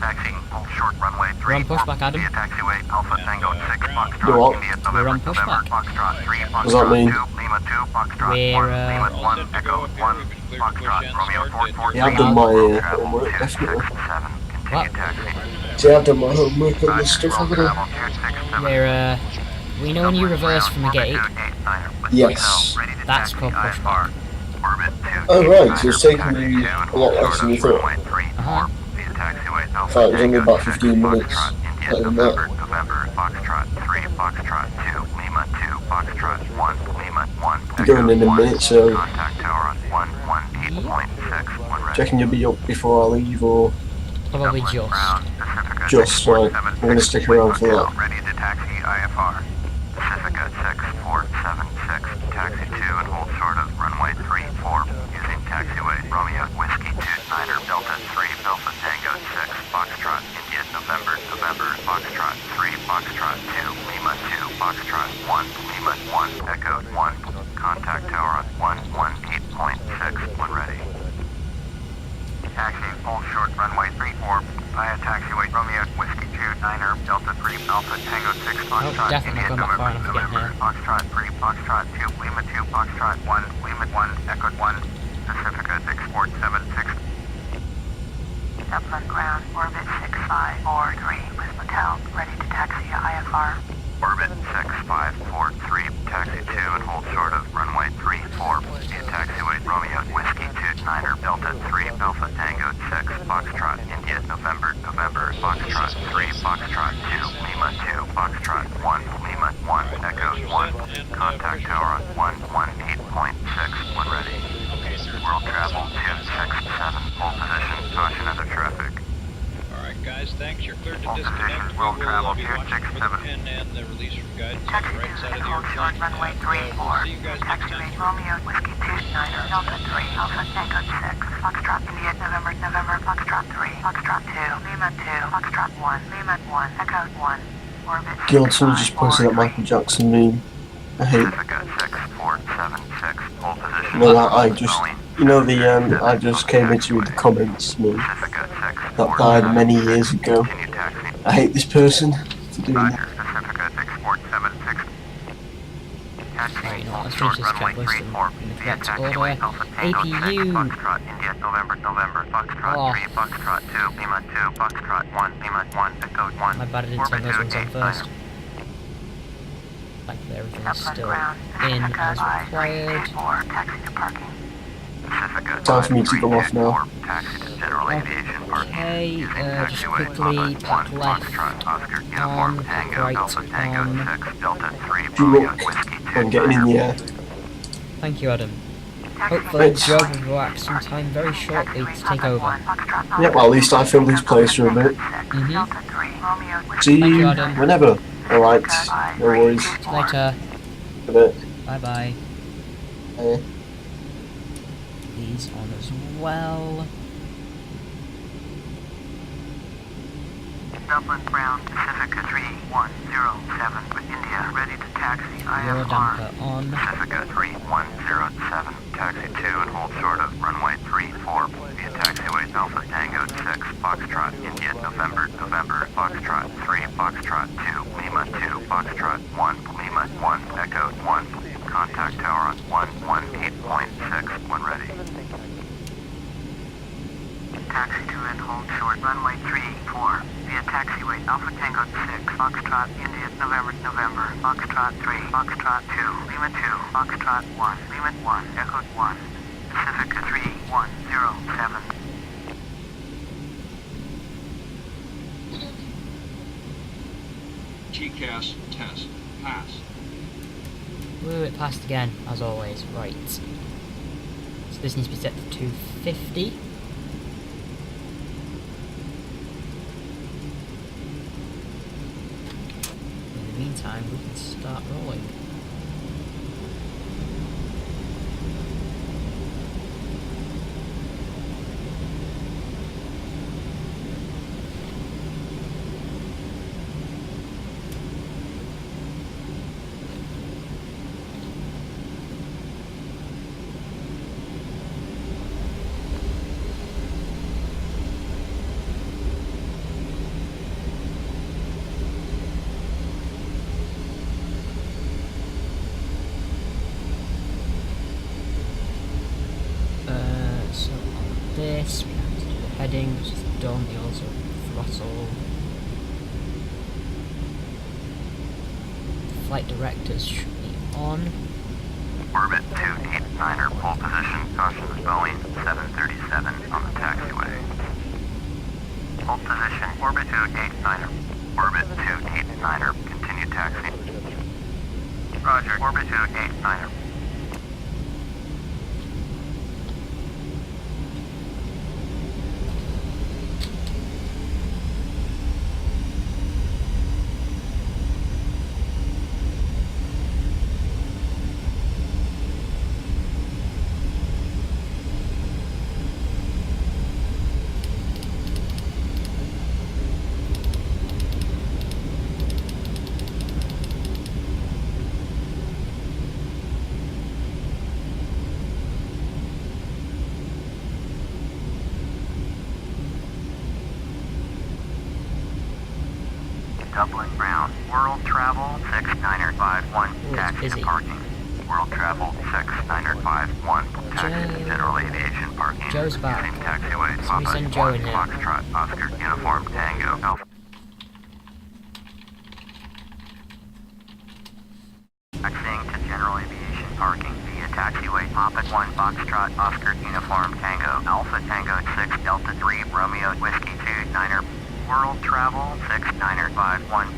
taxi, hold short runway 3, We're on pushback, Adam. via taxiway Alpha Tango 6, You're Foxtrot, what? India, We're on November, pushback. Foxtrot 3, does that Foxtrot mean? 2, Lima 2, Foxtrot 1, We're, Lima all 1, set to Echo go up here. 1, We can clear to Foxtrot, push and Romeo start 443. Yeah, I've done my World Travel homework, definitely. 267, continue What? taxi. See, I've done my homework on this stuff, World haven't I? Travel 267. We're, we know when you reverse from a gate. Yes. That's called pushback. Oh right, so it's taken you a lot less than you thought. Uh-huh. I thought it was only about 15 minutes. Better than that. You're going in a minute, so checking you'll be up before I leave, or Probably just. just right. I'm going to stick around for that. Ready to taxi IFR. Pacifica 6476, taxi 2 and hold short of runway 34, using taxiway Romeo Whiskey 2 Niner Delta 3 Alpha Tango 6 Foxtrot India November Foxtrot 3 Foxtrot 2 Lima 2 Foxtrot 1 Lima 1 Echo 1, contact tower on 118.6 when ready. Taxi hold short runway 34 via taxiway Romeo Whiskey 2 Niner Delta 3 Alpha Tango 6 Foxtrot definitely India not going back far enough to get November here. Foxtrot 3 Foxtrot 2 Lima 2 Foxtrot 1 Lima 1 Echo 1 Pacifica 6476. Dublin ground, orbit 6543 with hotel, ready to taxi IFR. Orbit 6543 Contact tower on 118.6 when ready. Okay, sir. World travel 267. Hold position. Caution other traffic. Alright guys, thanks. You're cleared to All disconnect. positions We will will travel be watching for the 267. pin and the release from guidance on Taxi the right 2 side of and the hold short airplane. runway And, 34. we'll see you guys next Taxiway time. Romeo Whiskey 29 Delta 3 Alpha Tango 6 Foxtrot India November November Foxtrot 3 Foxtrot 2 Lima 2 Foxtrot 1 Lima 1 Echo 1 Orbit God, someone just posted that 6543. Michael Jackson meme. I hate. Pacifica 6476. Hold position. You know that I just. Boeing You know the I just came into the comments meme Pacifica that died 647. many years ago. Continue taxi. I hate this person for doing Roger. that. Pacifica 6476. Right, now let's finish this checklist in the correct order. APU. Foxtrot India November November Foxtrot Oh. 3 Foxtrot 2 Lima 2 Foxtrot 1 Lima 1 Echo 1. My bad, I didn't turn those ones on first. Thankfully everything is Upland still ground. in Pacifica as 5384. required. Taxi to parking. Pacifica Time for me to go off now. 5384. Taxi to general aviation parking. Okay, Using just taxiway quickly Papa pack 1 left Foxtrot Oscar on, Uniform pack Tango right Alpha Tango on. 6 Delta 3 Do Romeo look Whiskey 2 when getting in the air. Thank you, Adam. Taxi Hopefully Thanks. Joe will go out sometime very shortly to take over. Yeah, well, at least I filled this place for a bit. See Thank you, you Adam. whenever. Alright, no worries. See you later. A bit. Bye bye. Eh. These on as well. Dublin Brown Pacifica 3107 with India ready to taxi Roll IFR. damper on. Pacifica 3107. Taxi 2 and hold short of runway 34 via taxiway Alpha Tango 6 Foxtrot India November November Foxtrot 3 Foxtrot 2 Lima 2 Foxtrot 1 Lima 1 Echo 1. Contact tower on 118.6 when ready. Taxi 2 and hold short runway 34 via taxiway Alpha Tango 6 Foxtrot India November November Foxtrot 3 Foxtrot 2 Lima 2 Foxtrot 1 Lima 1 Echo 1 Pacifica 3107. TCAS test. Pass. Woo, it passed again, as always. Right. So this needs to be set to 250. In the meantime, we can start rolling. So on this, we have to do the heading, which is done. We also throttle. The flight directors should be on. Orbit 289er pole position. Caution Boeing 737 on the taxiway. Hold position. Orbit 289er. Orbit 289er. Continue taxi. Roger. Orbit 289er. Dublin Brown. World Travel 6951. Ooh, it's Taxi busy. to parking. World Travel 6951. Taxi to general aviation parking. Joe's back. Using taxiway Somebody Papa send Joe 1 in here. Foxtrot Oscar Uniform Tango Alpha. Taxiing to general aviation parking via taxiway Papa 1 Foxtrot Oscar Uniform Tango Alpha Tango 6 Delta 3 Romeo Whiskey 2 Niner. World Travel 6951.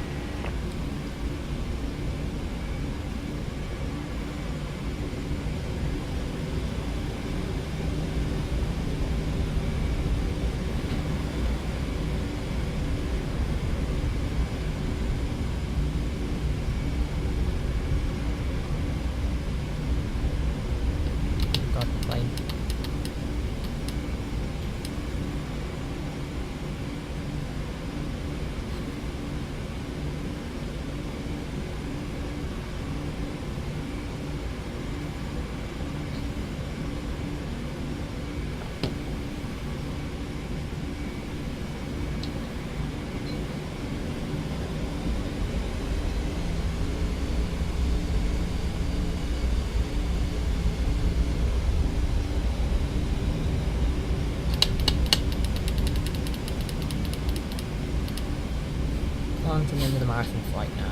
coming to the end of the marathon flight now.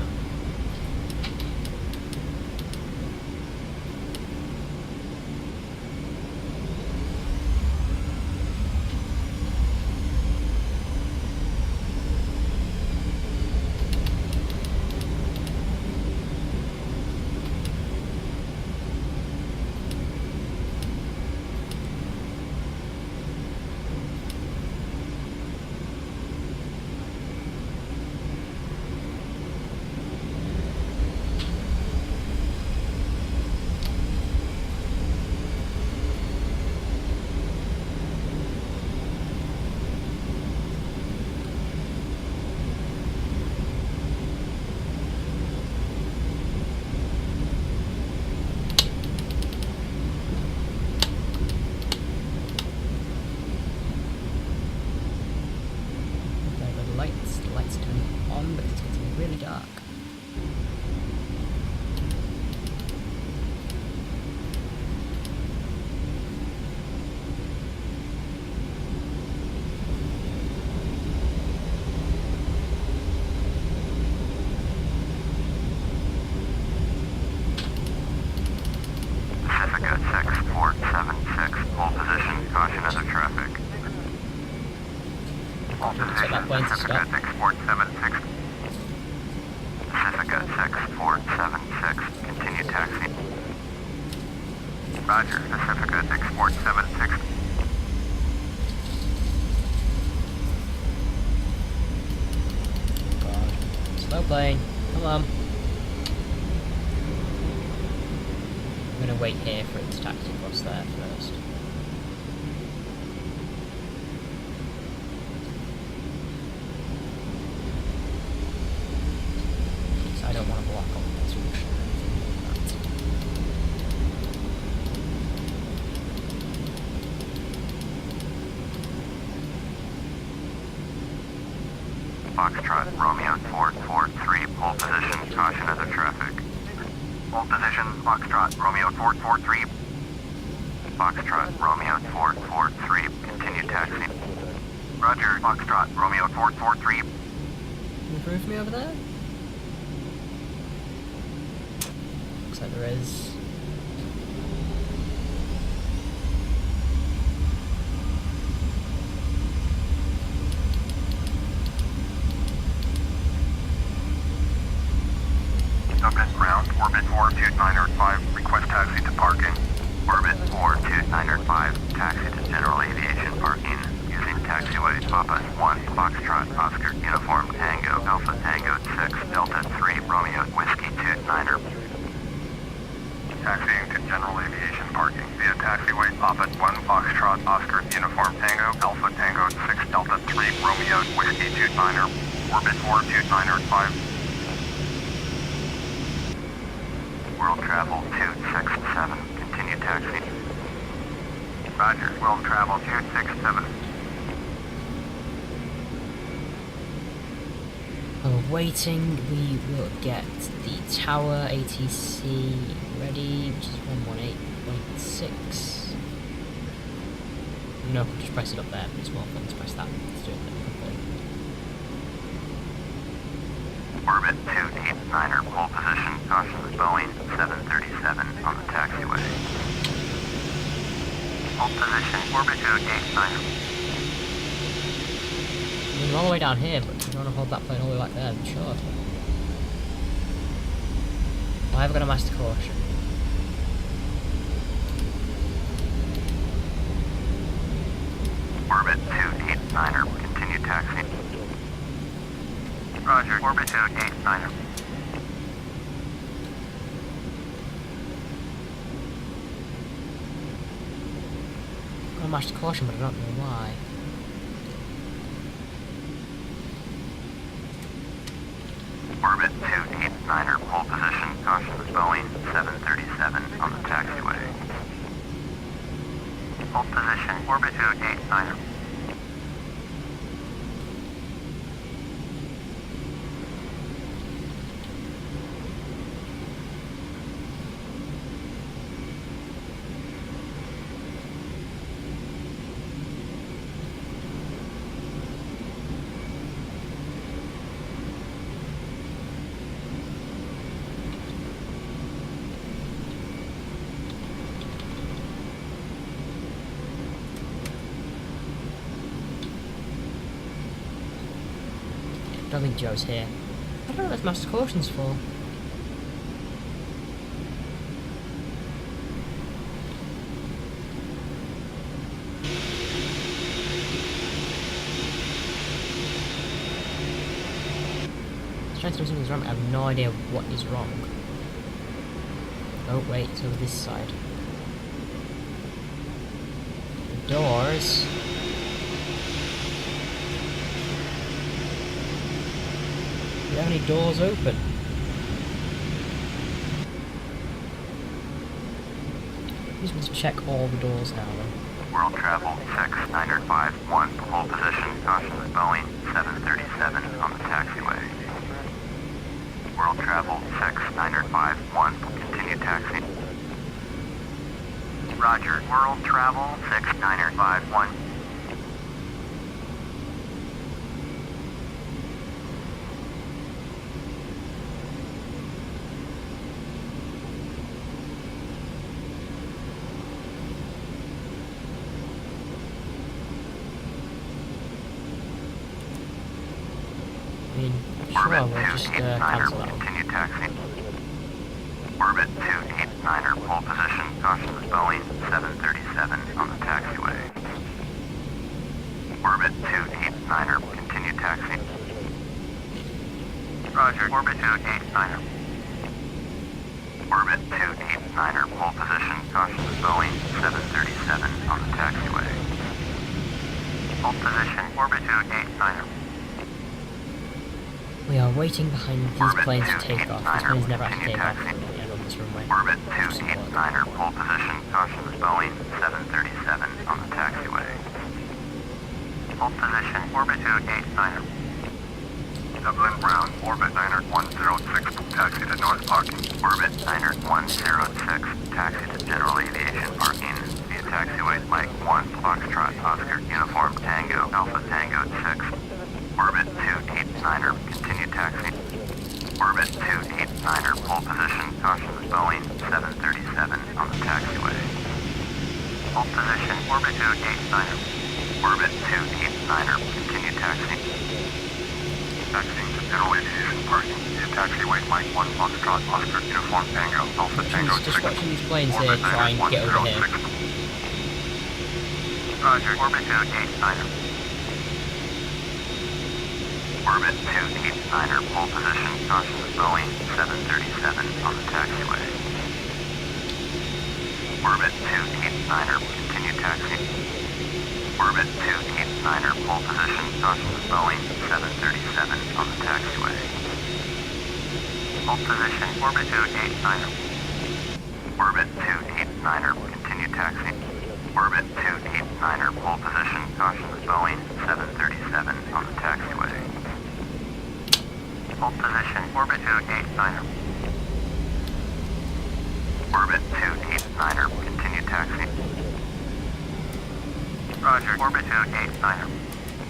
The lights turn on because it's getting really dark. Pacifica 6476, hold position, caution other traffic. Hold Set that plane to Pacifica stop. 6476. Pacifica 6476, continue taxi. Roger, Pacifica 6476. God. Slow plane. Come on. I'm gonna wait here for it to taxi across there first. So I don't want to block off this junction or anything like that. Foxtrot, Romeo 443, hold position, caution other traffic. Hold position, Foxtrot, Romeo 443. Foxtrot, Romeo 443, continue taxi. Roger, Foxtrot, Romeo 443. Can you prove me over there? Looks like there is. Subnet ground, orbit 42905, request taxi to parking. Orbit 42905, taxi to general aviation parking. Using taxiway Papa 1, Foxtrot, Oscar, Uniform Tango, Alpha Tango 6, Delta 3, Romeo, Whiskey 29er. Taxiing to general aviation parking via taxiway Papa 1, Foxtrot, Oscar, Uniform Tango, Alpha Tango 6, Delta 3, Romeo, Whiskey 29er. Orbit 42905. World Travel 267, continue taxi. Roger, World Travel 267. While waiting, we will get the tower ATC ready, which is 118.6. No, just press it up there, it's more fun to press that. Let's do it properly. Orbit 289er, pole position, caution Boeing 737 on the taxiway. Hold position, orbit 289er. We're all the way down here, but we don't want to hold that plane all the way back there, sure. Why have I got a master caution? Orbit 289er, continue taxi. Roger, orbit 289er. Got a master caution, but I don't know why. Orbit 289er, pole position, caution Boeing 737 on the taxiway. Hold position, orbit 289er. don't think Joe's here. I don't know what there's master cautions for. I'm trying to do something's wrong. I have no idea what is wrong. Oh wait, it's over this side. The doors. Do you have any doors open? Just want to check all the doors now then. World Travel 6951, hold position, caution Boeing 737 on the taxiway. World Travel 6951, continue taxi. Roger, World Travel 6951. I mean, sure, we'll just cancel that one. Continue taxi. Orbit 289er, pole position, caution Boeing 737 on the taxiway. Orbit 289er, continue taxi. Roger, orbit 289er. Orbit 289er, pole position, caution Boeing 737 on the taxiway. Pole position, orbit 289er. We are waiting behind these planes to take off. These planes never actually take off on this runway. Orbit 289er, pole position, caution Boeing 737 on the taxiway. Pole position, orbit 289er. Dublin Brown, orbit 9106, taxi to North Parking. Orbit 9106, taxi to General Aviation Parking via taxiway Mike 1, Foxtrot, Oscar, Uniform Tango, Alpha Tango 6. Orbit 289er, continue taxi. Orbit 289er, pole position, caution Boeing 737 on the taxiway. Pole position, orbit 289er. Orbit 289er, continue taxi. Taxiing to General Aviation Parking via taxiway Mike 1, Foxtrot, Oscar, Uniform Tango, Alpha Tango 6. Just watching these planes here try and get over here. Roger, orbit 289er. Orbit 289er, pole position, caution Boeing 737 on the taxiway. Orbit 289er, continue taxi. Orbit 289er, pole position, caution Boeing 737 on the taxiway. Pole position, orbit 289er. Orbit 289er, continue taxi. Orbit 289er, pole position, caution Boeing 737 on the taxiway. Hold position, orbit 289er. Orbit 289er, continue taxi. Roger, orbit 289er.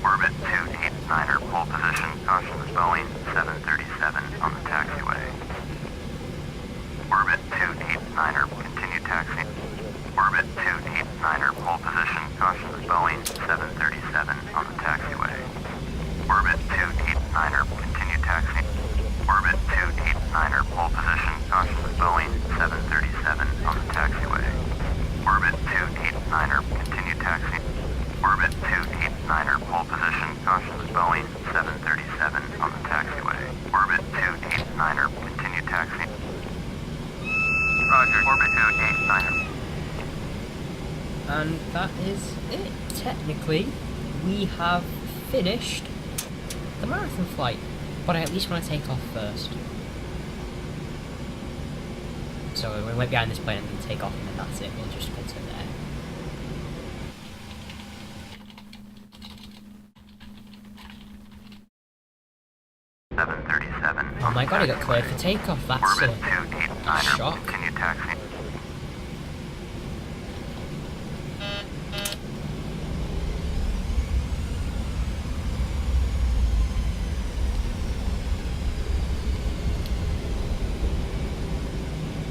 Orbit 289er, pole position, caution Boeing 737 on the taxiway. Orbit 289er, continue taxi. Orbit 289er, pole position, caution Boeing 737 on the taxiway. Orbit 289er, continue taxi. Orbit 289er, pole position, caution Boeing 737 on the taxiway. Orbit 289er, continue taxi. Orbit 289er, pole position, caution Boeing 737 on the taxiway. Orbit 289er, continue taxi. Roger, orbit 289er. And that is it. Technically, we have finished the marathon flight, but I at least want to take off first. So we went behind this plane and then take off, and then that's it. We'll just put it there. Oh my god, I got cleared for takeoff. That's a shock. Continue taxi.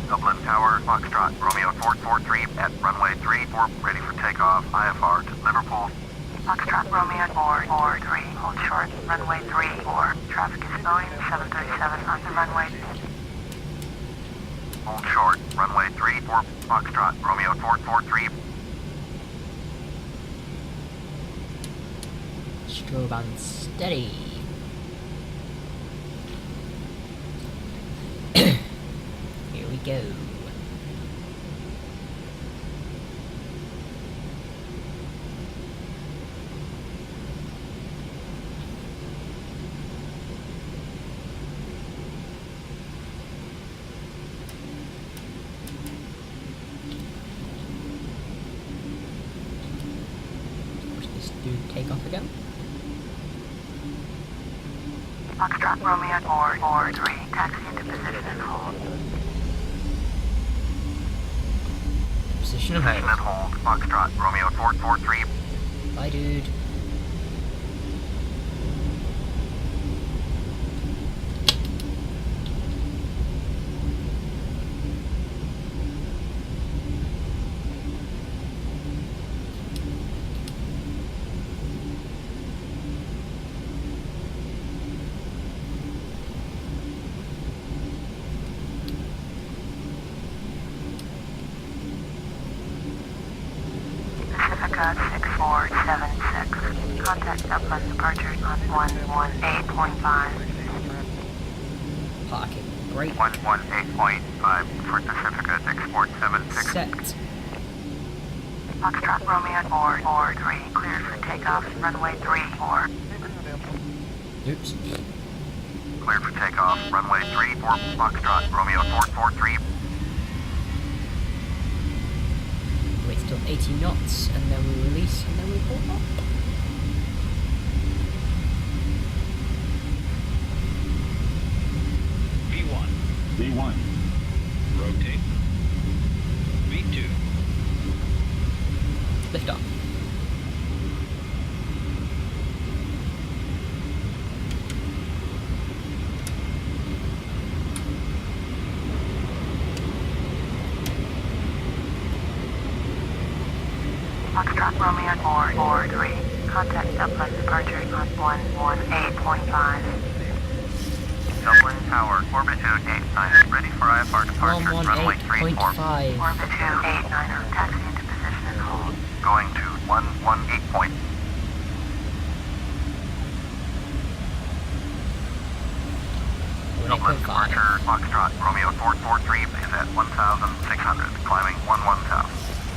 Dublin Tower, Foxtrot, Romeo 443 at runway 34, ready for takeoff, IFR to Liverpool. Foxtrot Romeo 443, hold short, runway 34. Traffic is Boeing 737 on the runway. Hold short, runway 34, Foxtrot, Romeo 443. Strobe on steady. Here we go. Watch this dude take off again. Foxtrot Romeo 443, taxi into position and hold. Position and Position and hold. hold, Foxtrot, Romeo 443. Bye, dude. Pacifica 6476. Contact Dublin departure on 118.5. Parking. Great. 118.5 for Pacifica 6476. Set. Foxtrot Romeo 443, cleared for takeoff, runway 34. Oops. Cleared for takeoff, runway 34, Foxtrot, Romeo 443. Wait till 80 knots, and then we release, and then we pull up. V1, V1. rotate. V2, Lift off. Foxtrot Romeo 443, contact Dublin departure on 118.5. Dublin Tower, orbit 289, ready for IFR departure, runway 34. 118.5. Orbit 289, taxi into position and hold. Going to 118 point. Dublin 118.5. departure, Foxtrot, Romeo 443 is at 1,600, climbing 11,000.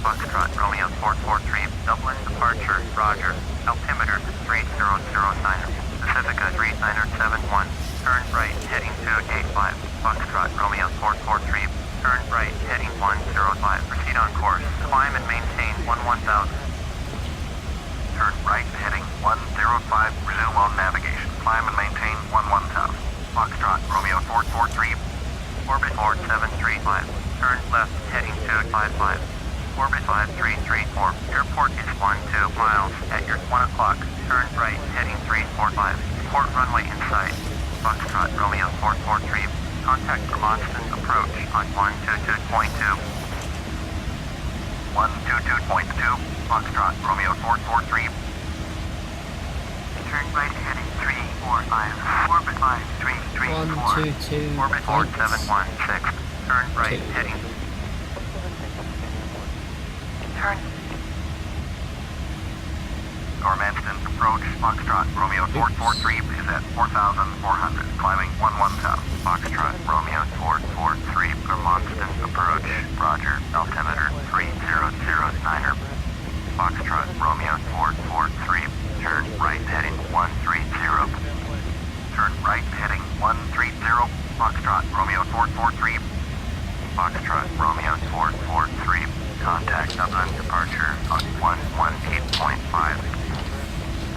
Foxtrot, Romeo 443, Dublin departure, roger. Altimeter 3009, Pacifica 3971, turn right, heading 285. Foxtrot, Romeo 443, turn right, heading 105, proceed on course, climb and maintain 11,000. Turn right, heading 105, resume on navigation, climb and maintain 11,000. Foxtrot, Romeo 443, orbit 4735, turn left, heading 255. Orbit 5334, airport is 12 miles, at your 1 o'clock, turn right, heading 345, port runway in sight. Foxtrot, Romeo 443, contact from Austin, approach on 122.2. 122.2, Foxtrot, Romeo 443. Turn right heading 345, orbit 5334. 122. Orbit 4716, turn right, heading. Turn. Normanston approach, Foxtrot, Romeo 443 is at 4,400, climbing 11,000. Foxtrot, Romeo 443, Normanston approach, roger, altimeter 3009er. Foxtrot, Romeo 443, turn right heading 130. Turn right heading 130, Foxtrot, Romeo 443. Foxtrot, Romeo 443, contact Dublin departure on 118.5.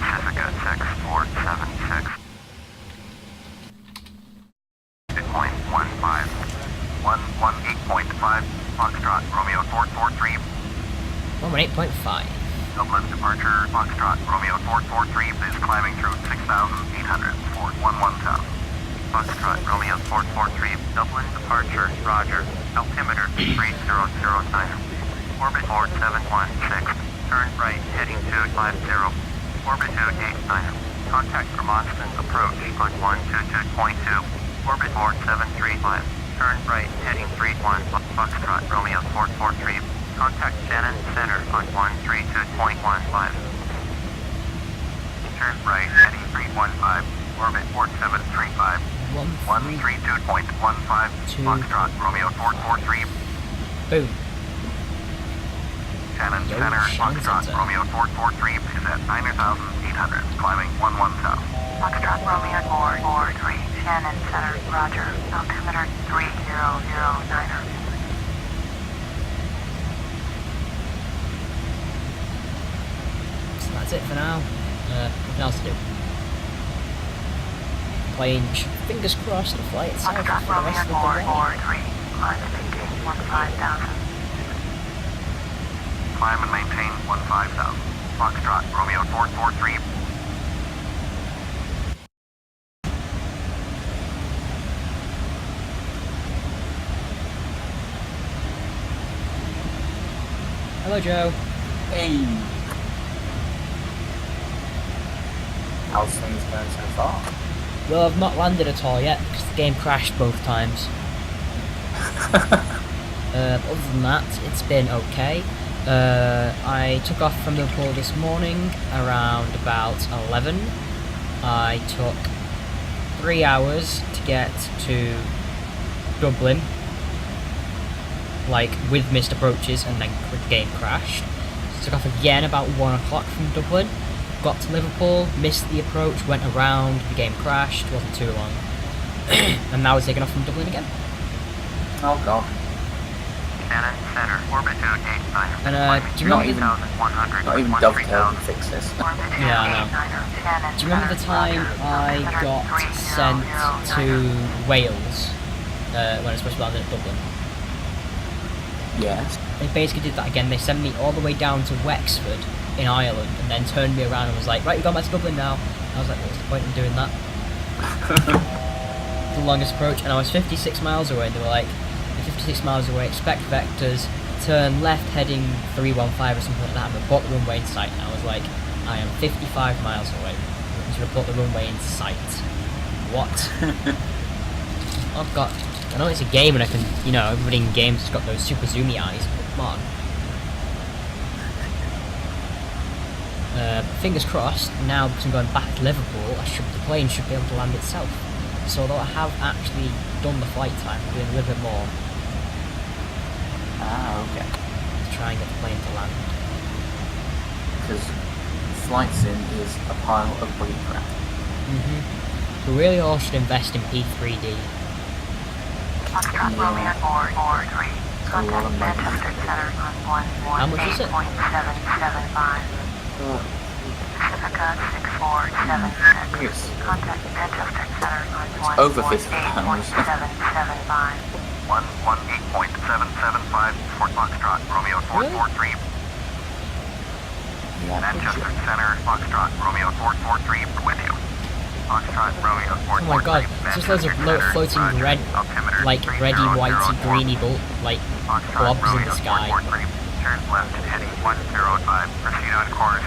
Pacifica 6476. 2.15. 118.5. Foxtrot, Romeo 443. 118.5. Dublin departure, Foxtrot, Romeo 443 is climbing through 6,800 for 11,000. Foxtrot, Romeo 443, Dublin departure, roger. Altimeter 3009. Orbit 4716. Turn right, heading 250. Orbit 289. Contact Vermonston approach on 122.2. Orbit 4735. Turn right, heading 31. Foxtrot Romeo 443. Contact Shannon Center on 132.15. Turn right, heading 315. Orbit 4735. 132.15. Foxtrot Romeo 443. Boom. Shannon Yo, Center, Shannon Foxtrot Center. Romeo 443 is at 9,800, climbing 11 south. Foxtrot Romeo 443, Shannon Center, Roger. Altimeter 3009er. So that's it for now. Nothing else to do. Plane, fingers crossed, to fly itself Foxtrot for the Romeo rest of the way. 443, climb and maintain 15,000. Climb and maintain 15,000. Foxtrot Romeo 443. Hello, Joe. Hey! How's things going so far? Well, I've not landed at all yet because the game crashed both times. Other than that, it's been okay. I took off from Liverpool this morning around about 11. I took 3 hours to get to Dublin, like with missed approaches, and then the game crashed. Took off again about 1 o'clock from Dublin. Got to Liverpool, missed the approach, went around, the game crashed, wasn't too long. And now we're taking off from Dublin again. Oh god. Shannon Center, orbit 289. And do you remember Not even Dovetail can fix this. Yeah, I know. Do you remember the time I got sent to Wales when I was supposed to land at Dublin? Yes. They basically did that again. They sent me all the way down to Wexford in Ireland and then turned me around and was like, right, you're going back to Dublin now. I was like, what's the point in doing that? The longest approach, and I was 56 miles away, and they were like, you're 56 miles away, expect vectors, turn left heading 315 or something like that, and report the runway in sight. And I was like, I am 55 miles away to report the runway in sight. What? I've got, I know it's a game and I can, you know, everybody in games has got those super zoomy eyes, but come on. Fingers crossed, now because I'm going back to Liverpool, the plane should be able to land itself. So although I have actually done the flight time, I'm doing a little bit more Ah, okay. to try and get the plane to land. Because Flight Sim is a pile of buggy crap. So we really all should invest in P3D. Foxtrot Romeo 443, contact Manchester Center on How much is it? 118.775. Pacifica 6476. Yes. Contact Manchester Center on over £50. 118.775. 118.775 for Foxtrot Romeo 443. Yeah, Manchester Center, Foxtrot Romeo 443 with you. Foxtrot Romeo 443. Oh my god, it's just loads of floating red, like reddy, whitey, greeny, like blobs in the sky. Turn left heading 105, proceed on course.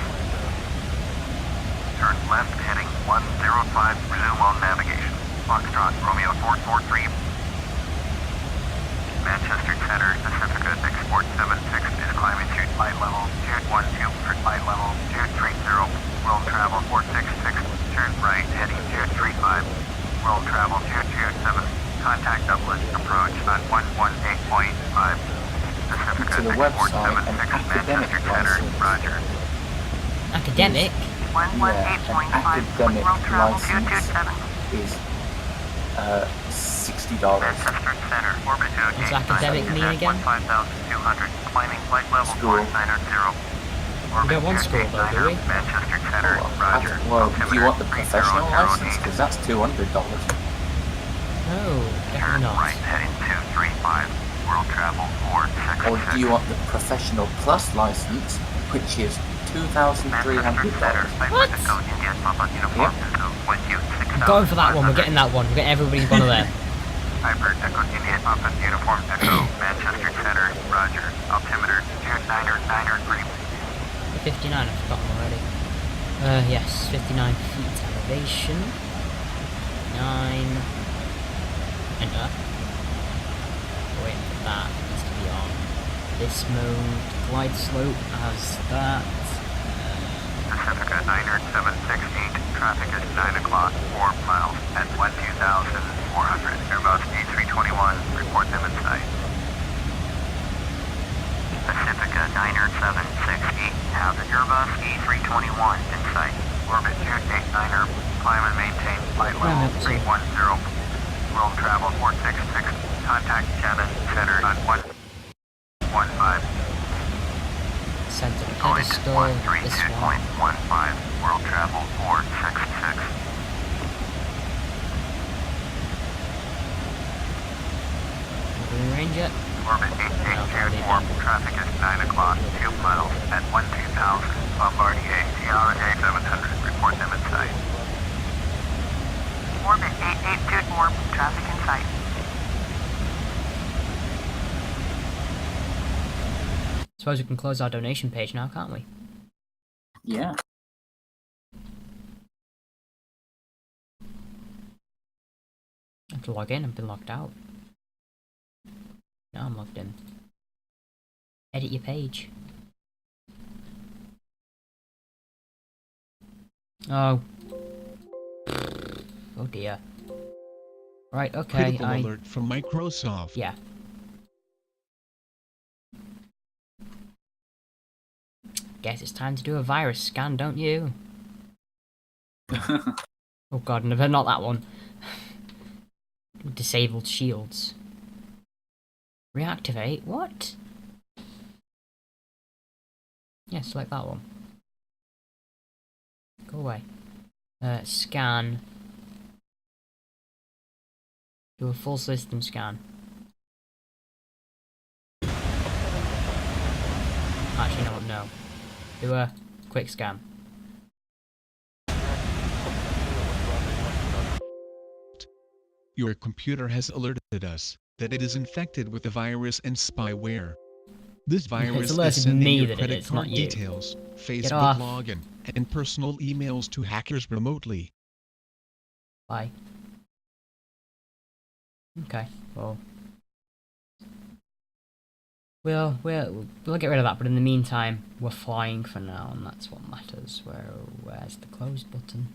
Turn left heading 105, resume on navigation. Foxtrot Romeo 443. Manchester Center, Pacifica Export 76 is climbing to flight level 212 for flight level 230. World travel 466. Turn right heading 235. World travel 227. Contact Dublin approach on 118.5. Pacifica To the Export website, an 76 academic Manchester Center, license. Roger. Academic? An academic 118.5. license 227. is $60. Manchester Center, orbit 2. What's academic mean again? 15,200, climbing flight level School. 490. We don't want school though, do we? Manchester Center, Roger. Well, do you want the professional license? Because that's $200. No, Turn definitely not. right heading 235. World travel 466. Or do you want the professional plus license, which is $2,300? What? I'm going for that one, we're getting that one, we're getting everybody's one of there. Hyper Echo India Papa Uniform Echo, Manchester Center, Roger. Altimeter 299. 59? I've forgotten already. Yes, 59 feet elevation. 9. Enter. Waiting for that. It needs to be on this mode. Glide slope as that. Pacifica 90768, traffic is 9 o'clock, 4 miles at 12,400. Airbus E321, report them in sight. Pacifica 90768, have the Airbus E321 in sight. Orbit 289er, climb and maintain flight level 310. World travel 466, contact cabin center on 115. Center Point pedestal. This one. 132.15, world travel 466. Will we range it? Orbit 8824, traffic is 9 o'clock, 2 miles at 12,000. Bombardier Sierra A700, report them in sight. Orbit 8824, traffic in sight. Suppose we can close our donation page now, can't we? Yeah. I have to log in. I've been logged out. Now I'm logged in. Edit your page. Oh. Oh dear. Right, okay, Critical alert from Microsoft. Yeah. Guess it's time to do a virus scan, don't you? Oh god, never, not that one. Disabled shields. Reactivate? What? Yeah, select that one. Go away. Scan. Do a full system scan. Actually, no. Do a quick scan. Your computer has alerted us that it is infected with a virus and spyware. This virus is alerted sending me your that it credit is, card not you. details, off. Facebook login, and personal emails to hackers remotely. Bye. Okay, well. We'll get rid of that, but in the meantime, we're flying for now, and that's what matters. Where's the close button?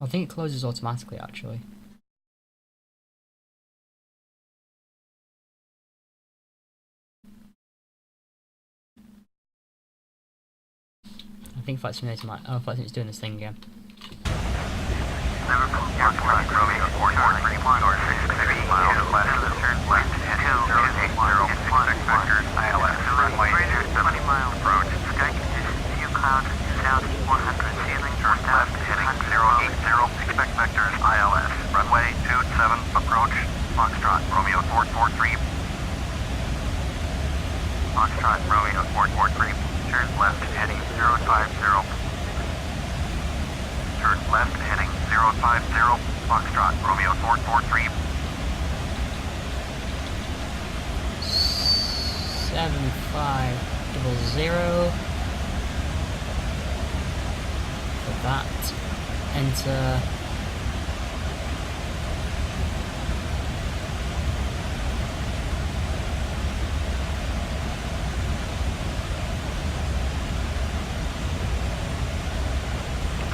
I think it closes automatically, actually. I think Flight Simulator might. Oh, Flight Simulator's doing this thing again. Liverpool Airport, Romeo 431, or 660 miles west, turn left, heading 080, expect vectors, ILS, runway 20 miles, approach, sky conditions, view clouds, south 400, ceiling, turn left, heading 080, expect vectors, ILS, runway 27, approach, Foxtrot, Romeo 443, Foxtrot, Romeo 443, turn left, heading 050. Turn left heading 050, Foxtrot, Romeo 443. 7500. For that, enter.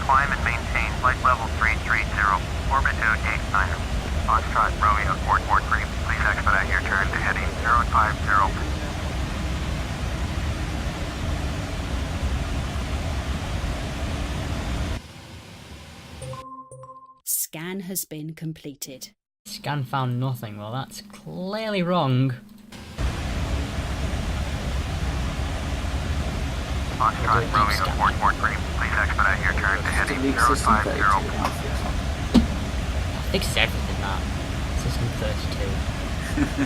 Climb and maintain flight level 330, orbit 289. Foxtrot, Romeo 443, please expedite your turn to heading 050. Scan has been completed. Scan found nothing. Well, that's clearly wrong. Foxtrot, Romeo 443, please expedite your turn to heading 050. That fixes everything, that. System 32.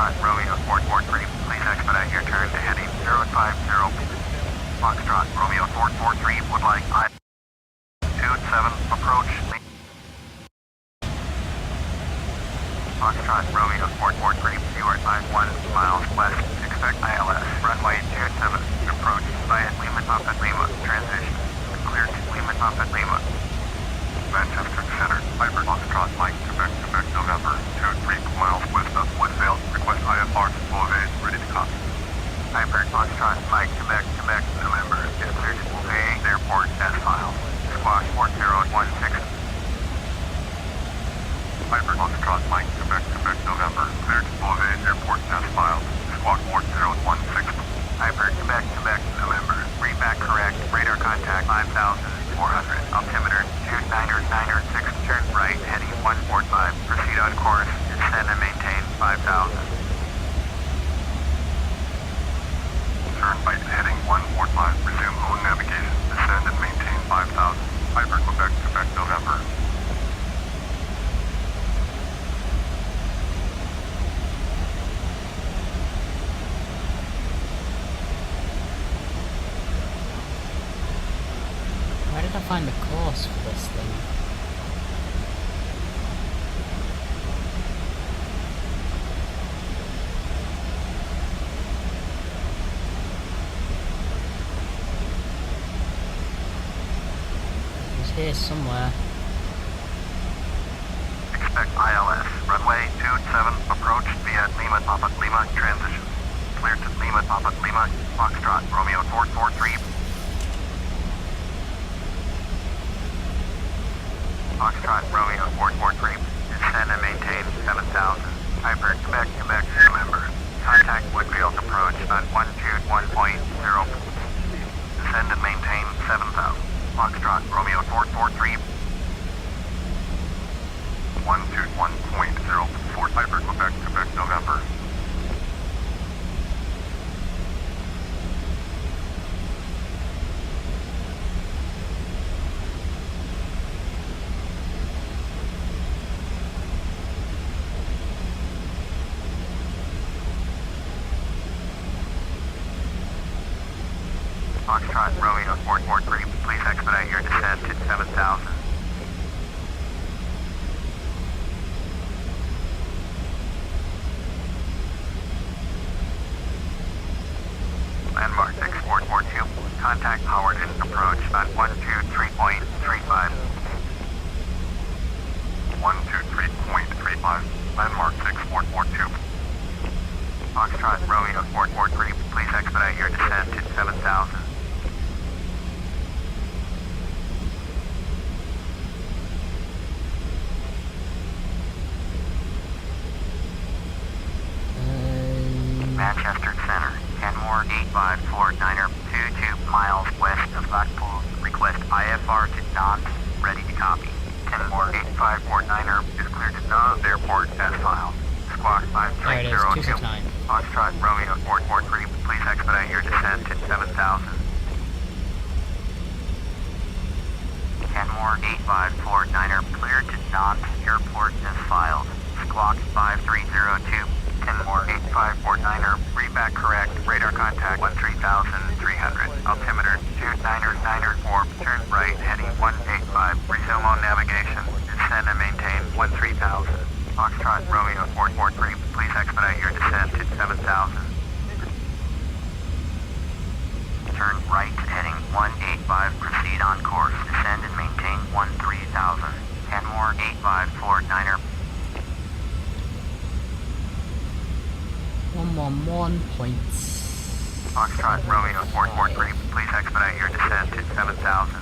Foxtrot Romeo 443, please expedite your turn to heading 050. Foxtrot Romeo 443 would like I-27 approach. Foxtrot Romeo 443, you are 51 miles west. Expect ILS. Runway 27, approach via Lima Papa Lima. Transition. Clear to Lima Papa Lima. Manchester Center, Piper Foxtrot Mike, Quebec, November, 23 miles west of Woodville. Request IFR to Boulevard, ready to copy. Piper Foxtrot Mike, Quebec, November, is cleared to Boulevard Airport as filed. Squawk 4016. Piper Foxtrot Mike, Quebec, November, cleared to Boulevard Airport as filed. Squawk 4016. Piper Quebec, November, read back correct, radar contact 5,400, altimeter 29906, turn right, heading 145, proceed on course, descend and maintain 5,000. Turn right, heading 145, resume own navigation, descend and maintain 5,000. Piper Quebec, November. Where did I find the course for this thing? It was here somewhere. Expect ILS. Runway 27, approach via Lima Papa Lima, transition. Clear to Lima Papa Lima, Foxtrot, Romeo 443. Foxtrot, Romeo 443, descend and maintain 7,000. Piper, Quebec, November. Contact Woodfield approach on 121.0. Descend and maintain 7,000. Foxtrot, Romeo 443. 121.04, Piper, Quebec, November. Foxtrot, Romeo 443, please expedite your descent to 7,000. Landmark 6442, contact Howard and approach on 123.35. 123.35, landmark 6442. Foxtrot, Romeo 443, please expedite your descent to 7,000. Manchester Center, Kenmore 8549er, 22 miles west of Blackpool. Request IFR to Nantes, ready to copy. Kenmore 8549er is cleared to Nantes Airport as filed. Squawk 5302. Foxtrot Romeo 443, please expedite your descent to 7,000. Kenmore 8549er, cleared to Nantes Airport as filed. Squawk 5302. Kenmore 8549er, read back correct, radar contact 13,300, altimeter 29904, turn right, heading 185, resume on navigation, descend and maintain 13,000. Foxtrot Romeo 443, please expedite your descent to 7,000. Turn right, heading 185, proceed on course, descend and maintain 13,000. Kenmore 8549er. 111 points. Foxtrot Romeo 443, please expedite your descent to 7,000.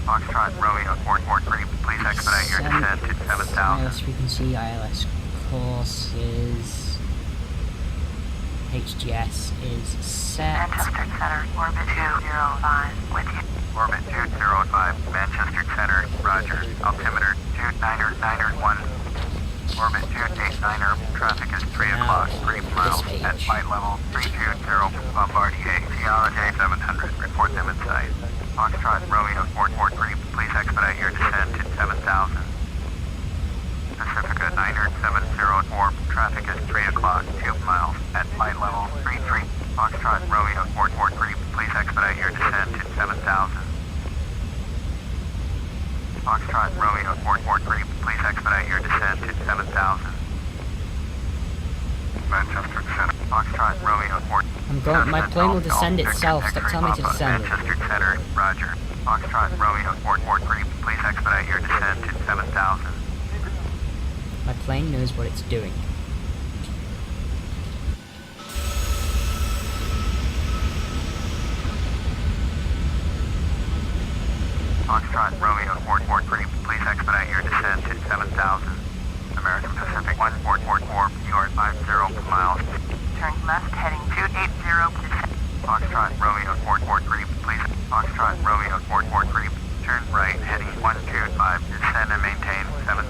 Foxtrot Romeo 443, please expedite your descent to 7,000. ILS frequency, ILS courses. HGS is set. Manchester Center, orbit 205, with you. Orbit 205, Manchester Center, roger. Altimeter 29991. Orbit 289er, traffic is 3 o'clock, 3 miles, at flight level 320, Bombardier, Sierra J700, report them in sight. Foxtrot Romeo 443, please expedite your descent to 7,000. Pacifica 9704, traffic is 3 o'clock, 2 miles, at flight level 33. Foxtrot Romeo 443, please expedite your descent to 7,000. Foxtrot Romeo 443, please expedite your descent to 7,000. Manchester Center, Foxtrot Romeo 4. I'm going. My plane will descend itself. Stop telling me to descend. Manchester Center, roger. Foxtrot Romeo 443, please expedite your descent to 7,000. My plane knows what it's doing. Foxtrot Romeo 443, please expedite your descent to 7,000. American Pacific 1444, you are 50 miles. Turn left heading 280. Foxtrot Romeo 443, please. Foxtrot Romeo 443, turn right heading 125, descend and maintain 7,000.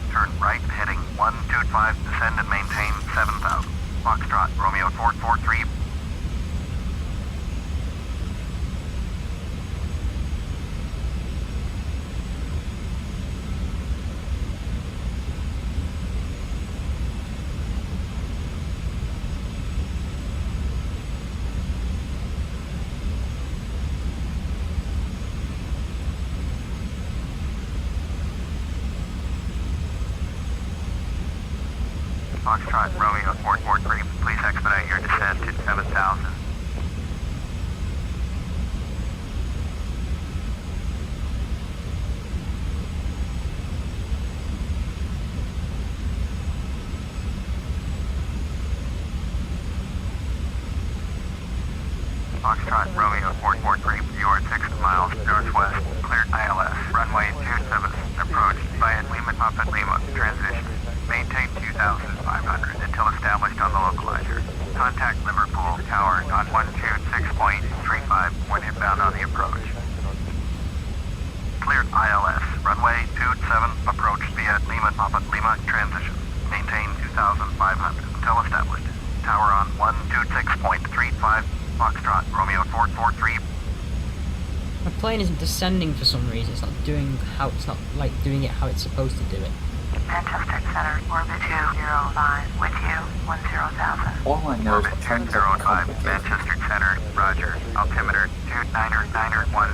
Turn right heading 125, descend and maintain 7,000. Foxtrot Romeo 443. Foxtrot Romeo 443, please expedite your descent to 7,000. Foxtrot Romeo 443, you are 6 miles northwest, cleared ILS, runway 27, approach via Lima Papa Lima, transition. Maintain 2,500 until established on the localizer. Contact Liverpool Tower on 126.35 when inbound on the approach. Cleared ILS, runway 27, approach via Lima Papa Lima, transition. Maintain 2,500 until established. Tower on 126.35, Foxtrot Romeo 443. My plane isn't descending for some reason. It's not doing how it's not like doing it how it's supposed to do it. Manchester Center, orbit 205, with you, 10,000. All I know is Orbit planes are 205, complicated. Manchester Center, roger. Altimeter 29991.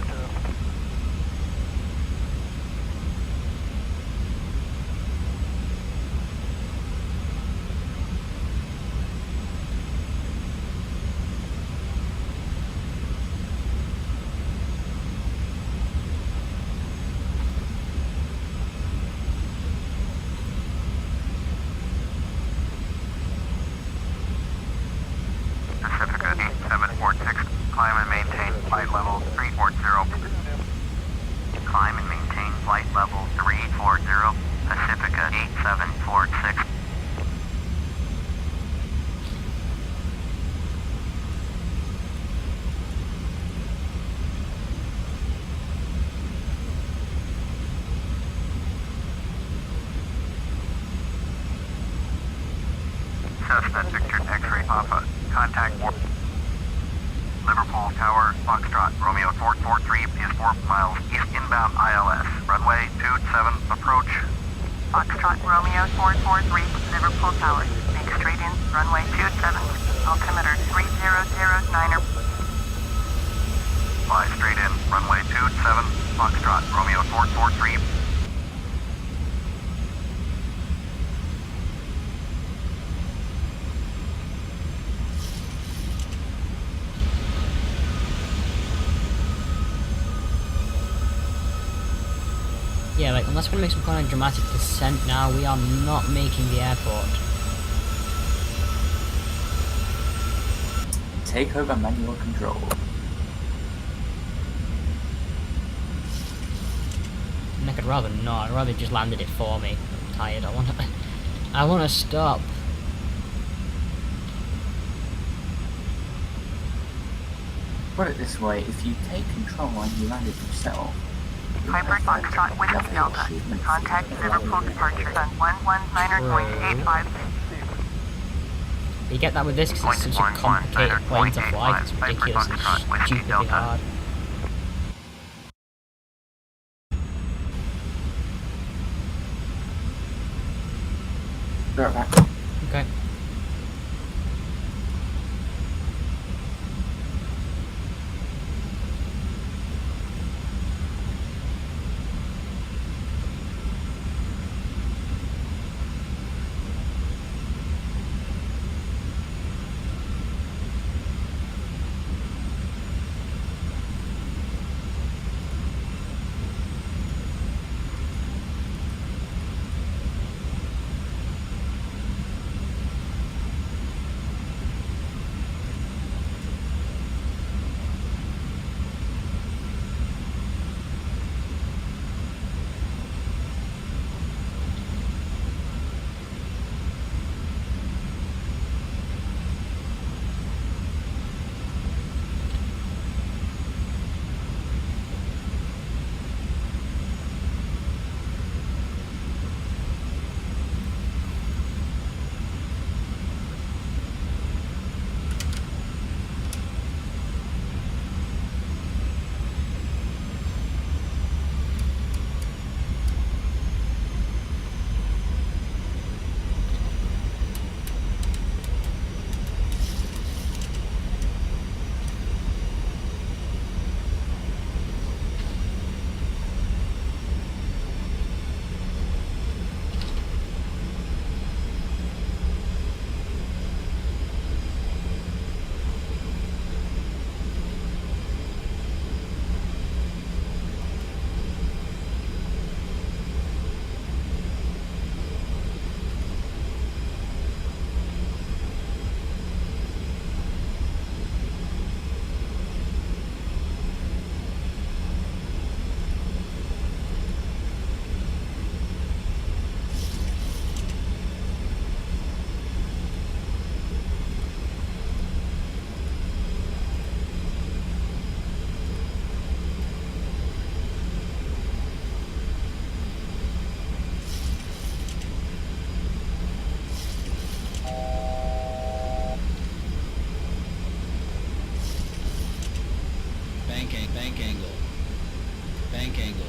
Pacifica 8746, climb and maintain flight level 340. Climb and maintain flight level 340, Pacifica 8746. Cessna Victor X-ray Papa, contact warp. Liverpool Tower, Foxtrot, Romeo 443 is 4 miles east inbound ILS, runway 27, approach. Foxtrot Romeo 443, Liverpool Tower. Make straight in, runway 27, altimeter 3009er. Fly straight in, runway 27, Foxtrot, Romeo 443. Yeah, like unless we're gonna make some kind of dramatic descent now, we are not making the airport. Take over manual control. And I could rather not. I'd rather just landed it for me. I'm tired. I wanna stop. Put it this way, if you take control and you land it yourself, Piper Foxtrot Whiskey Delta. Contact Liverpool departure on 119.85. You get that with this because it's such a complicated plane to fly. It's ridiculously stupidly hard. Okay. Bank angle. Bank angle.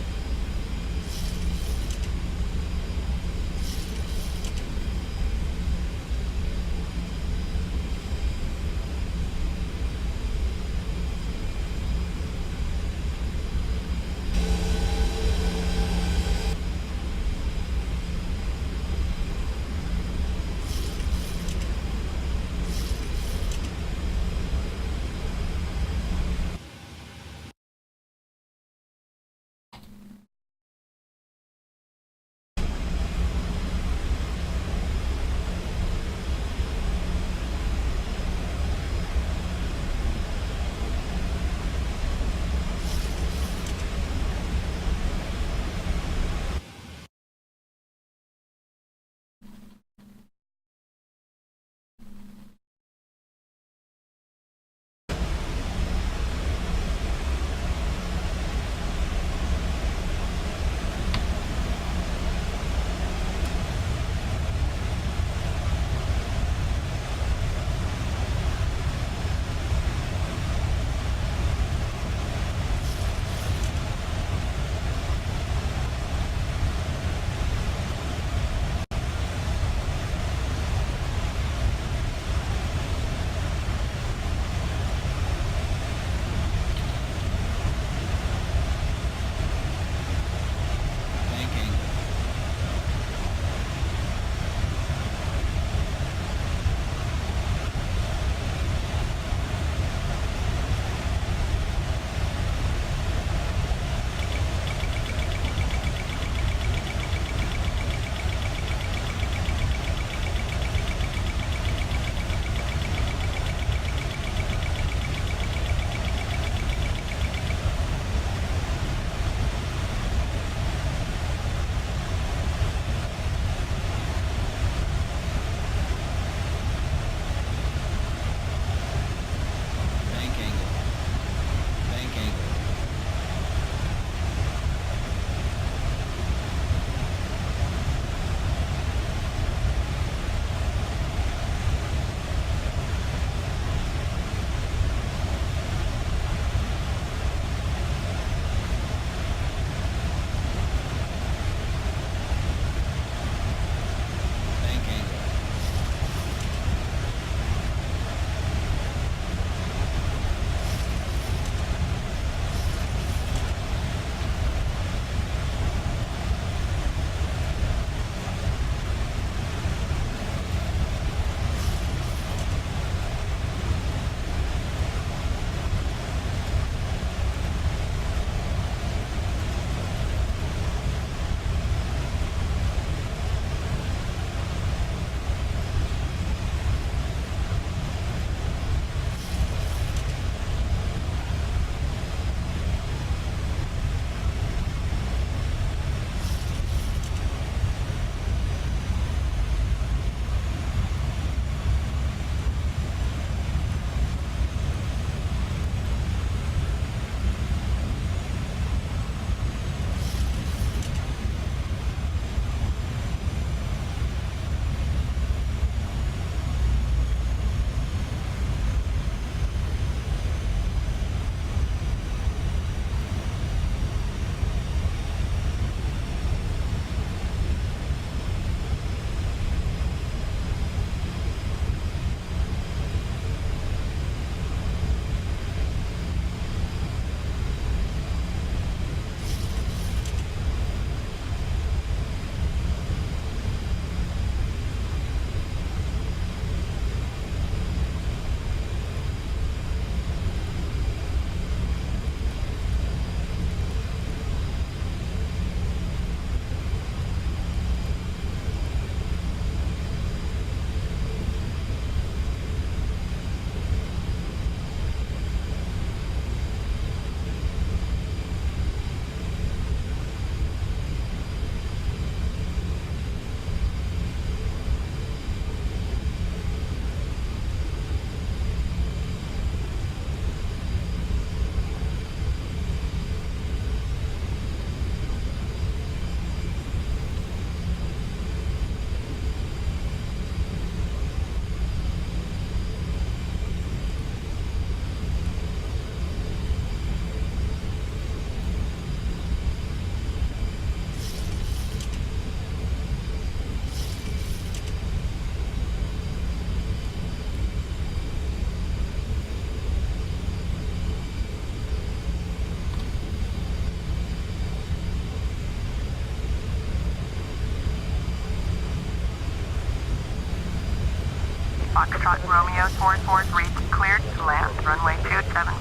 Foxtrot Romeo 443 cleared to land, runway 27.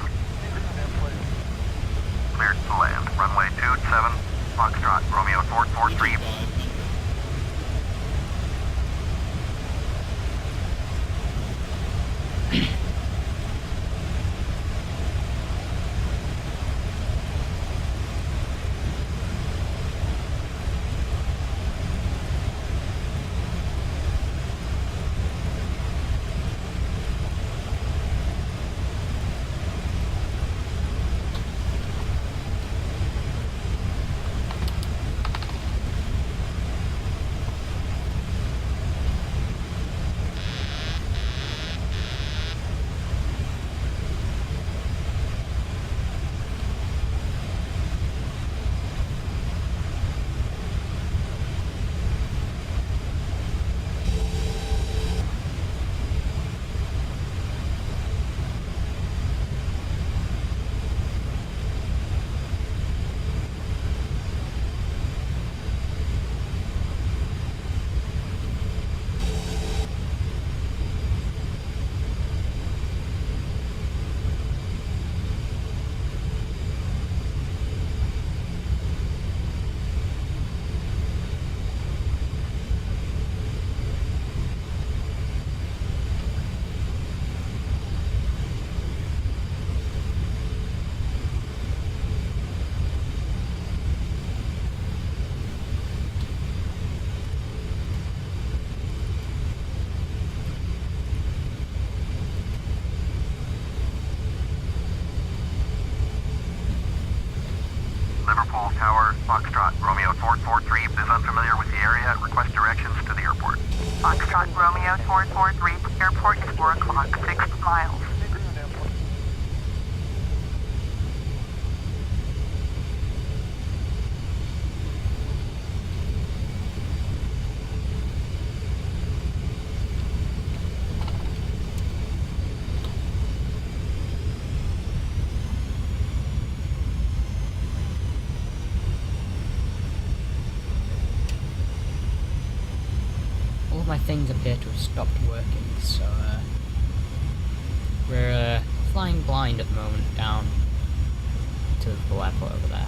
Cleared to land, runway 27, Foxtrot Romeo 443. Liverpool Tower, Foxtrot, Romeo 443 is unfamiliar with the area. Request directions to the airport. Foxtrot Romeo 443, airport is 4 o'clock, 6 miles. My things appear to have stopped working, so we're flying blind at the moment down to the Liverpool airport over there.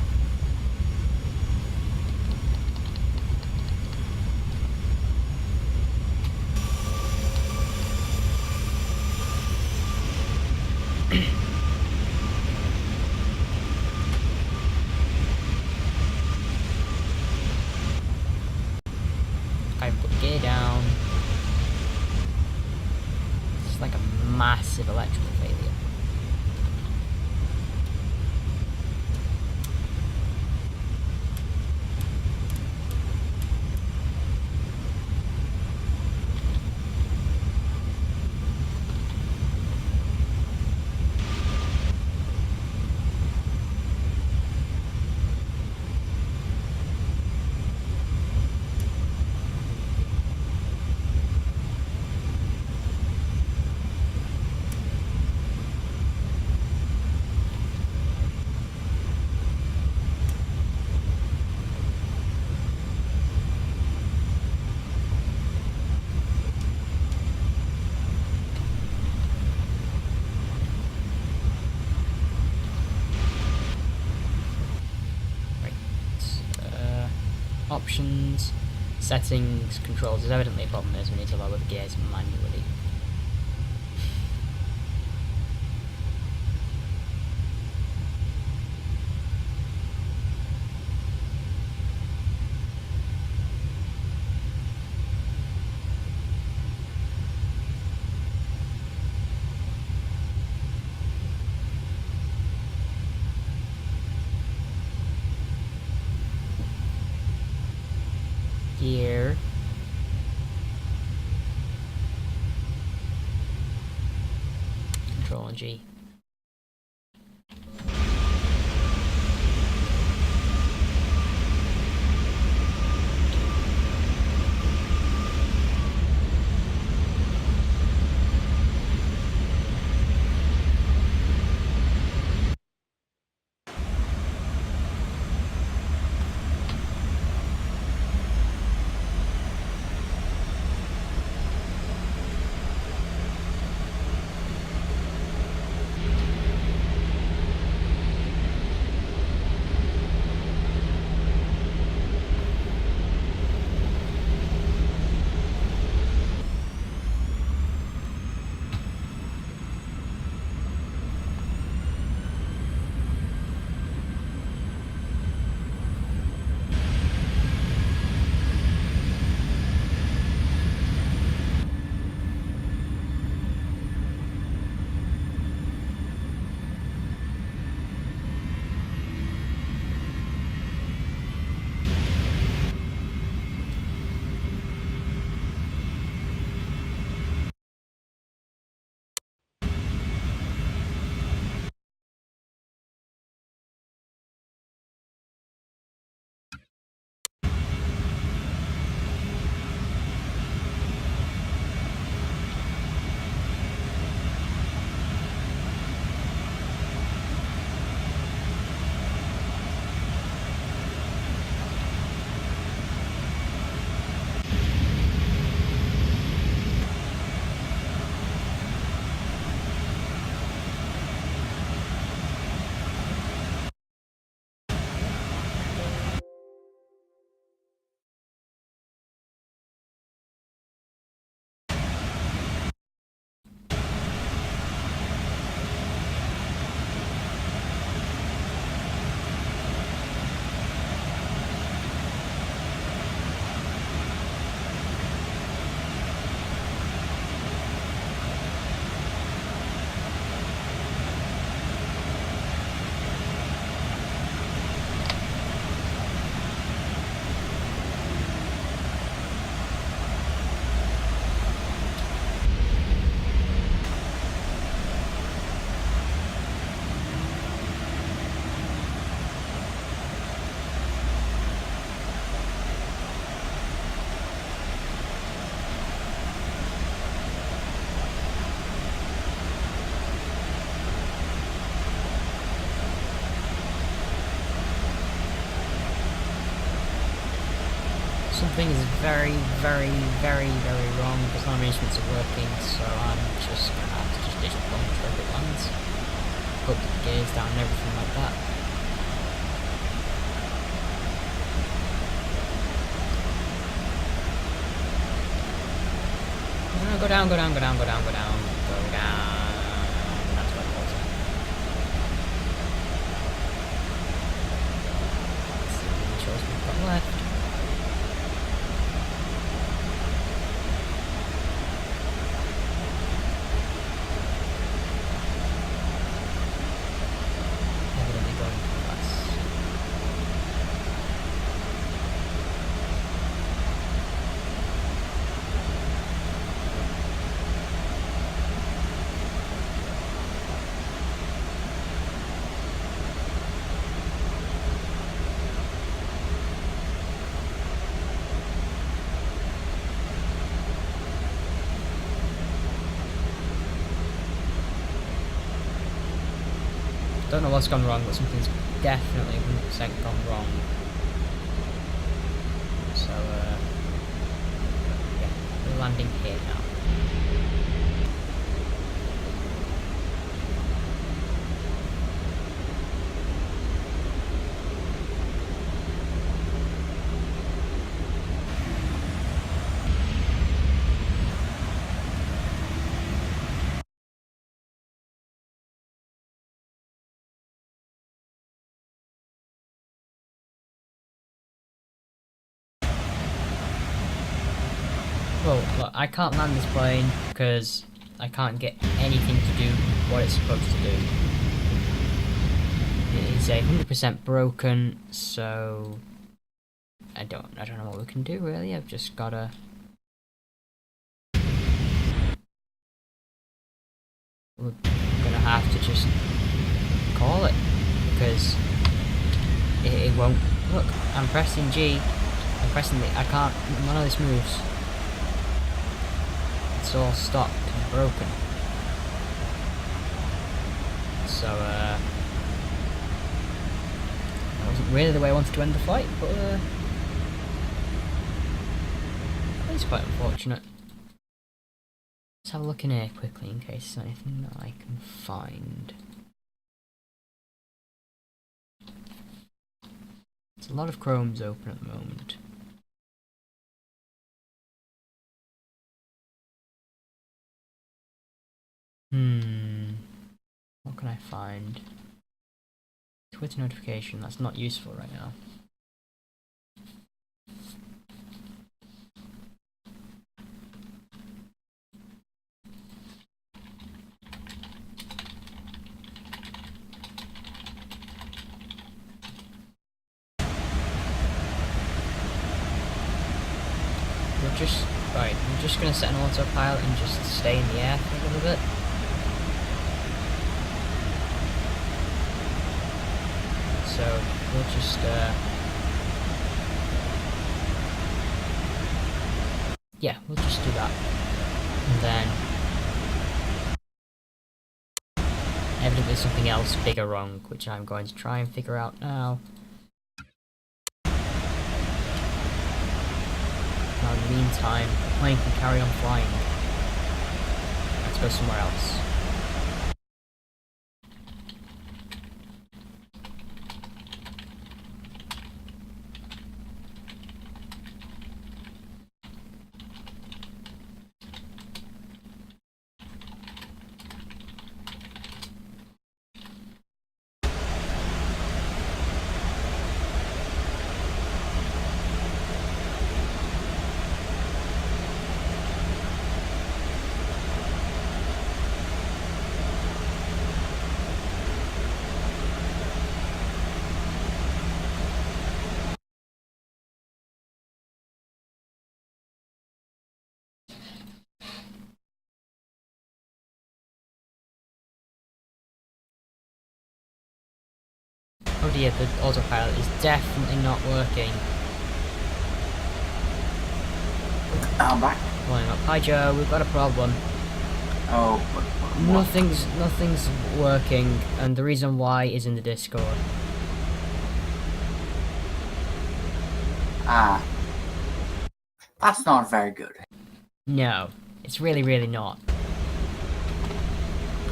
I put gear down. It's like a massive electrical failure. Options, settings, controls. There's evidently a problem there, so we need to lower the gears manually. Gear. Control and G. Something is very, very, very, very wrong because none of my instruments are working, so I'm just gonna have to just ditch the bomb wherever it lands. Hope that the gear's down and everything like that. No, go down, go down, go down, go down, go down, go down. That's what it was. Let's see how many shows we've got left. Evidently going for less. Don't know what's gone wrong, but something's definitely 100% gone wrong. So, yeah, we're landing here now. Well, look, I can't land this plane because I can't get anything to do what it's supposed to do. It is 100% broken, so I don't know what we can do really. I've just gotta. We're gonna have to just call it because it won't. Look, I'm pressing G. I'm pressing the. I can't. None of this moves. It's all stopped and broken. So, that wasn't really the way I wanted to end the fight, but, it's quite unfortunate. Let's have a look in here quickly in case there's anything that I can find. There's a lot of chromes open at the moment. What can I find? Twitter notification, that's not useful right now. I'm just gonna set an autopilot and just stay in the air for a little bit. So we'll just yeah, we'll just do that. And then evidently there's something else bigger wrong, which I'm going to try and figure out now. Now in the meantime, the plane can carry on flying. Let's go somewhere else. Oh dear, the autopilot is definitely not working. I'm back. Pulling up. Hi Joe, we've got a problem. Oh, what? Nothing's working, and the reason why is in the Discord. Ah. That's not very good. No, it's really, really not.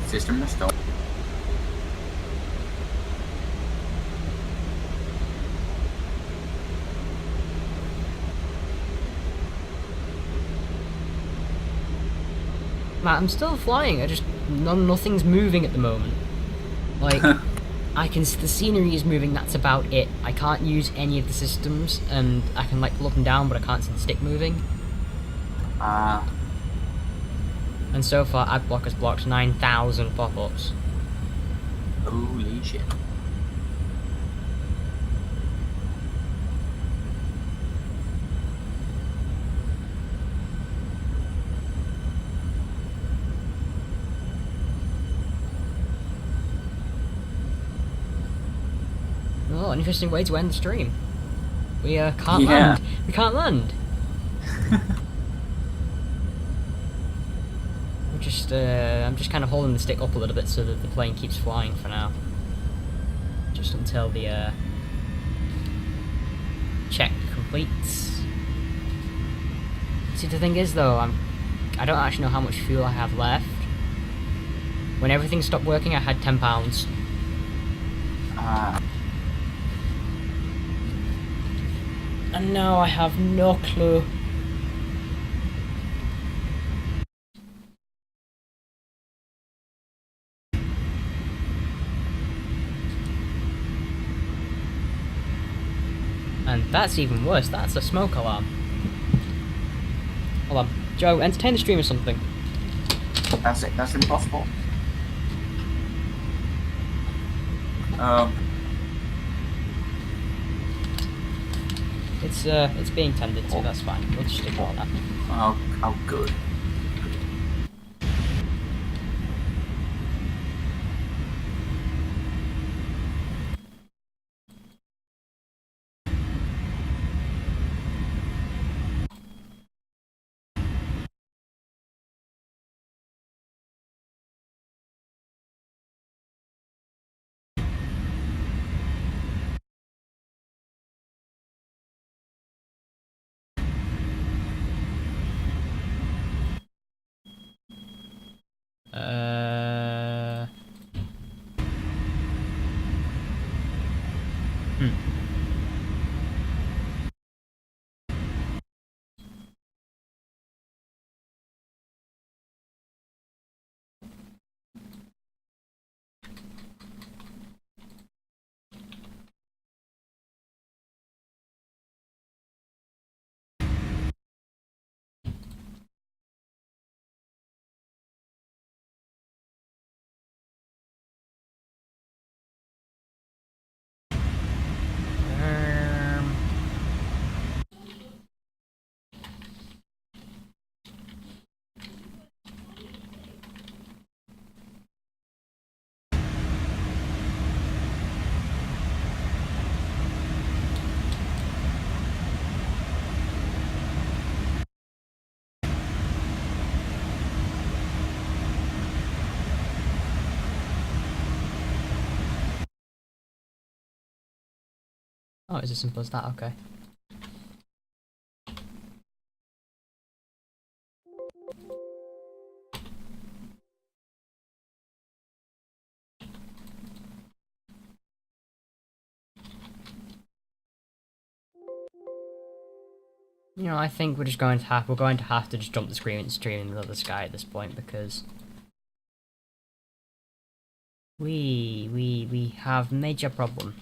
System restored. Matt, I'm still flying. Nothing's moving at the moment. Like, the scenery is moving. That's about it. I can't use any of the systems, and I can like pull up and down, but I can't see the stick moving. And so far, AdBlock has blocked 9,000 pop-ups. Holy shit. Oh, an interesting way to end the stream. We can't land. We can't land. I'm just kind of holding the stick up a little bit so that the plane keeps flying for now. Just until the check completes. See, the thing is though, I don't actually know how much fuel I have left. When everything stopped working, I had £10. And now I have no clue. And that's even worse, that's a smoke alarm. Hold on. Joe, entertain the stream or something. That's it, that's impossible. It's being tended to, that's fine. We'll just ignore that. Oh, good. Oh, it's as simple as that, okay. You know, I think we're going to have to just jump the screen and stream in the middle of the sky at this point because we have major problem.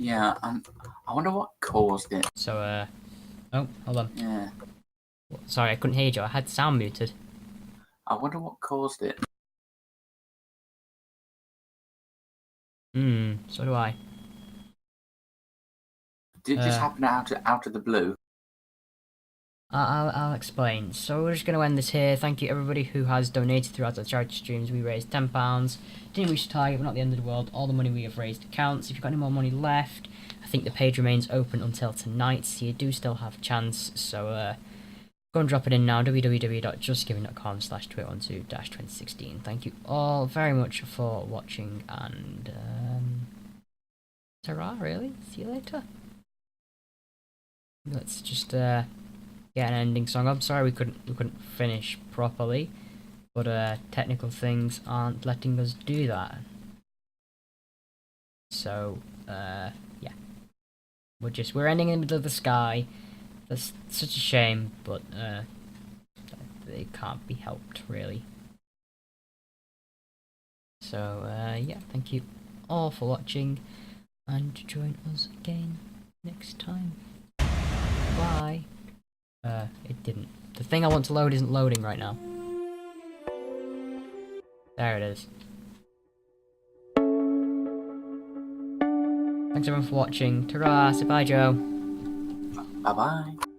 Yeah, I wonder what caused it. So, oh, hold on. Yeah. Sorry, I couldn't hear you, Joe. I had sound muted. I wonder what caused it. So do I. Did it just happen out of the blue? I'll explain. So we're just going to end this here. Thank you everybody who has donated throughout our charity streams. We raised £10. Didn't reach target, we're not the end of the world. All the money we have raised counts. If you've got any more money left, I think the page remains open until tonight, so you do still have a chance. So go and drop it in now, www.justgiving.com/twit12-2016. Thank you all very much for watching, and ta-ra, really. See you later. let's just get an ending song. I'm sorry we couldn't finish properly, but technical things aren't letting us do that. So yeah, we're ending in the middle of the sky. That's such a shame, but it can't be helped really. So yeah, thank you all for watching, and join us again next time. Bye. It didn't. The thing I want to load isn't loading right now. There it is. Thanks everyone for watching. Ta-ra! Say bye, Joe. Bye bye.